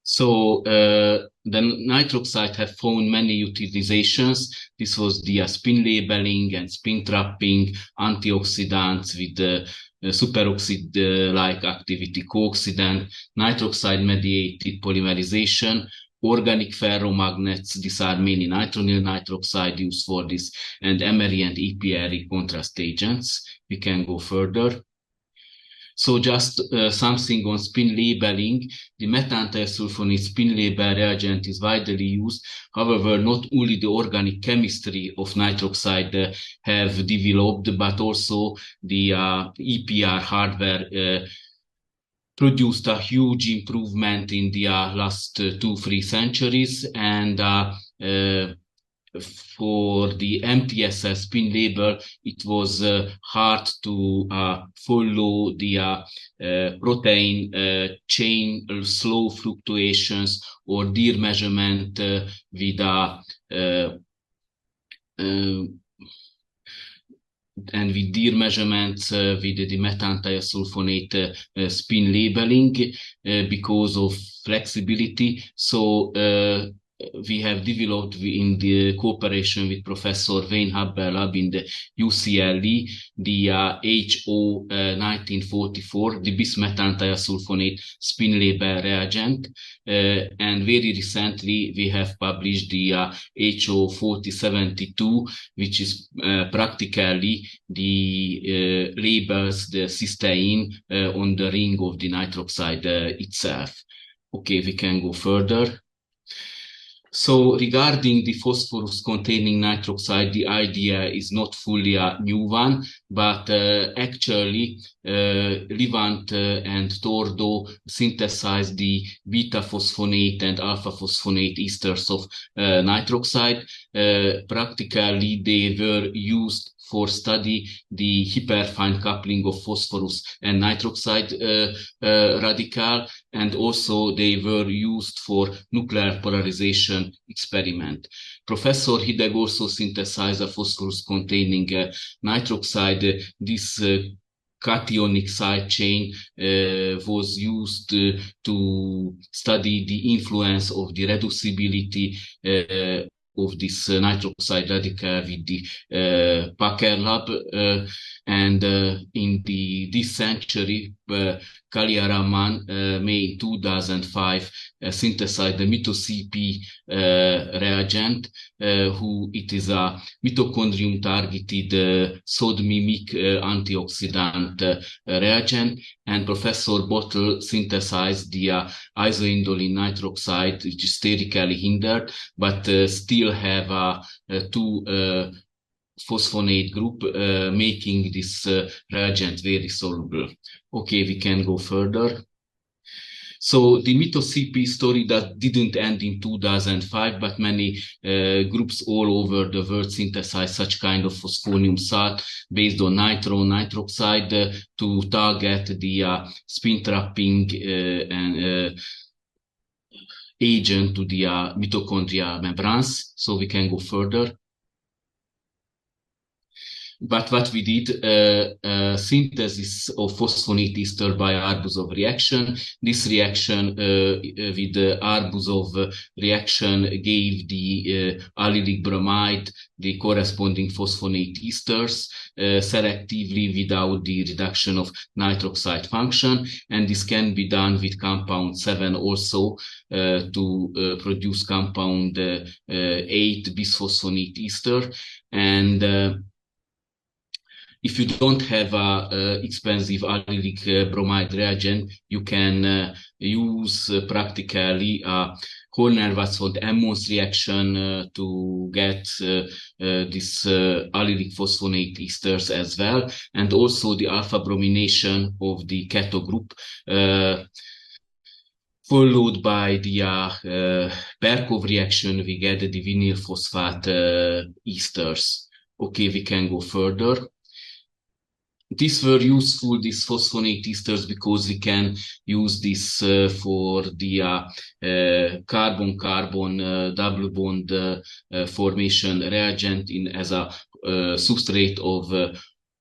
So the nitroxide have found many utilizations. This was the spin labeling and spin trapping, antioxidants with the superoxide-like activity, co-oxidant, nitroxide-mediated polymerization, organic ferromagnets. These are mainly nitronil nitroxide used for this, and emery and EPRE contrast agents. We can go further. So just something on spin labeling. The methyl-thiosulfonate spin label reagent is widely used. However, not only the organic chemistry of nitroxide have developed, but also the EPR hardware produced a huge improvement in the last 2-3 centuries, and for the MTSS spin label, it was hard to follow the protein chain slow fluctuations or DIR measurement with and with DIR measurements with the methyl-thiosulfonate spin labeling because of flexibility. So we have developed in the cooperation with Professor Wayne Haber lab in the UCLE, the HO 1944, the bis-methyl-thiosulfonate spin label reagent. And very recently, we have published the HO 4072, which is practically the labels the cysteine on the ring of the nitroxide itself. Okay, we can go further. So regarding the phosphorus containing nitroxide, the idea is not fully a new one, but actually Levant and Tordo synthesized the beta phosphonate and alpha phosphonate esters of nitroxide. Practically they were used for study the hyperfine coupling of phosphorus and nitroxide radical, and also they were used for nuclear polarization experiment. Professor Hideg also synthesized a phosphorus containing nitroxide. This cationic side chain was used to study the influence of the reducibility of this nitroxide radical with the Packer lab, and in this century, Kaliaraman May 2005 synthesized the MitoCP reagent, who it is a mitochondrium targeted SOD-mimic antioxidant reagent, and Professor Bottle synthesized the isoindolene nitroxide, which is sterically hindered, but still have a two phosphonate group, making this reagent very soluble. Okay, we can go further. So the MitoCP story that didn't end in 2005, but many groups all over the world synthesized such kind of phosphonium salt based on nitroxide to target the spin trapping and agent to the mitochondrial membranes. So we can go further. But what we did, synthesis of phosphonate ester by Arbuzov reaction. This reaction with the Arbuzov reaction gave the allylic bromide the corresponding phosphonate esters selectively without the reduction of nitroxide function. And this can be done with compound 7 also to produce compound 8 bisphosphonate ester. And if you don't have a expensive allylic bromide reagent, you can use practically a Horner-Wadsworth-Emmons reaction to get this allylic phosphonate esters as well, and also the alpha bromination of the keto group, followed by the Berkov reaction. We get the vinyl phosphate esters. Okay, we can go further. These were useful, these phosphonate esters, because we can use this for the carbon-carbon double bond formation reagent as a substrate of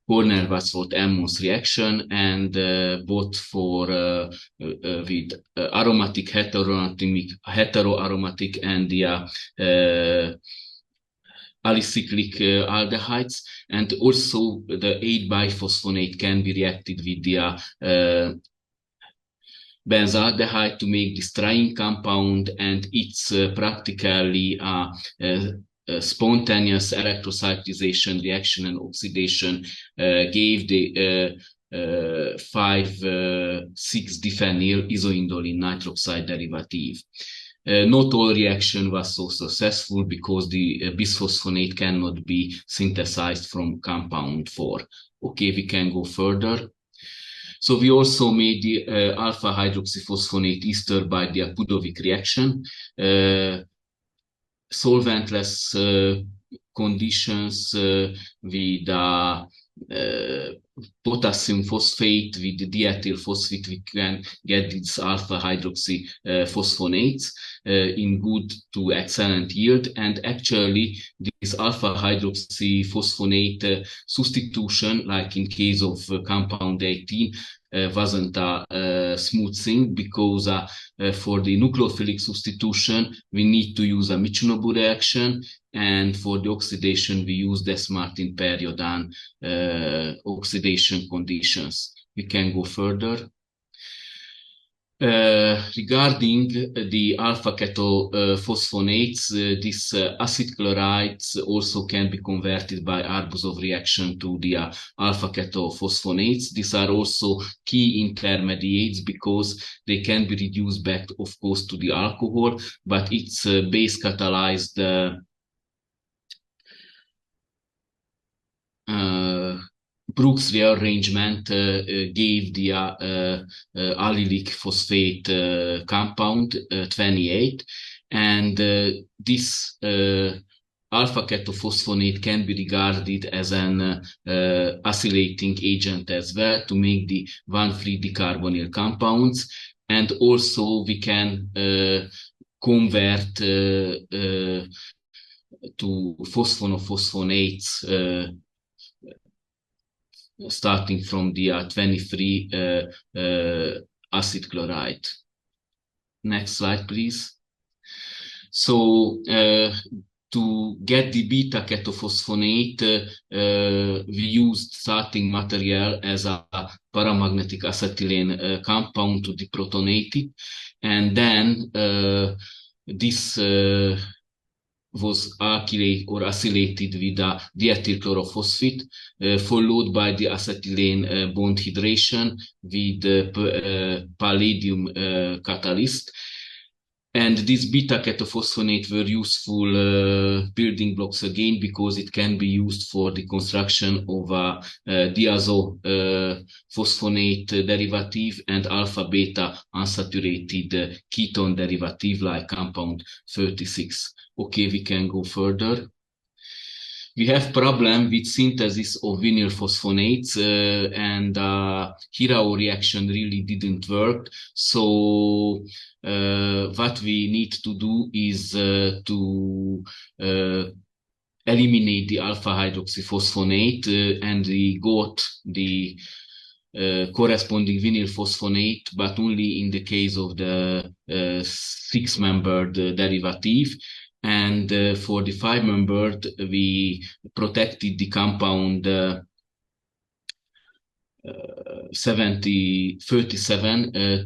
Horner-Wadsworth-Emmons reaction, and both for with aromatic, heteroaromatic, and the alicyclic aldehydes, and also the 8-biphosphonate can be reacted with the benzaldehyde to make this triene compound, and it's practically a spontaneous electrocyclization reaction and oxidation gave the 5,6-diphenyl isoindolene nitroxide derivative. Not all reaction was so successful because the bisphosphonate cannot be synthesized from compound 4. Okay, we can go further. So we also made the alpha hydroxyphosphonate ester by the Pudovic reaction. Solventless conditions with potassium phosphate with diethyl phosphate, we can get these alpha hydroxy phosphonates in good to excellent yield. And actually this alpha hydroxy phosphonate substitution, like in case of compound 18, wasn't a smooth thing, because for the nucleophilic substitution we need to use a Michinobu reaction, and for the oxidation we use Des-Martin-Periodan oxidation conditions. We can go further. Regarding the alpha keto phosphonates, these acid chlorides also can be converted by Arbuzov reaction to the alpha keto phosphonates. These are also key intermediates because they can be reduced back, of course, to the alcohol, but it's base catalyzed Brooks rearrangement gave the allylic phosphate compound 28, and this alpha ketophosphonate can be regarded as an acylating agent as well to make the 1,3 dicarbonyl compounds, and also we can convert to phosphonophosphonates starting from the 23 acid chloride. Next slide, please. So to get the beta ketophosphonate, we used starting material as a paramagnetic acetylene compound to deprotonate it. And then this was alkylate or acylated with a diethyl chlorophosphate, followed by the acetylene bond hydration with palladium catalyst. And these beta ketophosphonate were useful building blocks again, because it can be used for the construction of a diazophosphonate derivative and alpha beta unsaturated ketone derivative like compound 36. Okay, we can go further. We have problem with synthesis of vinyl phosphonates, and here our reaction really didn't work. So what we need to do is to eliminate the alpha hydroxyphosphonate, and we got the corresponding vinyl phosphonate, but only in the case of the 6-membered derivative. And for the 5-membered, we protected the compound 37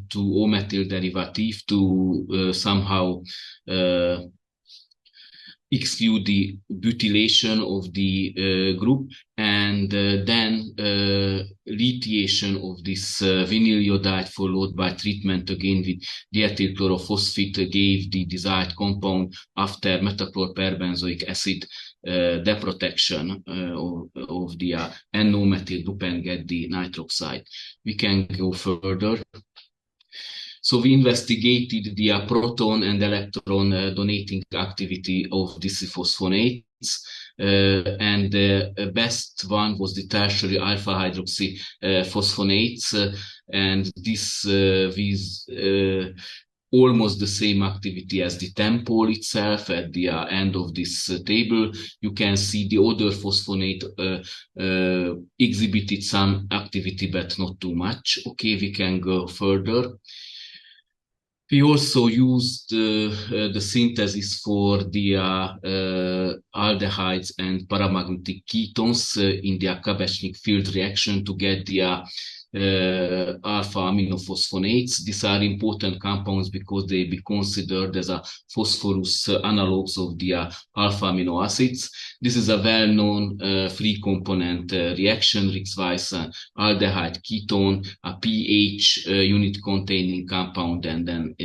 to O-methyl derivative to somehow exclude the butylation of the group, and then lithiation of this vinyl iodide followed by treatment again with diethyl chlorophosphate gave the desired compound after metachlorperbenzoic acid deprotection of the N-O-methyl group and get the nitroxide. We can go further. So we investigated the proton and electron donating activity of these phosphonates, and the best one was the tertiary alpha hydroxy phosphonates, and this with almost the same activity as the TEM-pole itself. At the end of this table, you can see the other phosphonate exhibited some activity, but not too much. Okay, we can go further. We also used the synthesis for the aldehydes and paramagnetic ketones in the Kabachnik field reaction to get the alpha aminophosphonates. These are important compounds because they be considered as a phosphorus analogues of the alpha amino acids. This is a well-known free component reaction, Rix-Weiss aldehyde ketone, a pH unit containing compound, and then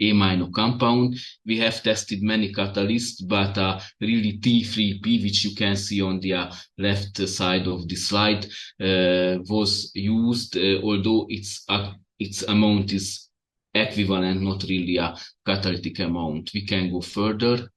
amino compound. We have tested many catalysts, but really T3P, which you can see on the left side of the slide, was used, although its amount is equivalent, not really a catalytic amount. We can go further.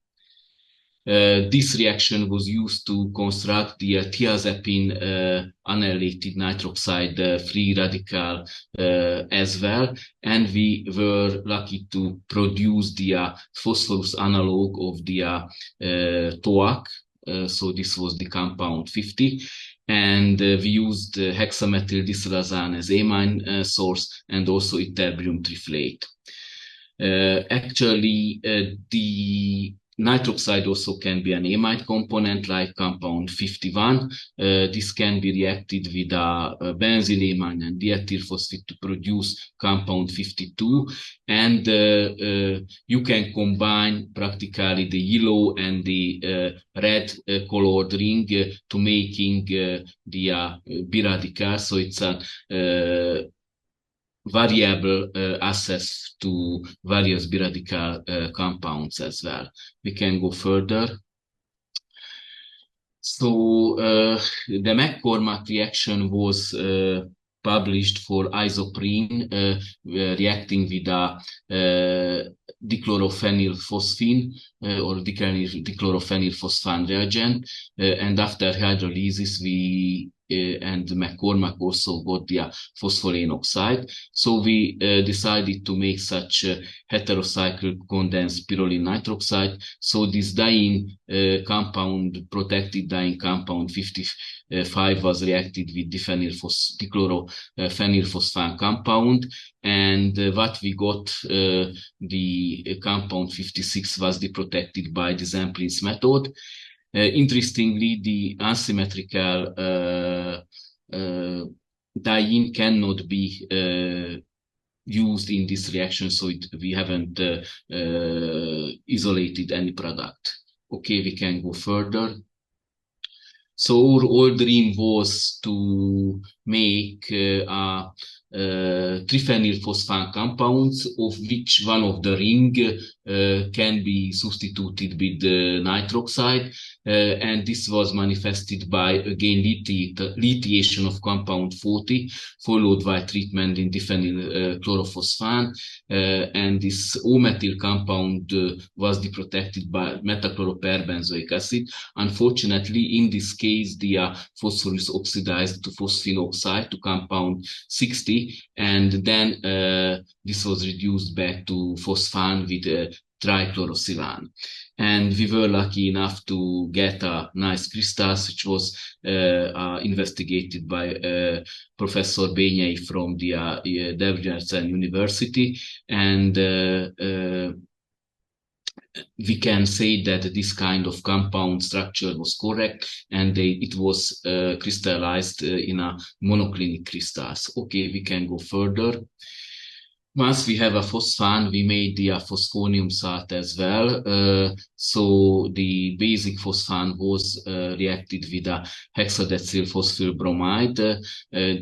This reaction was used to construct the thiazepine annihilated nitroxide free radical as well, and we were lucky to produce the phosphorus analog of the TOAC. So this was the compound 50, and we used hexamethyl disilazane as amine source, and also ytterbium triflate. Actually, the nitroxide also can be an amide component like compound 51. This can be reacted with a benzylamine and diethyl phosphate to produce compound 52. And you can combine practically the yellow and the red colored ring to making the biradical. So it's a variable access to various biradical compounds as well. We can go further. So the McCormack reaction was published for isoprene reacting with a dichlorophenylphosphine or dichlorophenylphosphane reagent, and after hydrolysis we and McCormack also got the phosphorane oxide. So we decided to make such heterocyclic condensed pyrroline nitroxide. So this diene compound, protected diene compound 55, was reacted with dichlorophenylphosphane compound, and what we got, the compound 56 was deprotected by the Zemplins method. Interestingly, the asymmetrical diene cannot be used in this reaction, so we haven't isolated any product. Okay, we can go further. So our old dream was to make triphenylphosphane compounds, of which one of the ring can be substituted with nitroxide, and this was manifested by, again, lithiation of compound 40, followed by treatment in diphenyl chlorophosphane, and this O-methyl compound was deprotected by methachloroperbenzoic acid. Unfortunately, in this case, the phosphorus oxidized to phosphinoxide, to compound 60, and then this was reduced back to phosphane with trichlorosilane. And we were lucky enough to get a nice crystals, which was investigated by Professor Bényei from the Debrecen University, and we can say that this kind of compound structure was correct, and it was crystallized in a monoclinic crystals. Okay, we can go further. Once we have a phosphane, we made the phosphonium salt as well. So the basic phosphane was reacted with a hexadecyl phosphyl bromide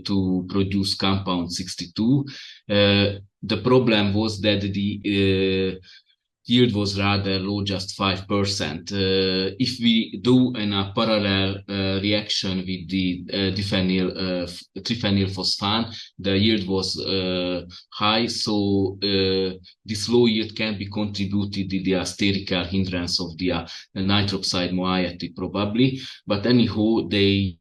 to produce compound 62. The problem was that the yield was rather low, just 5%. If we do in a parallel reaction with the triphenylphosphane, the yield was high, so this low yield can be contributed to the sterical hindrance of the nitroxide moiety probably, but anyhow, the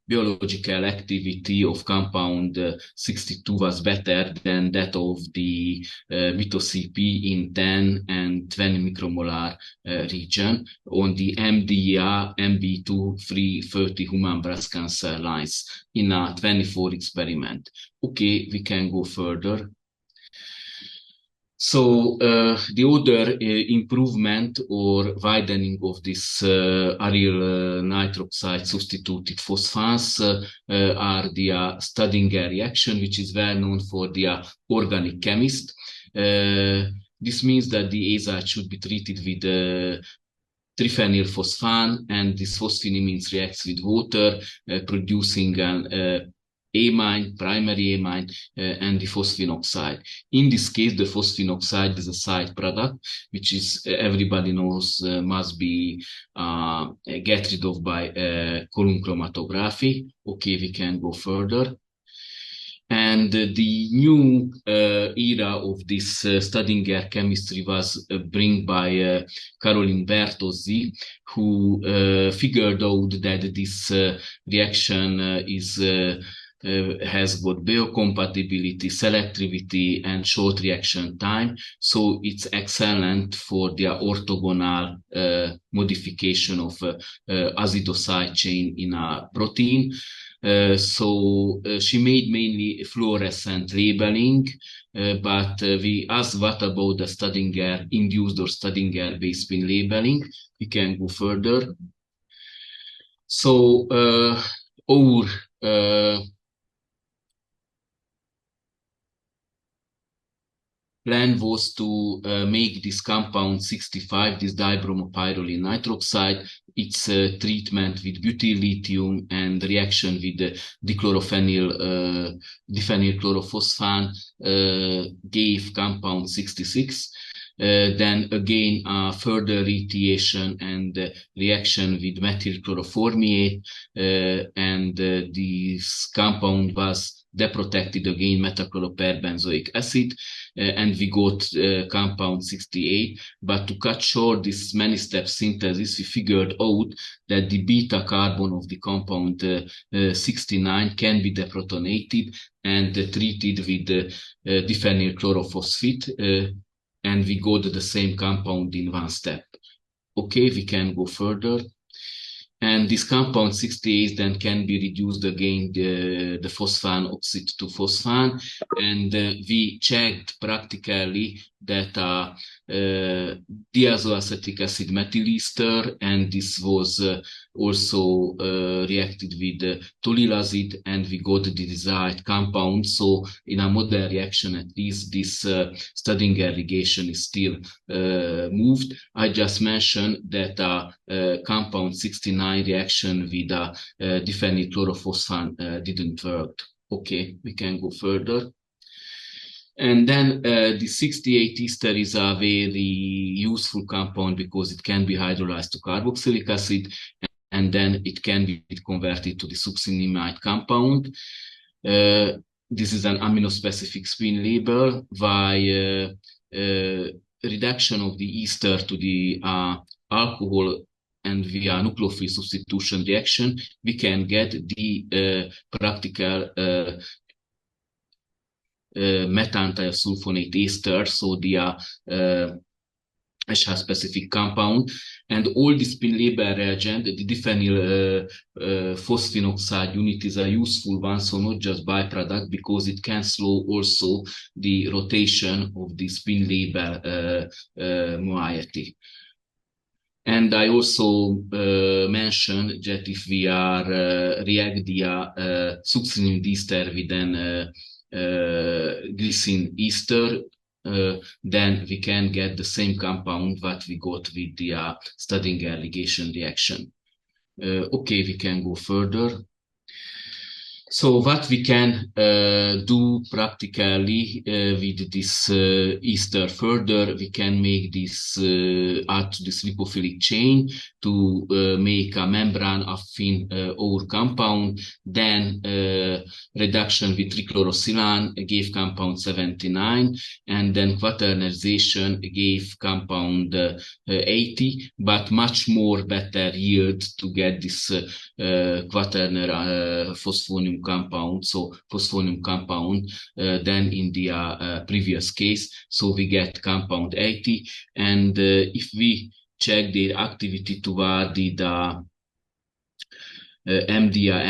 biological activity of compound 62 was better than that of the BTOCP in 10 and 20 micromolar region on the MDA MB2 free 30 human breast cancer lines in a 24 experiment. Okay, we can go further. So the other improvement or widening of this aryl nitroxide substituted phosphanes are the Staudinger reaction, which is well known for the organic chemist. This means that the azide should be treated with triphenylphosphane, and this phosphinimines reacts with water, producing an amine, primary amine, and the phosphinoxide. In this case, the phosphinoxide is a side product, which is everybody knows must be get rid of by column chromatography. Okay, we can go further. And the new era of this Staudinger chemistry was brought by Caroline Bertozzi, who figured out that this reaction has got biocompatibility, selectivity, and short reaction time. So it's excellent for the orthogonal modification of azidoside chain in a protein. So she made mainly fluorescent labeling, but we asked what about the Staudinger induced or Staudinger base spin labeling. We can go further. So our plan was to make this compound 65, this dibromopyrrolene nitroxide, its treatment with butyl lithium and reaction with the diphenyl chlorophosphane gave compound 66. Then again, further lithiation and reaction with methyl chloroformiate, and this compound was deprotected again methachloroperbenzoic acid, and we got compound 68. But to cut short this many-step synthesis, we figured out that the beta carbon of the compound 69 can be deprotonated and treated with diphenyl chlorophosphate, and we got the same compound in one step. Okay, we can go further. And this compound 68 then can be reduced again, the phosphan oxide to phosphan. And we checked practically that diazoacetic acid methyl ester, and this was also reacted with tolylazid, and we got the desired compound. So in a model reaction, at least this Staudinger ligation is still moved. I just mentioned that compound 69 reaction with diphenyl chlorophosphane didn't work. Okay, we can go further. And then the 68 ester is a very useful compound because it can be hydrolyzed to carboxylic acid, and then it can be converted to the succinimide compound. This is an amino-specific spin label. By reduction of the ester to the alcohol and via nucleophile substitution reaction, we can get the practical methanthiosulfonate ester, so the SH-specific compound. And all the spin label reagent, the diphenyl phosphinoxide unit is a useful one, so not just byproduct, because it can slow also the rotation of the spin label moiety. And I also mentioned that if we are react the succinimide ester with an glycine ester, then we can get the same compound what we got with the Staudinger ligation reaction. Okay, we can go further. So what we can do practically with this ester further, we can make this add to this lipophilic chain to make a membrane-affine OR compound. Then reduction with trichlorosilane gave compound 79, and then quaternization gave compound 80, but much more better yield to get this quaterner phosphonium compound, so phosphonium compound, than in the previous case. So we get compound 80, and if we check the activity toward the MDA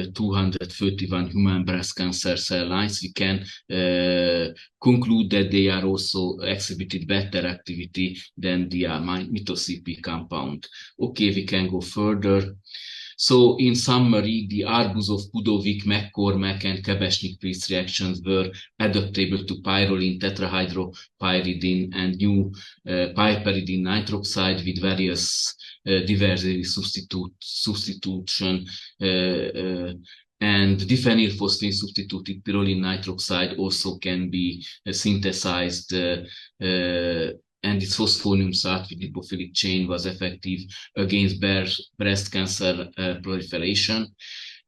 MB231 human breast cancer cell lines, we can conclude that they are also exhibited better activity than the mito-CP compound. Okay, we can go further. So in summary, the Arbuzov, Pudovic, McCormack, and Kabeshnik-Priest reactions were adaptable to pyrroline, tetrahydropyridine, and new piperidine nitroxide with various diversity substitution, and diphenylphosphine substituted pyrroline nitroxide also can be synthesized, and its phosphonium sulfate lipophilic chain was effective against breast cancer proliferation.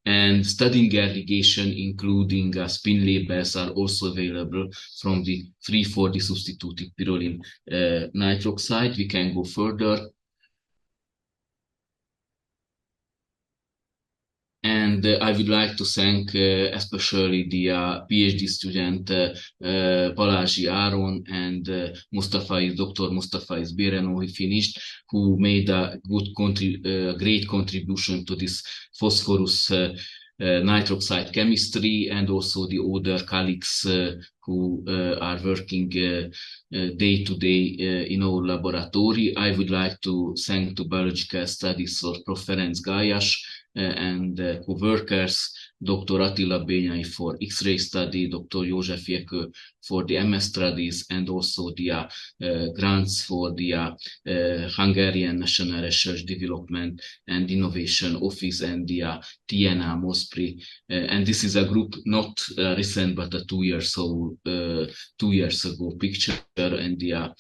And Staudinger ligation, including spin labels, are also available from the 3,4-D substituted pyrroline nitroxide. We can go further. And I would like to thank especially the PhD student Balázsi Áron and Dr. Mustafa Bireno, who finished, who made a great contribution to this phosphorus nitroxide chemistry, and also the other colleagues who are working day to day in our laboratory. I would like to thank to Biological Studies for Prof. Ferenc Gajas and co-workers, Dr. Attila Bényai for X-ray study, Dr. József Jekő for the MS studies, and also the grants for the Hungarian National Research Development and Innovation Office and the TNA Mospri. And this is a group not recent, but a 2 years ago picture, and the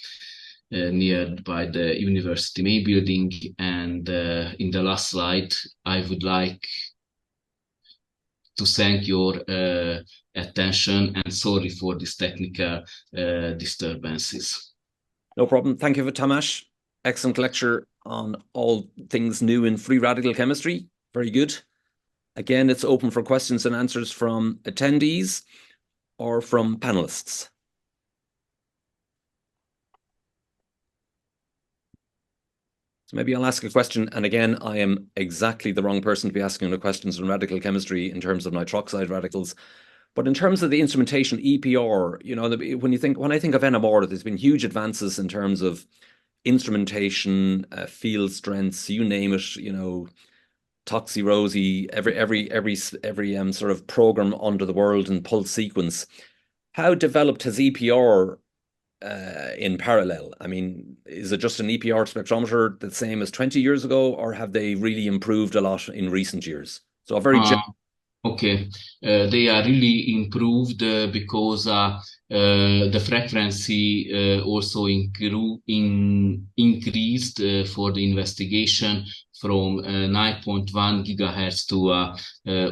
near by the University May building. And in the last slide, I would like to thank your attention, and sorry for these technical disturbances. No problem. Thank you for Tamás. Excellent lecture on all things new in free radical chemistry. Very good. Again, it's open for questions and answers from attendees or from panelists. So maybe I'll ask a question, and again, I am exactly the wrong person to be asking the questions on radical chemistry in terms of nitroxide radicals. But in terms of the instrumentation, EPR, you know, when I think of NMR, there's been huge advances in terms of instrumentation, field strengths, you name it, you know, Toxie Rosie, every sort of program under the world and pulse sequence. How developed has EPR in parallel? I mean, is it just an EPR spectrometer the same as 20 years ago, or have they really improved a lot in recent years? So a very Okay, they are really improved because the frequency also increased for the investigation from 9.1 gigahertz to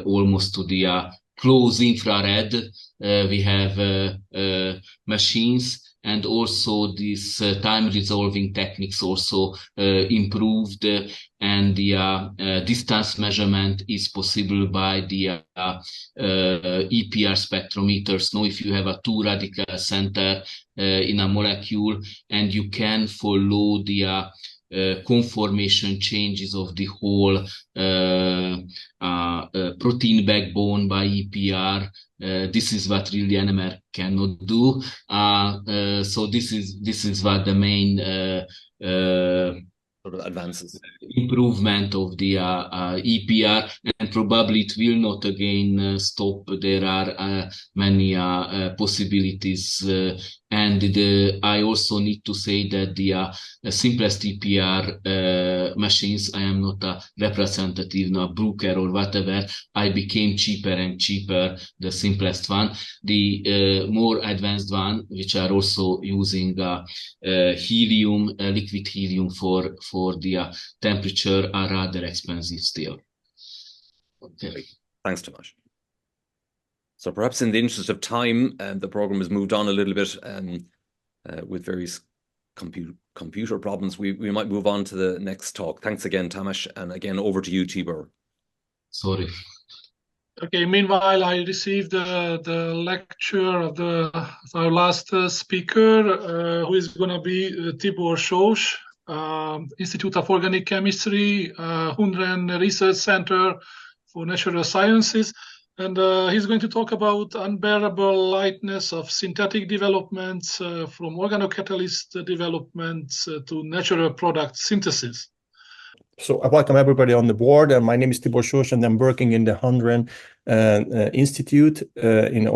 almost to the close infrared. We have machines, and also these time resolving techniques also improved, and the distance measurement is possible by the EPR spectrometers. Now, if you have a two radical center in a molecule, and you can follow the conformation changes of the whole protein backbone by EPR. This is what really NMR cannot do. So this is what the main sort of advances, improvement of the EPR, and probably it will not again stop. There are many possibilities, and I also need to say that the simplest EPR machines, I am not a representative, no broker or whatever, I became cheaper and cheaper, the simplest one. The more advanced one, which are also using helium, liquid helium for the temperature, are rather expensive still. Okay. Thanks, Tomasz. So perhaps in the interest of time, the program has moved on a little bit with various computer problems. We might move on to the next talk. Thanks again, Tomasz, and again over to you, Tibor. Sorry. Okay, meanwhile, I received the lecture of our last speaker, who is going to be Tibor Sós, Institute of Organic Chemistry, Hundren Research Center for Natural Sciences. And he's going to talk about unbearable lightness of synthetic developments, from organocatalyst developments to natural product synthesis. So I welcome everybody on the board. My name is Tibor Sós, and I'm working in the Hundren Institute in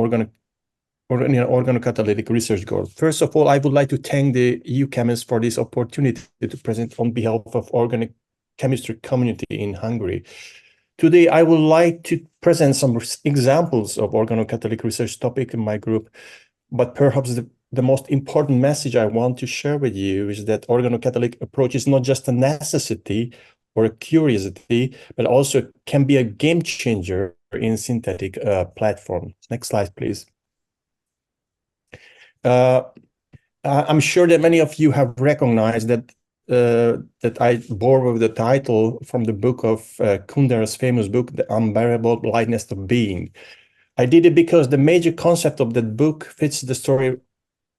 organocatalytic research group. First of all, I would like to thank the EuChemS for this opportunity to present on behalf of organic chemistry community in Hungary. Today, I would like to present some examples of organocatalytic research topic in my group, but perhaps the most important message I want to share with you is that organocatalytic approach is not just a necessity or a curiosity, but also can be a game changer in synthetic platform. Next slide, please. I'm sure that many of you have recognized that I bore with the title from the book of Kunder's famous book, The Unbearable Lightness of Being. I did it because the major concept of that book fits the story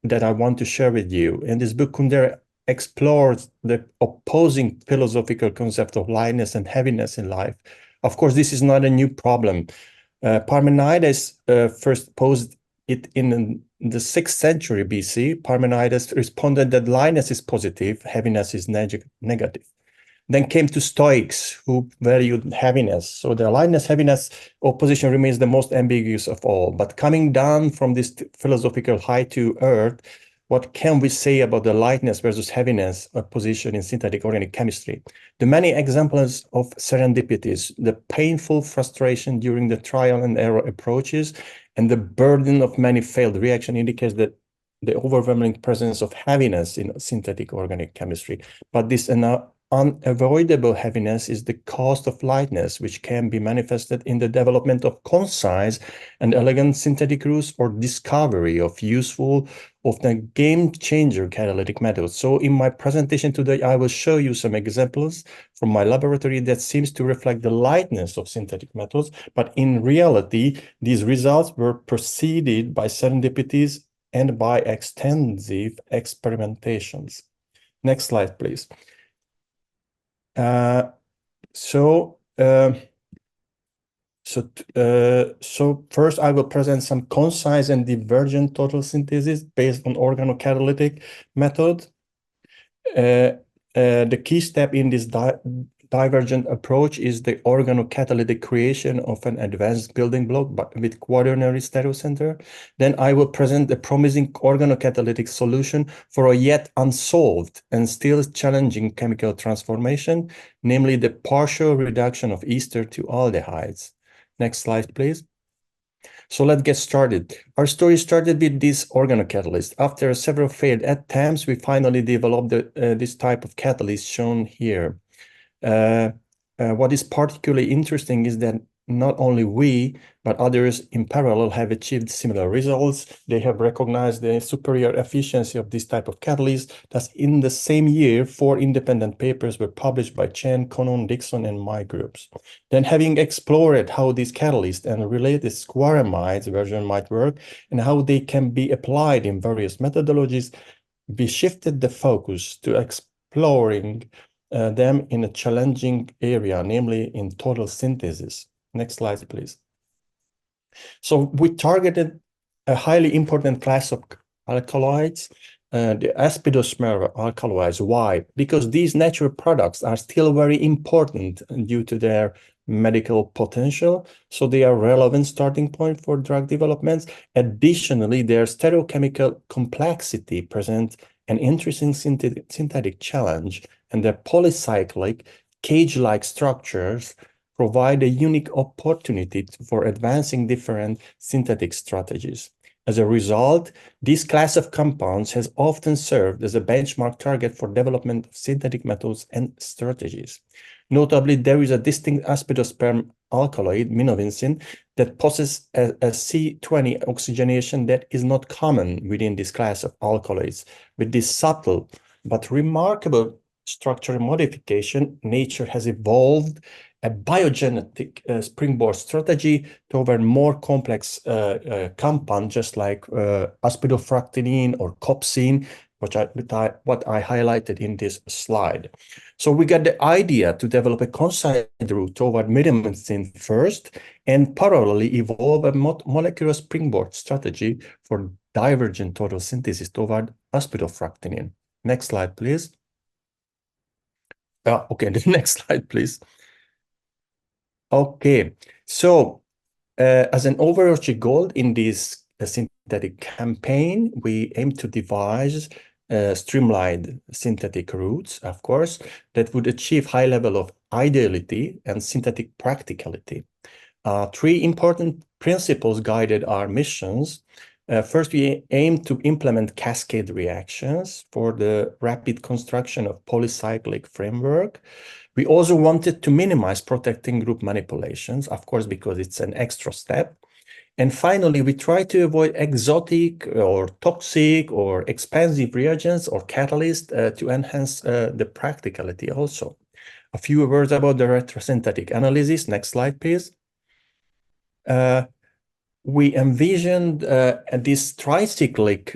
that I want to share with you. In this book, Kunder explores the opposing philosophical concept of lightness and heaviness in life. Of course, this is not a new problem. Parmenides first posed it in the 6th century BC. Parmenides responded that lightness is positive, heaviness is negative. Then came to Stoics, who valued heaviness. So the lightness-heaviness opposition remains the most ambiguous of all. But coming down from this philosophical height to earth, what can we say about the lightness versus heaviness opposition in synthetic organic chemistry? The many examples of serendipities, the painful frustration during the trial and error approaches, and the burden of many failed reactions indicates that the overwhelming presence of heaviness in synthetic organic chemistry. But this unavoidable heaviness is the cost of lightness, which can be manifested in the development of concise and elegant synthetic rules or discovery of useful, often game-changer catalytic methods. So in my presentation today, I will show you some examples from my laboratory that seems to reflect the lightness of synthetic methods, but in reality, these results were preceded by serendipities and by extensive experimentations. Next slide, please. So first I will present some concise and divergent total synthesis based on organocatalytic method. The key step in this divergent approach is the organocatalytic creation of an advanced building block but with quaternary stereocenter. Then I will present the promising organocatalytic solution for a yet unsolved and still challenging chemical transformation, namely the partial reduction of ester to aldehydes. Next slide, please. So let's get started. Our story started with this organocatalyst. After several failed attempts, we finally developed this type of catalyst shown here. What is particularly interesting is that not only we, but others in parallel have achieved similar results. They have recognized the superior efficiency of this type of catalyst. Thus, in the same year, 4 independent papers were published by Chen, Conon, Dixon, and my groups. Then, having explored how this catalyst and related squaramides version might work and how they can be applied in various methodologies, we shifted the focus to exploring them in a challenging area, namely in total synthesis. Next slide, please. So we targeted a highly important class of alkaloids, the aspidosmer alkaloids. Why? Because these natural products are still very important due to their medical potential, so they are relevant starting point for drug developments. Additionally, their stereochemical complexity presents an interesting synthetic challenge, and their polycyclic cage-like structures provide a unique opportunity for advancing different synthetic strategies. As a result, this class of compounds has often served as a benchmark target for development of synthetic methods and strategies. Notably, there is a distinct aspidosperm alkaloid, minovincin, that possesses a C20 oxygenation that is not common within this class of alkaloids. With this subtle but remarkable structural modification, nature has evolved a biogenetic springboard strategy toward more complex compound, just like aspidofractinin or copsin, what I highlighted in this slide. So we got the idea to develop a concise route toward minovincin first, and parallelly evolve a molecular springboard strategy for divergent total synthesis toward aspidofractinin. Next slide, please. Okay, the next slide, please. Okay, so as an overarching goal in this synthetic campaign, we aim to devise streamlined synthetic routes, of course, that would achieve high level of ideality and synthetic practicality. 3 important principles guided our missions. First, we aim to implement cascade reactions for the rapid construction of polycyclic framework. We also wanted to minimize protecting group manipulations, of course, because it's an extra step. And finally, we try to avoid exotic or toxic or expensive reagents or catalysts to enhance the practicality also. A few words about the retrosynthetic analysis. Next slide, please. We envisioned this tricyclic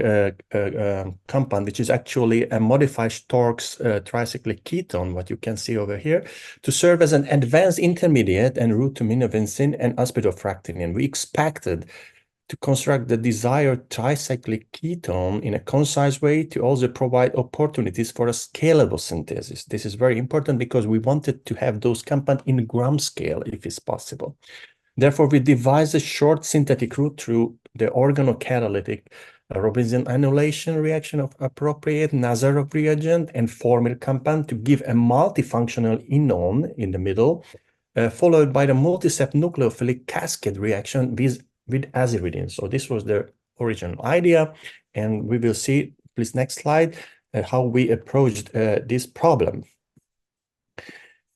compound, which is actually a modified Stork's tricyclic ketone, what you can see over here, to serve as an advanced intermediate en route to minovincin and aspidofractinin. We expected to construct the desired tricyclic ketone in a concise way to also provide opportunities for a scalable synthesis. This is very important because we wanted to have those compounds in gram scale if it's possible. Therefore, we devised a short synthetic route through the organocatalytic Robinson annulation reaction of appropriate Nazarov reagent and formyl compound to give a multifunctional enone in the middle, followed by the multi-step nucleophilic cascade reaction with aziridine. So this was the original idea, and we will see, please next slide, how we approached this problem.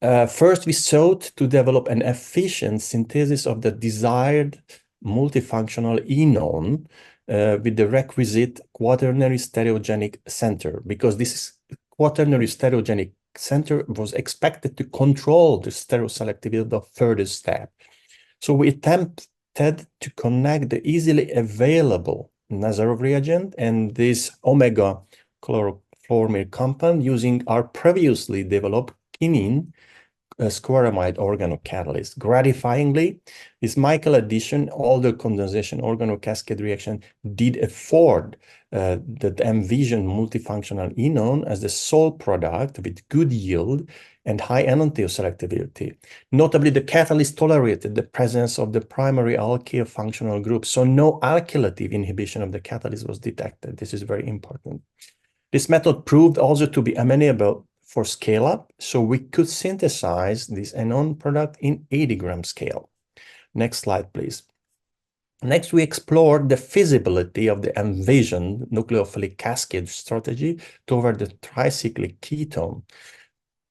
First, we sought to develop an efficient synthesis of the desired multifunctional enone with the requisite quaternary stereogenic center, because this quaternary stereogenic center was expected to control the stereoselectivity of the further step. So we attempted to connect the easily available Nazarov reagent and this omega chlorofluoromyl compound using our previously developed actinin squaramide organocatalyst. Gratifyingly, this Michael addition, all the condensation organocascade reaction did afford the envisioned multifunctional enone as the sole product with good yield and high enantioselectivity. Notably, the catalyst tolerated the presence of the primary alkyl functional group, so no alkylative inhibition of the catalyst was detected. This is very important. This method proved also to be amenable for scale-up, so we could synthesize this enone product in 80 gram scale. Next slide, please. Next, we explored the feasibility of the envisioned nucleophilic cascade strategy toward the tricyclic ketone.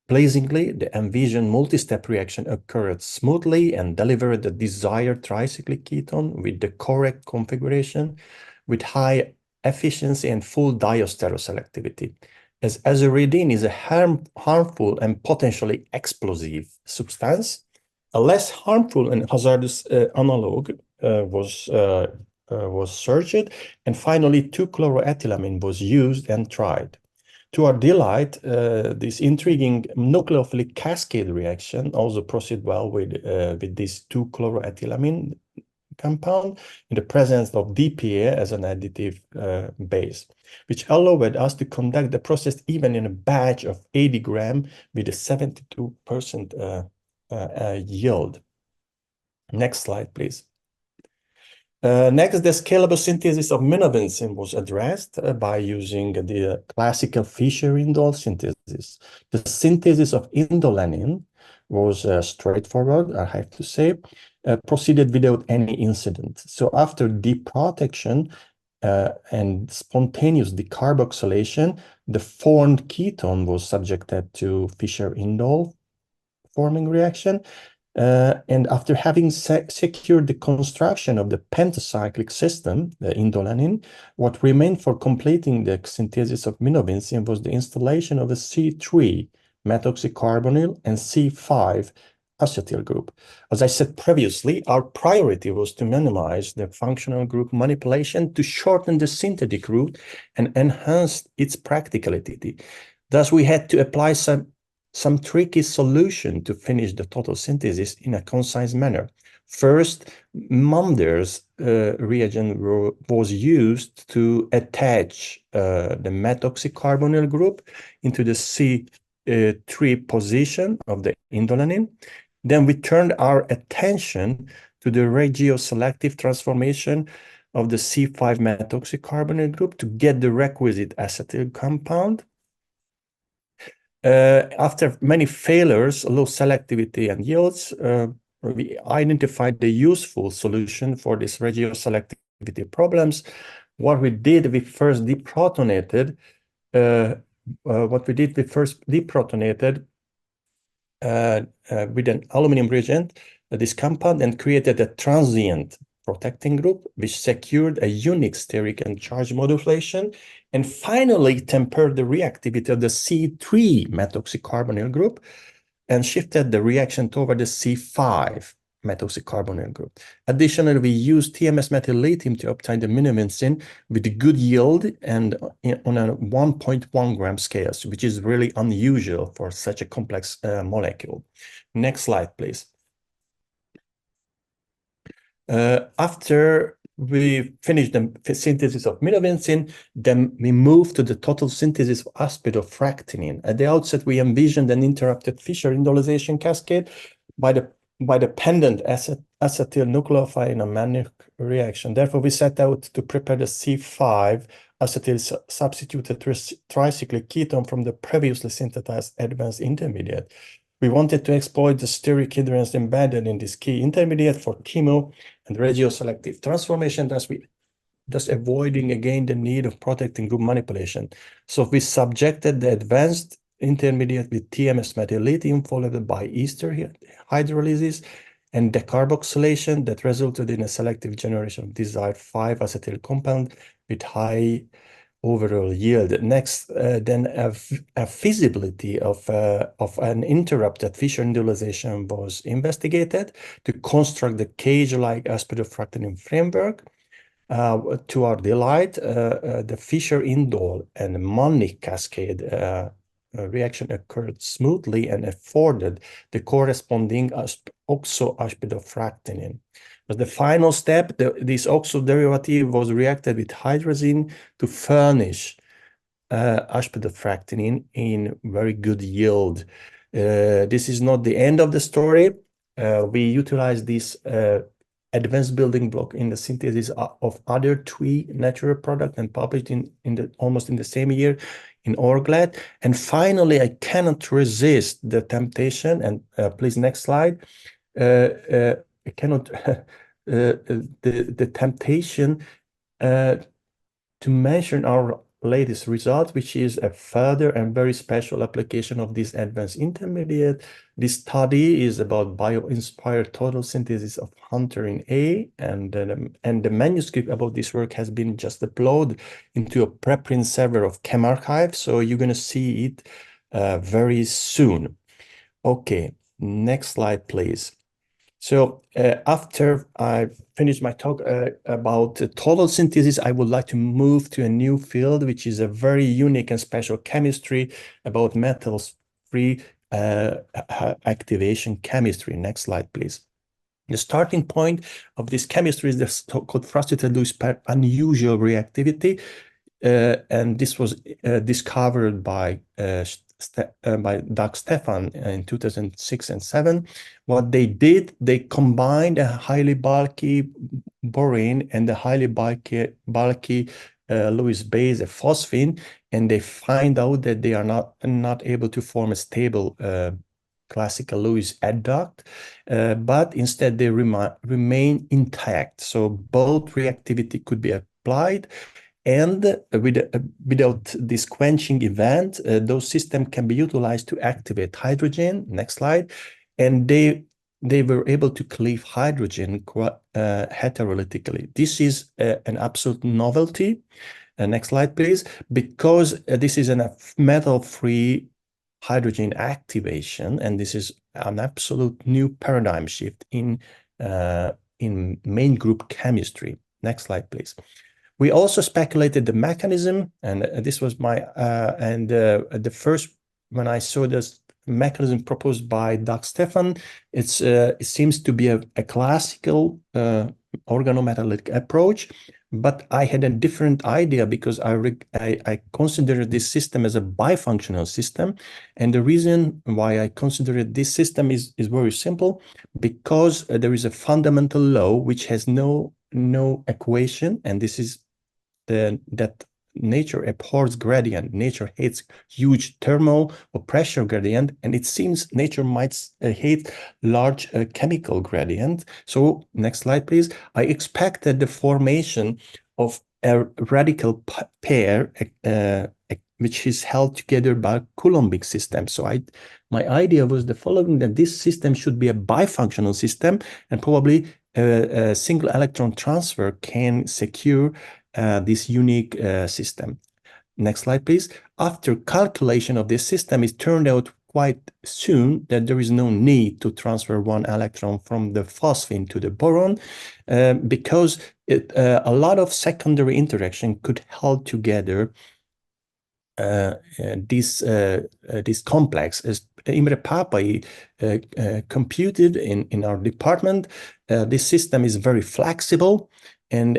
Pleasingly, the envisioned multi-step reaction occurred smoothly and delivered the desired tricyclic ketone with the correct configuration, with high efficiency and full diastereoselectivity. As azuridine is a harmful and potentially explosive substance, a less harmful and hazardous analog was searched, and finally 2-chloroethylamine was used and tried. To our delight, this intriguing nucleophilic cascade reaction also proceeded well with this 2-chloroethylamine compound in the presence of DPA as an additive base, which allowed us to conduct the process even in a batch of 80 gram with a 72% yield. Next slide, please. Next, the scalable synthesis of minobensin was addressed by using the classical Fischer-Indol synthesis. The synthesis of indolenin was straightforward, I have to say, proceeded without any incident. So after deprotection and spontaneous decarboxylation, the formed ketone was subjected to Fischer-Indol forming reaction. And after having secured the construction of the pentacyclic system, the indolenin, what remained for completing the synthesis of minobensin was the installation of a C3 methoxycarbonyl and C5 acetyl group. As I said previously, our priority was to minimize the functional group manipulation to shorten the synthetic route and enhance its practicality. Thus, we had to apply some tricky solution to finish the total synthesis in a concise manner. First, Munder's reagent was used to attach the methoxycarbonyl group into the C3 position of the indolenin. Then we turned our attention to the regioselective transformation of the C5 methoxycarbonyl group to get the requisite acetyl compound. After many failures, low selectivity and yields, we identified the useful solution for this regioselectivity problems. What we did, we first deprotonated. With an aluminum reagent this compound and created a transient protecting group, which secured a unique steric and charge modulation, and finally tempered the reactivity of the C3 methoxycarbonyl group and shifted the reaction toward the C5 methoxycarbonyl group. Additionally, we used TMS methyl lithium to obtain the minobensin with good yield and on a 1.1 gram scale, which is really unusual for such a complex molecule. Next slide, please. After we finished the synthesis of minobensin, then we moved to the total synthesis of aspidofractinin. At the outset, we envisioned an interrupted Fischer-indolization cascade by the pendant acetyl nucleophile in a manic reaction. Therefore, we set out to prepare the C5 acetyl substituted tricyclic ketone from the previously synthesized advanced intermediate. We wanted to exploit the steric hydrogens embedded in this key intermediate for chemo and regioselective transformation, thus avoiding again the need of protecting group manipulation. So we subjected the advanced intermediate with TMS methyl lithium followed by ester hydrolysis and decarboxylation that resulted in a selective generation of desired 5-acetyl compound with high overall yield. Next, then a feasibility of an interrupted Fischer-indolization was investigated to construct the cage-like aspidofractinin framework. To our delight, the Fischer-Indol and Munich cascade reaction occurred smoothly and afforded the corresponding oxo-aspidofractinin. But the final step, this oxo derivative was reacted with hydrazine to furnish aspidofractinin in very good yield. This is not the end of the story. We utilize this advanced building block in the synthesis of other three natural products and published almost in the same year in OrgLab. And finally, I cannot resist the temptation, and please next slide. I cannot the temptation to mention our latest result, which is a further and very special application of this advanced intermediate. This study is about bio-inspired total synthesis of hunterin A, and the manuscript about this work has been just uploaded into a preprint server of ChemArchive, so you're going to see it very soon. Okay, next slide, please. So after I finish my talk about total synthesis, I would like to move to a new field, which is a very unique and special chemistry about metals-free activation chemistry. Next slide, please. The starting point of this chemistry is the so-called frustrated Lewis pair unusual reactivity, and this was discovered by Doug Stefan in 2006 and 2007. What they did, they combined a highly bulky borane and a highly bulky Lewis base, a phosphine, and they find out that they are not able to form a stable classical Lewis adduct, but instead they remain intact. So both reactivity could be applied. And without this quenching event, those systems can be utilized to activate hydrogen. Next slide. And they were able to cleave hydrogen heterolytically. This is an absolute novelty. Next slide, please. Because this is a metal-free hydrogen activation, and this is an absolute new paradigm shift in main group chemistry. Next slide, please. We also speculated the mechanism, and this was my the first when I saw this mechanism proposed by Doug Stefan. It seems to be a classical organometallic approach, but I had a different idea because I considered this system as a bifunctional system, and the reason why I considered this system is very simple, because there is a fundamental law which has no equation, and this is that nature abhors gradient. Nature hates huge thermal or pressure gradient, and it seems nature might hate large chemical gradient. So next slide, please. I expected the formation of a radical pair which is held together by Coulombic system. So my idea was the following, that this system should be a bifunctional system, and probably a single electron transfer can secure this unique system. Next slide, please. After calculation of this system, it turned out quite soon that there is no need to transfer one electron from the phosphine to the boron, because a lot of secondary interaction could hold together this complex. As Imre Papai computed in our department, this system is very flexible and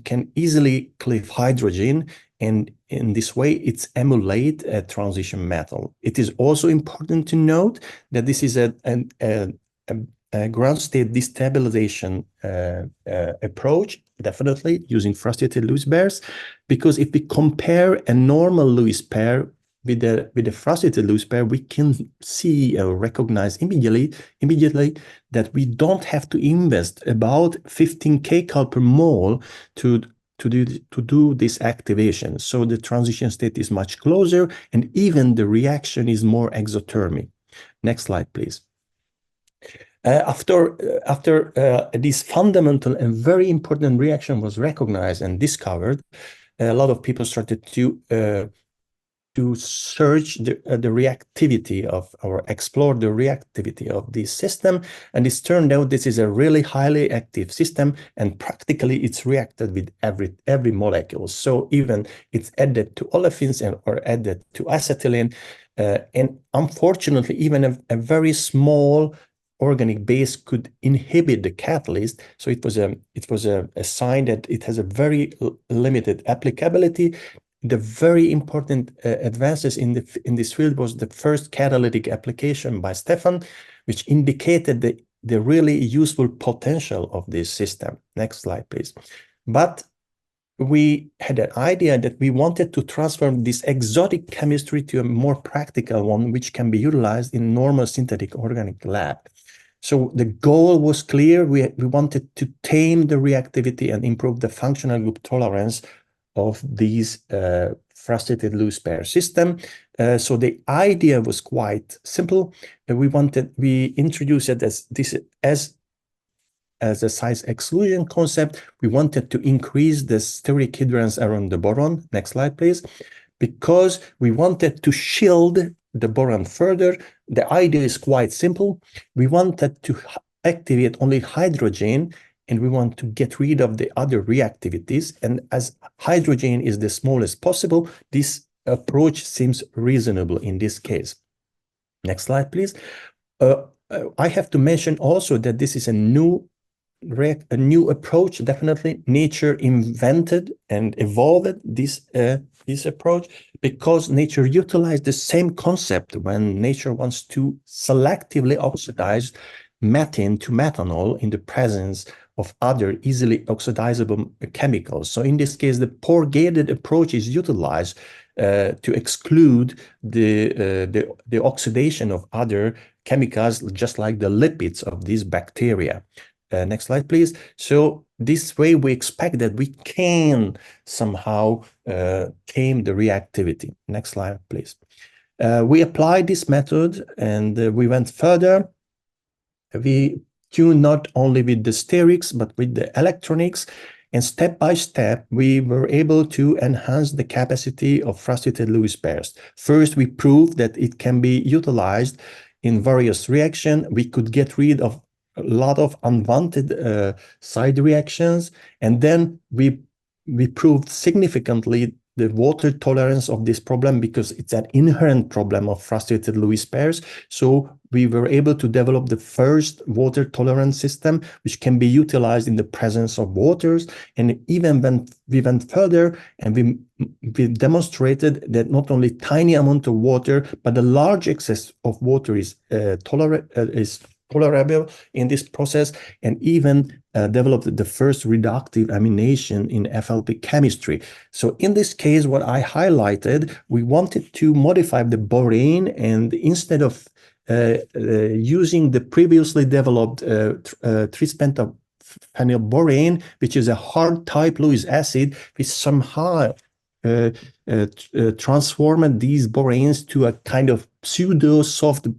can easily cleave hydrogen, and in this way it's emulate a transition metal. It is also important to note that this is a ground state destabilization approach, definitely using frustrated Lewis pairs, because if we compare a normal Lewis pair with the frustrated Lewis pair, we can see or recognize immediately that we don't have to invest about 15 kcal per mole to do this activation. So the transition state is much closer, and even the reaction is more exothermic. Next slide, please. After this fundamental and very important reaction was recognized and discovered, a lot of people started to to search the reactivity of, or explore the reactivity of this system. And it's turned out this is a really highly active system, and practically it's reacted with every molecule. So even it's added to olefins or added to acetylene. And unfortunately, even a very small organic base could inhibit the catalyst. So it was a sign that it has a very limited applicability. The very important advances in this field was the first catalytic application by Stefan, which indicated the really useful potential of this system. Next slide, please. But we had an idea that we wanted to transform this exotic chemistry to a more practical one, which can be utilized in normal synthetic organic lab. So the goal was clear. We wanted to tame the reactivity and improve the functional group tolerance of these frustrated loose pair system. So the idea was quite simple. We introduced it as a size exclusion concept. We wanted to increase the steric hindrance around the boron. Next slide, please. Because we wanted to shield the boron further. The idea is quite simple. We wanted to activate only hydrogen, and we want to get rid of the other reactivities. And as hydrogen is the smallest possible, this approach seems reasonable in this case. Next slide, please. I have to mention also that this is a new approach. Definitely nature invented and evolved this approach, because nature utilized the same concept when nature wants to selectively oxidize methane to methanol in the presence of other easily oxidizable chemicals. So in this case, the pore-gated approach is utilized to exclude the oxidation of other chemicals, just like the lipids of these bacteria. Next slide, please. So this way we expect that we can somehow tame the reactivity. Next slide, please. We applied this method, and we went further. We tuned not only with the sterics, but with the electronics. And step by step, we were able to enhance the capacity of frustrated Lewis pairs. First, we proved that it can be utilized in various reactions. We could get rid of a lot of unwanted side reactions. And then we proved significantly the water tolerance of this problem, because it's an inherent problem of frustrated Lewis pairs. So we were able to develop the first water tolerance system, which can be utilized in the presence of waters. And even when we went further, and we demonstrated that not only tiny amount of water, but a large excess of water is tolerable in this process, and even developed the first reductive amination in FLP chemistry. So in this case, what I highlighted, we wanted to modify the borane, and instead of using the previously developed trispentaphenylborane, which is a hard type Lewis acid, we somehow transformed these boranes to a kind of pseudo soft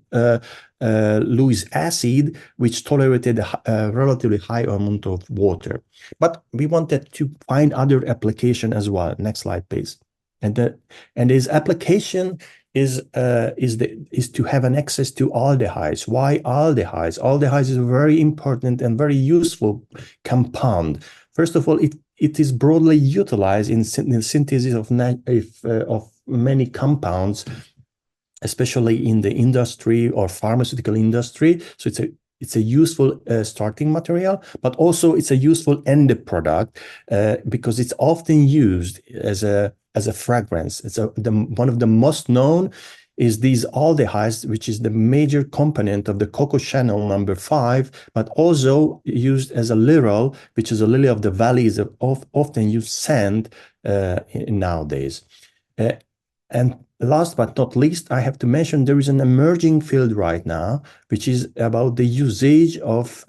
Lewis acid, which tolerated a relatively high amount of water. But we wanted to find other application as well. Next slide, please. And this application is to have an access to aldehydes. Why aldehydes? Aldehydes is a very important and very useful compound. First of all, it is broadly utilized in the synthesis of many compounds, especially in the industry or pharmaceutical industry. So it's a useful starting material, but also it's a useful end product because it's often used as a fragrance. It's one of the most known is these aldehydes, which is the major component of the Coco Chanel number 5, but also used as a lirol, which is a lily of the valleys of often used scent nowadays. And last but not least, I have to mention there is an emerging field right now, which is about the usage of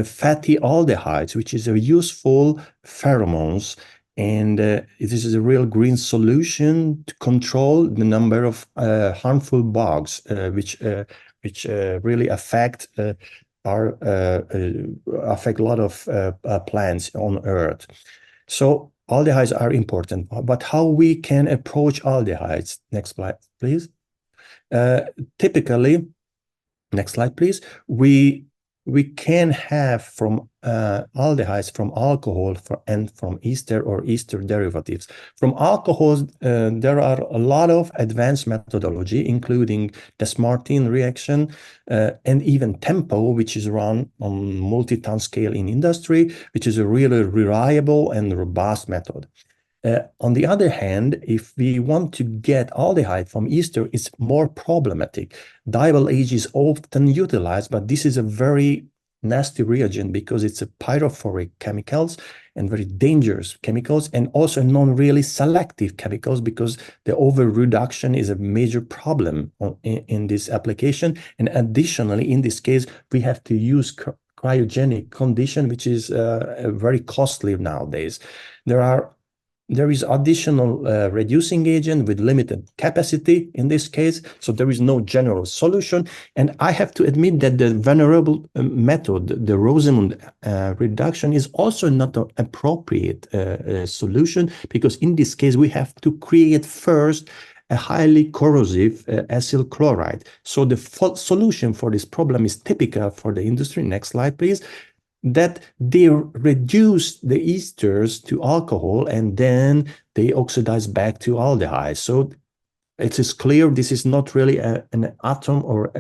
fatty aldehydes, which is a useful pheromones. And this is a real green solution to control the number of harmful bugs, which really affect a lot of plants on Earth. So aldehydes are important, but how we can approach aldehydes? Next slide, please. Typically, next slide, please. We can have from aldehydes from alcohol and from ester or ester derivatives. From alcohols, there are a lot of advanced methodology, including the Smartin reaction and even TEMPO, which is run on multi-ton scale in industry, which is a really reliable and robust method. On the other hand, if we want to get aldehyde from ester, it's more problematic. Diol H is often utilized, but this is a very nasty reagent because it's a pyrophoric chemicals and very dangerous chemicals, and also non-really selective chemicals because the over-reduction is a major problem in this application. And additionally, in this case, we have to use cryogenic condition, which is very costly nowadays. There is additional reducing agent with limited capacity in this case, so there is no general solution. And I have to admit that the venerable method, the Rosamond reduction, is also not an appropriate solution, because in this case we have to create first a highly corrosive acyl chloride. So the solution for this problem is typical for the industry. Next slide, please. That they reduce the esters to alcohol and then they oxidize back to aldehyde. So it is clear this is not really an atom or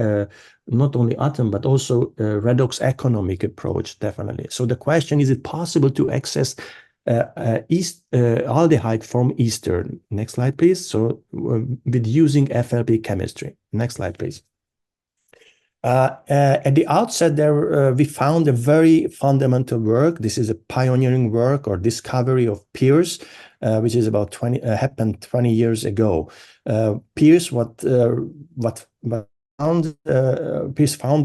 not only atom, but also a redox economic approach, definitely. So the question is it possible to access aldehyde from ester? Next slide, please. So with using FLP chemistry. Next slide, please. At the outset there, we found a very fundamental work. This is a pioneering work or discovery of Pierce, which is about happened 20 years ago. Pierce found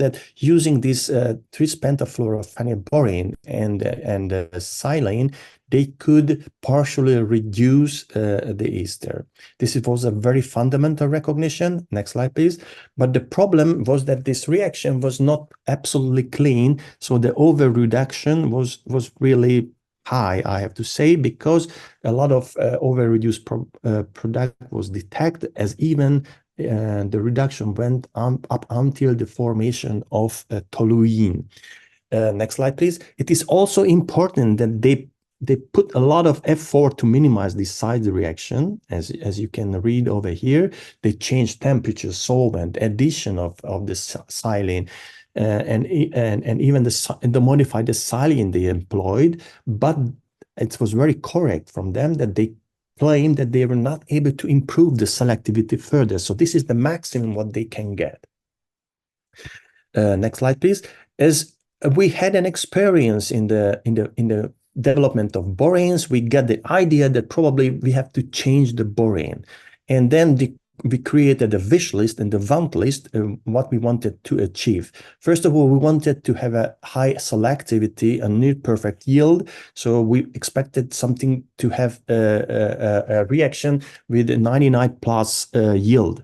that using this 3-pentafluorophenylborane and silane, they could partially reduce the ester. This was a very fundamental recognition. Next slide, please. But the problem was that this reaction was not absolutely clean, so the over-reduction was really high, I have to say, because a lot of over-reduced product was detected, as even the reduction went up until the formation of toluene. Next slide, please. It is also important that they put a lot of effort to minimize this side reaction, as you can read over here. They changed temperature, solvent, addition of the silane, and even the modified the silane they employed. But it was very correct from them that they claimed that they were not able to improve the selectivity further. So this is the maximum what they can get. Next slide, please. As we had an experience in the development of boranes, we got the idea that probably we have to change the borane. And then we created a wish list and the want list, what we wanted to achieve. First of all, we wanted to have a high selectivity, a near perfect yield. So we expected something to have a reaction with a 99 plus yield.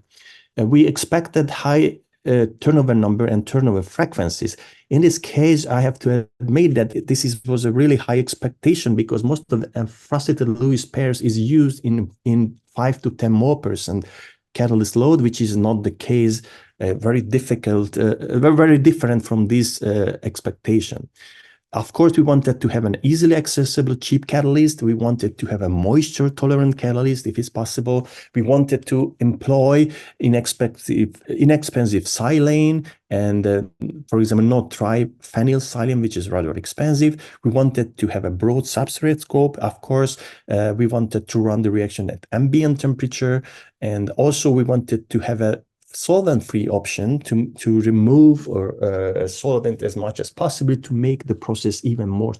We expected high turnover number and turnover frequencies. In this case, I have to admit that this was a really high expectation, because most of the frustrated Lewis pairs is used in 5 to 10 more % catalyst load, which is not the case. Very difficult, very different from this expectation. Of course, we wanted to have an easily accessible, cheap catalyst. We wanted to have a moisture-tolerant catalyst, if it's possible. We wanted to employ inexpensive silane and, for example, not triphenyl silane, which is rather expensive. We wanted to have a broad substrate scope. Of course, we wanted to run the reaction at ambient temperature. And also, we wanted to have a solvent-free option to remove or solvent as much as possible to make the process even more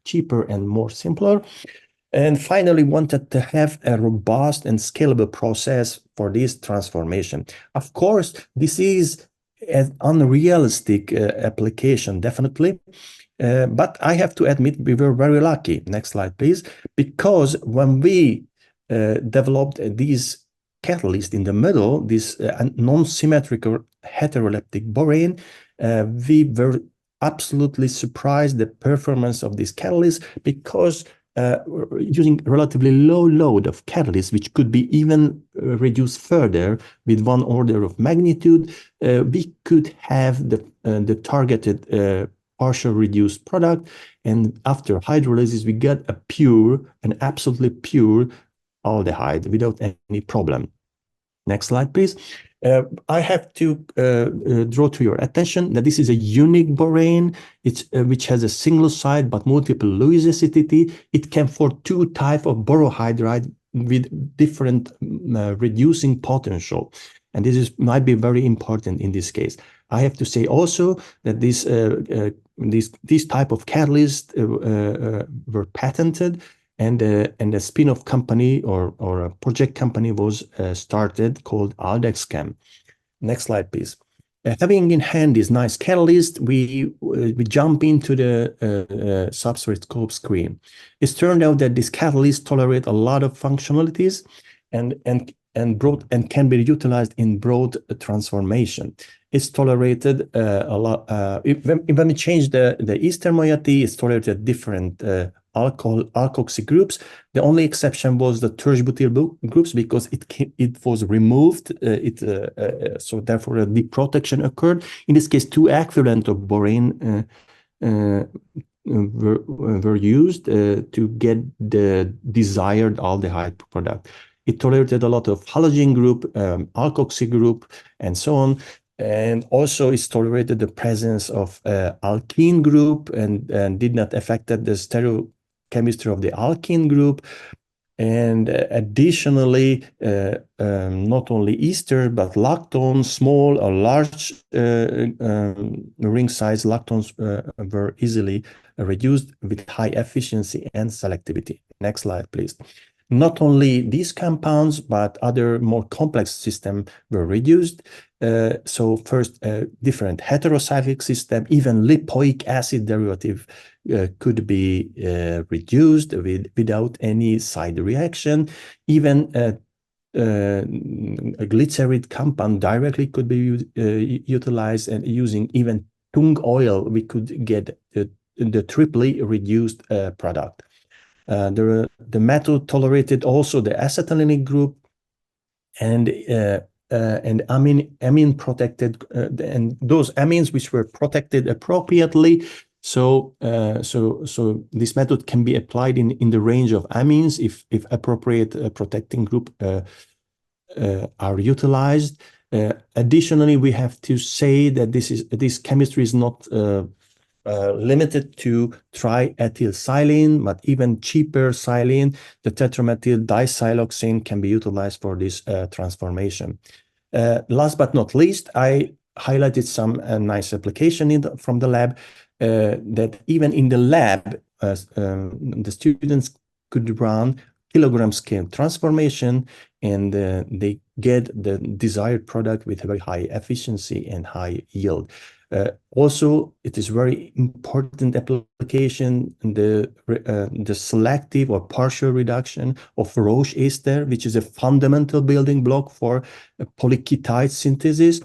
cheaper and more simpler. And finally, wanted to have a robust and scalable process for this transformation. Of course, this is an unrealistic application, definitely. But I have to admit we were very lucky. Next slide, please. Because when we developed these catalyst in the middle, this non-symmetrical heteroleptic borane, we were absolutely surprised the performance of this catalyst, because using relatively low load of catalyst, which could be even reduced further with one order of magnitude, we could have the targeted partial reduced product. And after hydrolysis, we get an absolutely pure aldehyde without any problem. Next slide, please. I have to draw to your attention that this is a unique borane, which has a single site but multiple Lewis acidity. It can form two types of borohydride with different reducing potential. And this might be very important in this case. I have to say also that these type of catalysts were patented, and a spin-off company or a project company was started called EuChemS. Next slide, please. Having in hand this nice catalyst, we jump into the substrate scope screen. It's turned out that this catalyst tolerate a lot of functionalities and can be utilized in broad transformation. It's tolerated a lot. When we change the ester moiety, it's tolerated different alkoxy groups. The only exception was the tertiary-butyl groups because it was removed. So therefore a deprotection occurred. In this case, two equivalent of borane were used to get the desired aldehyde product. It tolerated a lot of halogen group, alkoxy group, and so on. And also it's tolerated the presence of alkene group and did not affect the stereochemistry of the alkene group. And additionally, not only ester, but lactone, small or large ring size lactones were easily reduced with high efficiency and selectivity. Next slide, please. Not only these compounds, but other more complex systems were reduced. So first, different heterocyclic system, even lipoic acid derivative could be reduced without any side reaction. Even a glycerid compound directly could be utilized, and using even tung oil, we could get the triply reduced product. The method tolerated also the acetylenic group and amine protected, and those amines which were protected appropriately. So this method can be applied in the range of amines if appropriate protecting group are utilized. Additionally, we have to say that this chemistry is not limited to triethylsilane, but even cheaper silane, the tetramethyl disiloxane, can be utilized for this transformation. Last but not least, I highlighted some nice application from the lab, that even in the lab, the students could run kilogram scale transformation, and they get the desired product with a very high efficiency and high yield. Also, it is very important application, the selective or partial reduction of Roche ester, which is a fundamental building block for polyketide synthesis.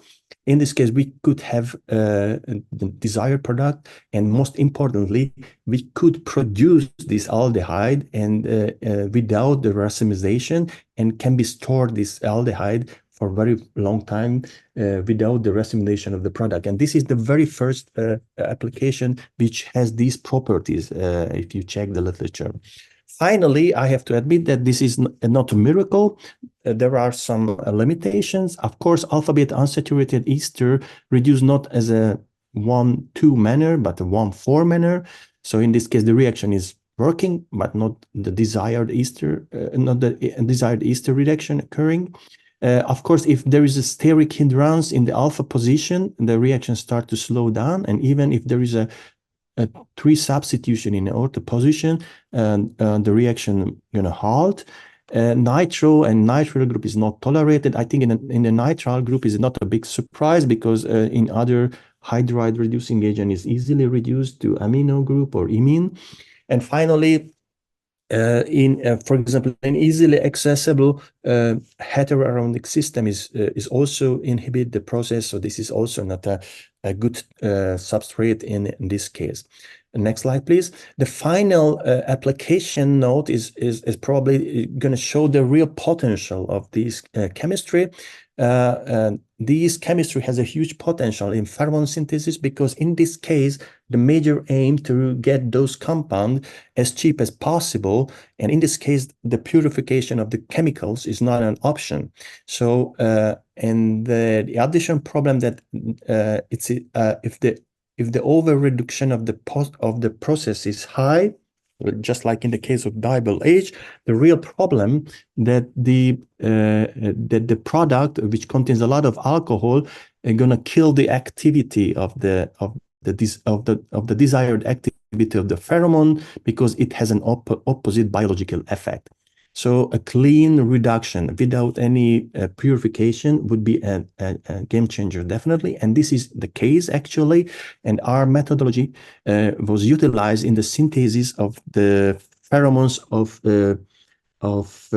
In this case, we could have the desired product, and most importantly, we could produce this aldehyde and without the racemization, and can be stored this aldehyde for a very long time without the racemization of the product. And this is the very first application which has these properties, if you check the literature. Finally, I have to admit that this is not a miracle. There are some limitations. Of course, alpha-beta unsaturated ester reduced not as a 1,2 manner, but a 1,4 manner. So in this case, the reaction is working, but not the desired ester, not the desired ester reduction occurring. Of course, if there is a steric hindrance in the alpha position, the reaction starts to slow down. And even if there is a 3 substitution in the ortho position, the reaction halt. Nitro and nitrile group is not tolerated. I think in the nitrile group is not a big surprise, because in other hydride reducing agent is easily reduced to amino group or imine. And finally, for example, an easily accessible heteroionic system is also inhibit the process. So this is also not a good substrate in this case. Next slide, please. The final application note is probably going to show the real potential of this chemistry. This chemistry has a huge potential in pheromone synthesis, because in this case, the major aim to get those compounds as cheap as possible. And in this case, the purification of the chemicals is not an option. So, and the additional problem that if the over reduction of the process is high, just like in the case of diol H, the real problem that the product, which contains a lot of alcohol, is going to kill the activity of the desired activity of the pheromone, because it has an opposite biological effect. So a clean reduction without any purification would be a game changer, definitely. And this is the case, actually. And our methodology was utilized in the synthesis of the pheromones of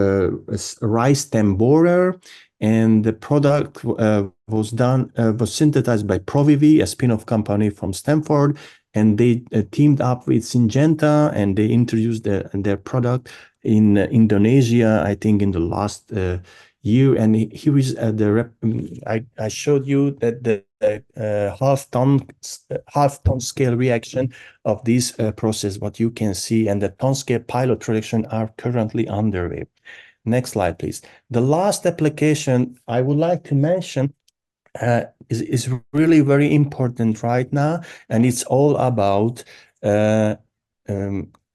rice stem borer. And the product was synthesized by Provivi, a spin-off company from Stanford. And they teamed up with Syngenta, and they introduced their product in Indonesia, I think, in the last year. And here is I showed you that the half-ton scale reaction of this process, what you can see, and the ton scale pilot production are currently underway. Next slide, please. The last application I would like to mention is really very important right now, and it's all about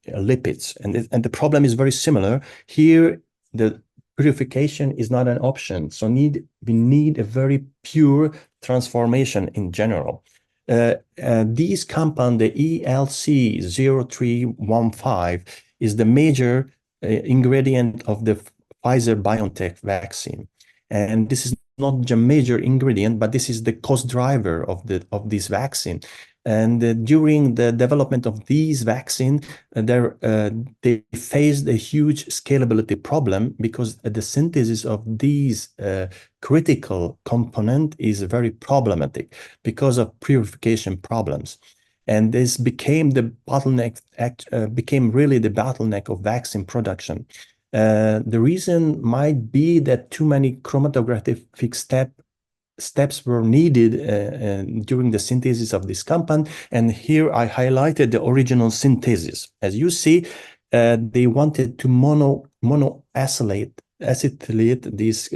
lipids, and the problem is very similar. Here, the purification is not an option, so we need a very pure transformation in general. This compound, the ELC0315, is the major ingredient of the Pfizer-BioNTech vaccine, and this is not a major ingredient, but this is the cost driver of this vaccine. And during the development of these vaccines, they faced a huge scalability problem, because the synthesis of these critical component is very problematic because of purification problems. And this became the bottleneck, became really the bottleneck of vaccine production. The reason might be that too many chromatographic steps were needed during the synthesis of this compound. And here I highlighted the original synthesis. As you see, they wanted to monoacylate this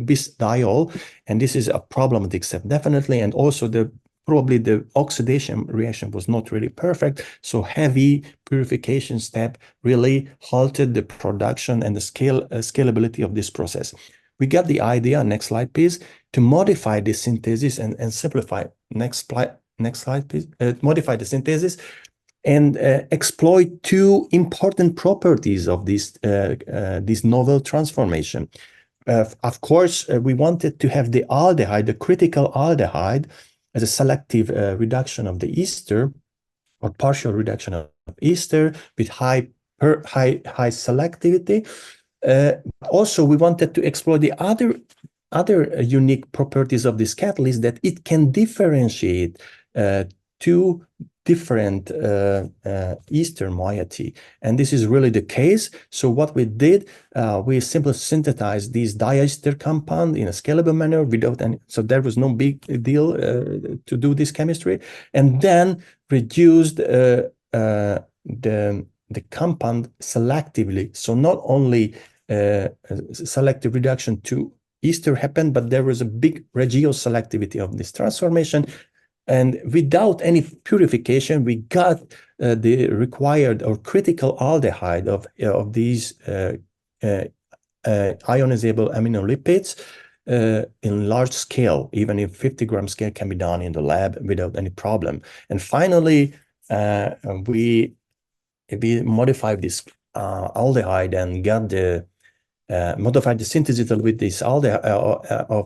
bisphenol, and this is a problematic step, definitely. And also probably the oxidation reaction was not really perfect. So heavy purification step really halted the production and the scalability of this process. We got the idea, next slide, please, to modify the synthesis and simplify. Next slide, please. Modify the synthesis and exploit two important properties of this novel transformation. Of course, we wanted to have the aldehyde, the critical aldehyde, as a selective reduction of the ester, or partial reduction of ester with high selectivity. Also, we wanted to explore the other unique properties of this catalyst, that it can differentiate two different ester moiety, and this is really the case. So what we did, we simply synthesized these diester compound in a scalable manner without any, so there was no big deal to do this chemistry, and then reduced the compound selectively. So not only selective reduction to ester happened, but there was a big regioselectivity of this transformation. And without any purification, we got the required or critical aldehyde of these ionizable aminolipids in large scale, even if 50-gram scale can be done in the lab without any problem. And finally, we modified this aldehyde and got the modify the synthesis with this of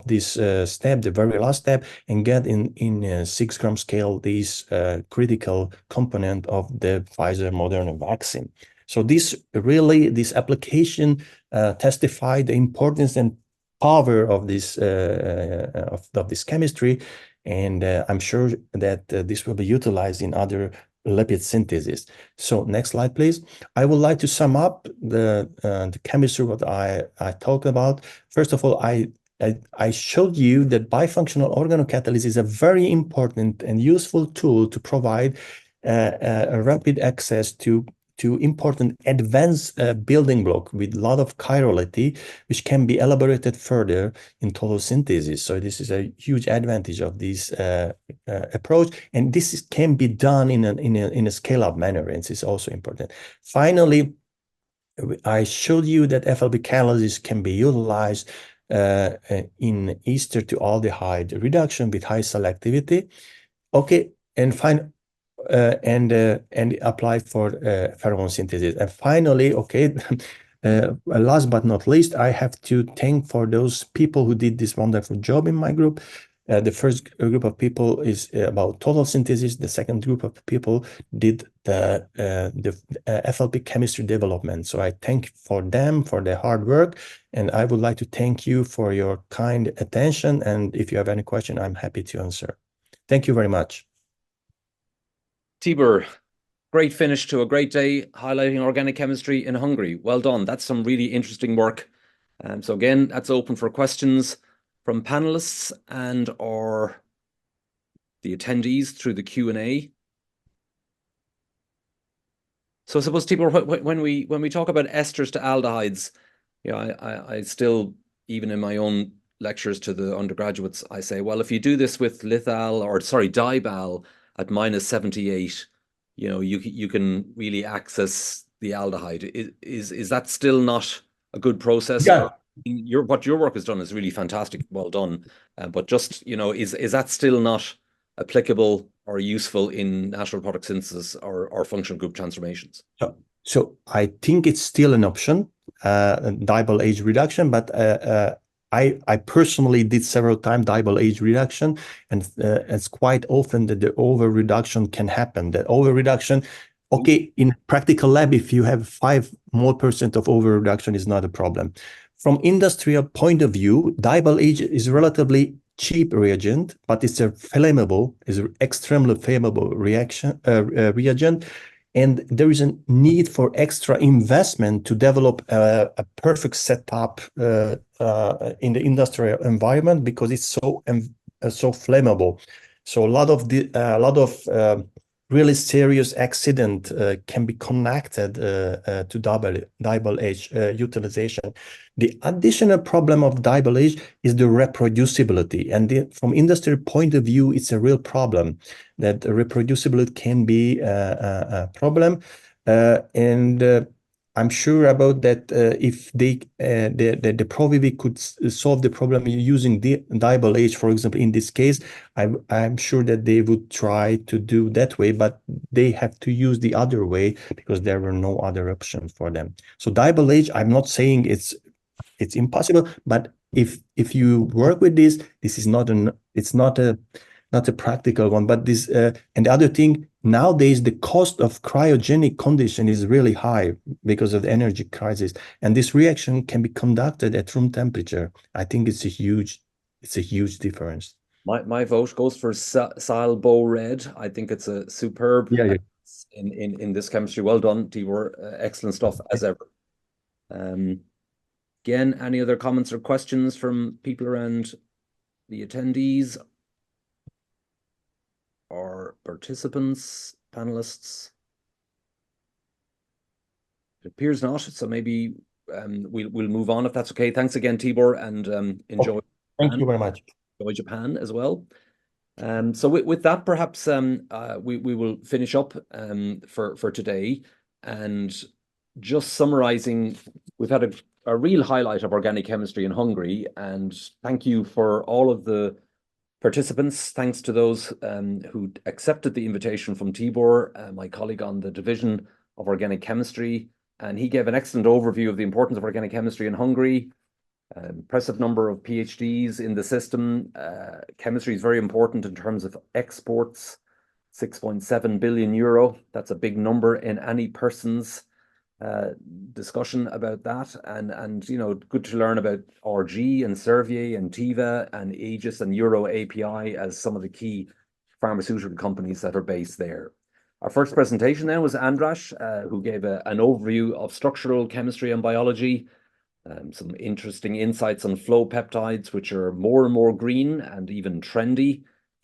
this step, the very last step, and get in a 6 gram scale this critical component of the Pfizer Moderna vaccine. So this application testified the importance and power of this chemistry, and I'm sure that this will be utilized in other lipid synthesis. So next slide, please. I would like to sum up the chemistry what I talked about. First of all, I showed you that bifunctional organocatalysis is a very important and useful tool to provide a rapid access to important advanced building block with a lot of chirality, which can be elaborated further in total synthesis. So this is a huge advantage of this approach, and this can be done in a scale-up manner, and this is also important. Finally, I showed you that FLB catalysis can be utilized in ester to aldehyde reduction with high selectivity. Okay, and and applied for pheromone synthesis. And finally, okay, last but not least, I have to thank for those people who did this wonderful job in my group. The first group of people is about total synthesis. The second group of people did the FLP chemistry development. So I thank for them for their hard work, and I would like to thank you for your kind attention. And if you have any question, I'm happy to answer. Thank you very much. Tibor, great finish to a great day highlighting organic chemistry in Hungary. Well done. That's some really interesting work. So again, that's open for questions from panelists and or the attendees through the Q&A. So I suppose, Tibor, when we talk about esters to aldehydes, you know, I still, even in my own lectures to the undergraduates, I say, well, if you do this with dibal at -78, you know, you can really access the aldehyde. Is that still not a good process? Yeah. What your work has done is really fantastic. Well done. But just, you know, is that still not applicable or useful in natural product synthesis or functional group transformations? So I think it's still an option, dibal age reduction, but I personally did several times dibal age reduction, and it's quite often that the over reduction can happen. The over reduction, okay, in practical lab, if you have 5% more of over reduction is not a problem. From industrial point of view, dibal age is relatively cheap reagent, but it's extremely flammable reagent. And there is a need for extra investment to develop a perfect setup in the industrial environment because it's so flammable. So a lot of really serious accident can be connected to dibal age utilization. The additional problem of dibal age is the reproducibility, and from industry point of view, it's a real problem that reproducibility can be a problem, and I'm sure about that. If the ProVivi could solve the problem using the dibal age, for example, in this case, I'm sure that they would try to do that way, but they have to use the other way because there were no other options for them. So dibal age, I'm not saying it's impossible, but if you work with this is not a practical one. But this and the other thing, nowadays the cost of cryogenic condition is really high because of the energy crisis, and this reaction can be conducted at room temperature. I think it's a huge difference. My vote goes for Salbo Red. I think it's a superb in this chemistry. Well done, Tibor. Excellent stuff as ever. Again, any other comments or questions from people around the attendees or participants, panelists? It appears not, so maybe we'll move on if that's okay. Thanks again, Tibor, and enjoy. Thank you very much. Enjoy Japan as well. So with that, perhaps we will finish up for today, and just summarizing, we've had a real highlight of organic chemistry in Hungary, and thank you for all of the participants. Thanks to those who accepted the invitation from Tibor, my colleague on the Division of Organic Chemistry, and he gave an excellent overview of the importance of organic chemistry in Hungary. Impressive number of PhDs in the system. Chemistry is very important in terms of exports, 6.7 billion euro. That's a big number in any person's discussion about that. And you know, good to learn about RG and Servier and Teva and Aegis and Euro API as some of the key pharmaceutical companies that are based there. Our first presentation then was Andras, who gave an overview of structural chemistry and biology, some interesting insights on flow peptides, which are more and more green and even trendy,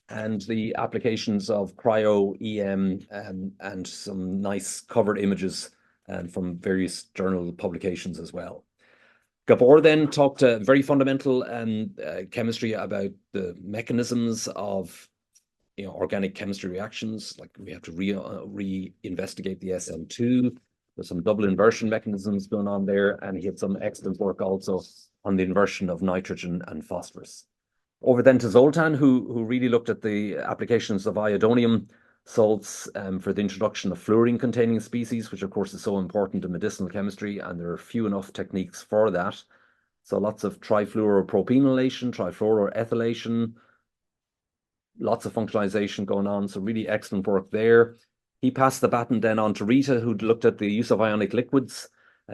and the applications of cryo-EM and some nice covered images from various journal publications as well. Gabor then talked very fundamental chemistry about the mechanisms of organic chemistry reactions, like we have to re-investigate the SL2. There's some double inversion mechanisms going on there, and he had some excellent work also on the inversion of nitrogen and phosphorus. Over then to Zoltan, who really looked at the applications of iodonium salts for the introduction of fluorine-containing species, which of course is so important in medicinal chemistry, and there are few enough techniques for that. So lots of trifluoropropenylation, trifluoroethylation, lots of functionalization going on, so really excellent work there. He passed the baton then on to Rita, who looked at the use of ionic liquids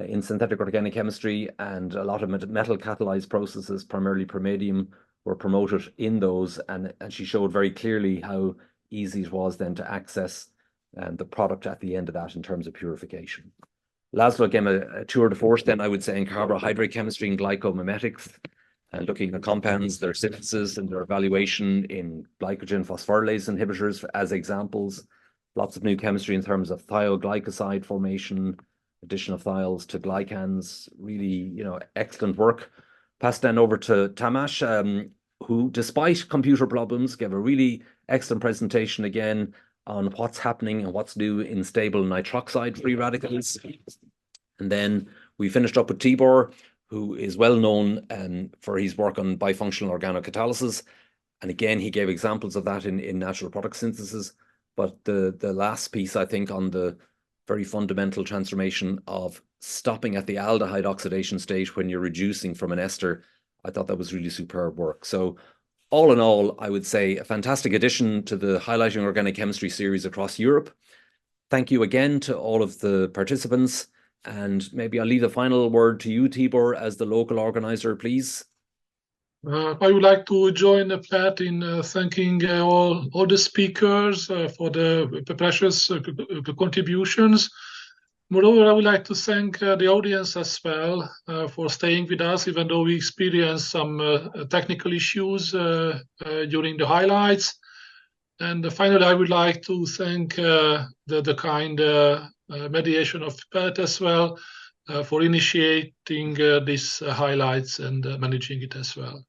in synthetic organic chemistry, and a lot of metal catalyzed processes, primarily pyrmadium, were promoted in those, and she showed very clearly how easy it was then to access the product at the end of that in terms of purification. Laszlo gave a tour de force then, I would say, in carbohydrate chemistry and glycomimetics, looking at compounds, their synthesis and their evaluation in glycogen phosphorylase inhibitors as examples. Lots of new chemistry in terms of thioglycoside formation, addition of thiols to glycans, really, excellent work. Passed then over to Tamas, who, despite computer problems, gave a really excellent presentation again on what's happening and what's new in stable nitroxide free radicals. And then we finished up with Tibor, who is well known for his work on bifunctional organocatalysis. And again, he gave examples of that in natural product synthesis. But the last piece, I think, on the very fundamental transformation of stopping at the aldehyde oxidation stage when you're reducing from an ester, I thought that was really superb work. So all in all, I would say a fantastic addition to the Highlighting Organic Chemistry series across Europe. Thank you again to all of the participants. And maybe I'll leave the final word to you, Tibor, as the local organizer, please. I would like to join Pat in thanking all the speakers for the precious contributions. Moreover, I would like to thank the audience as well for staying with us, even though we experienced some technical issues during the highlights. And finally, I would like to thank the kind mediation of Pat as well for initiating these highlights and managing it as well.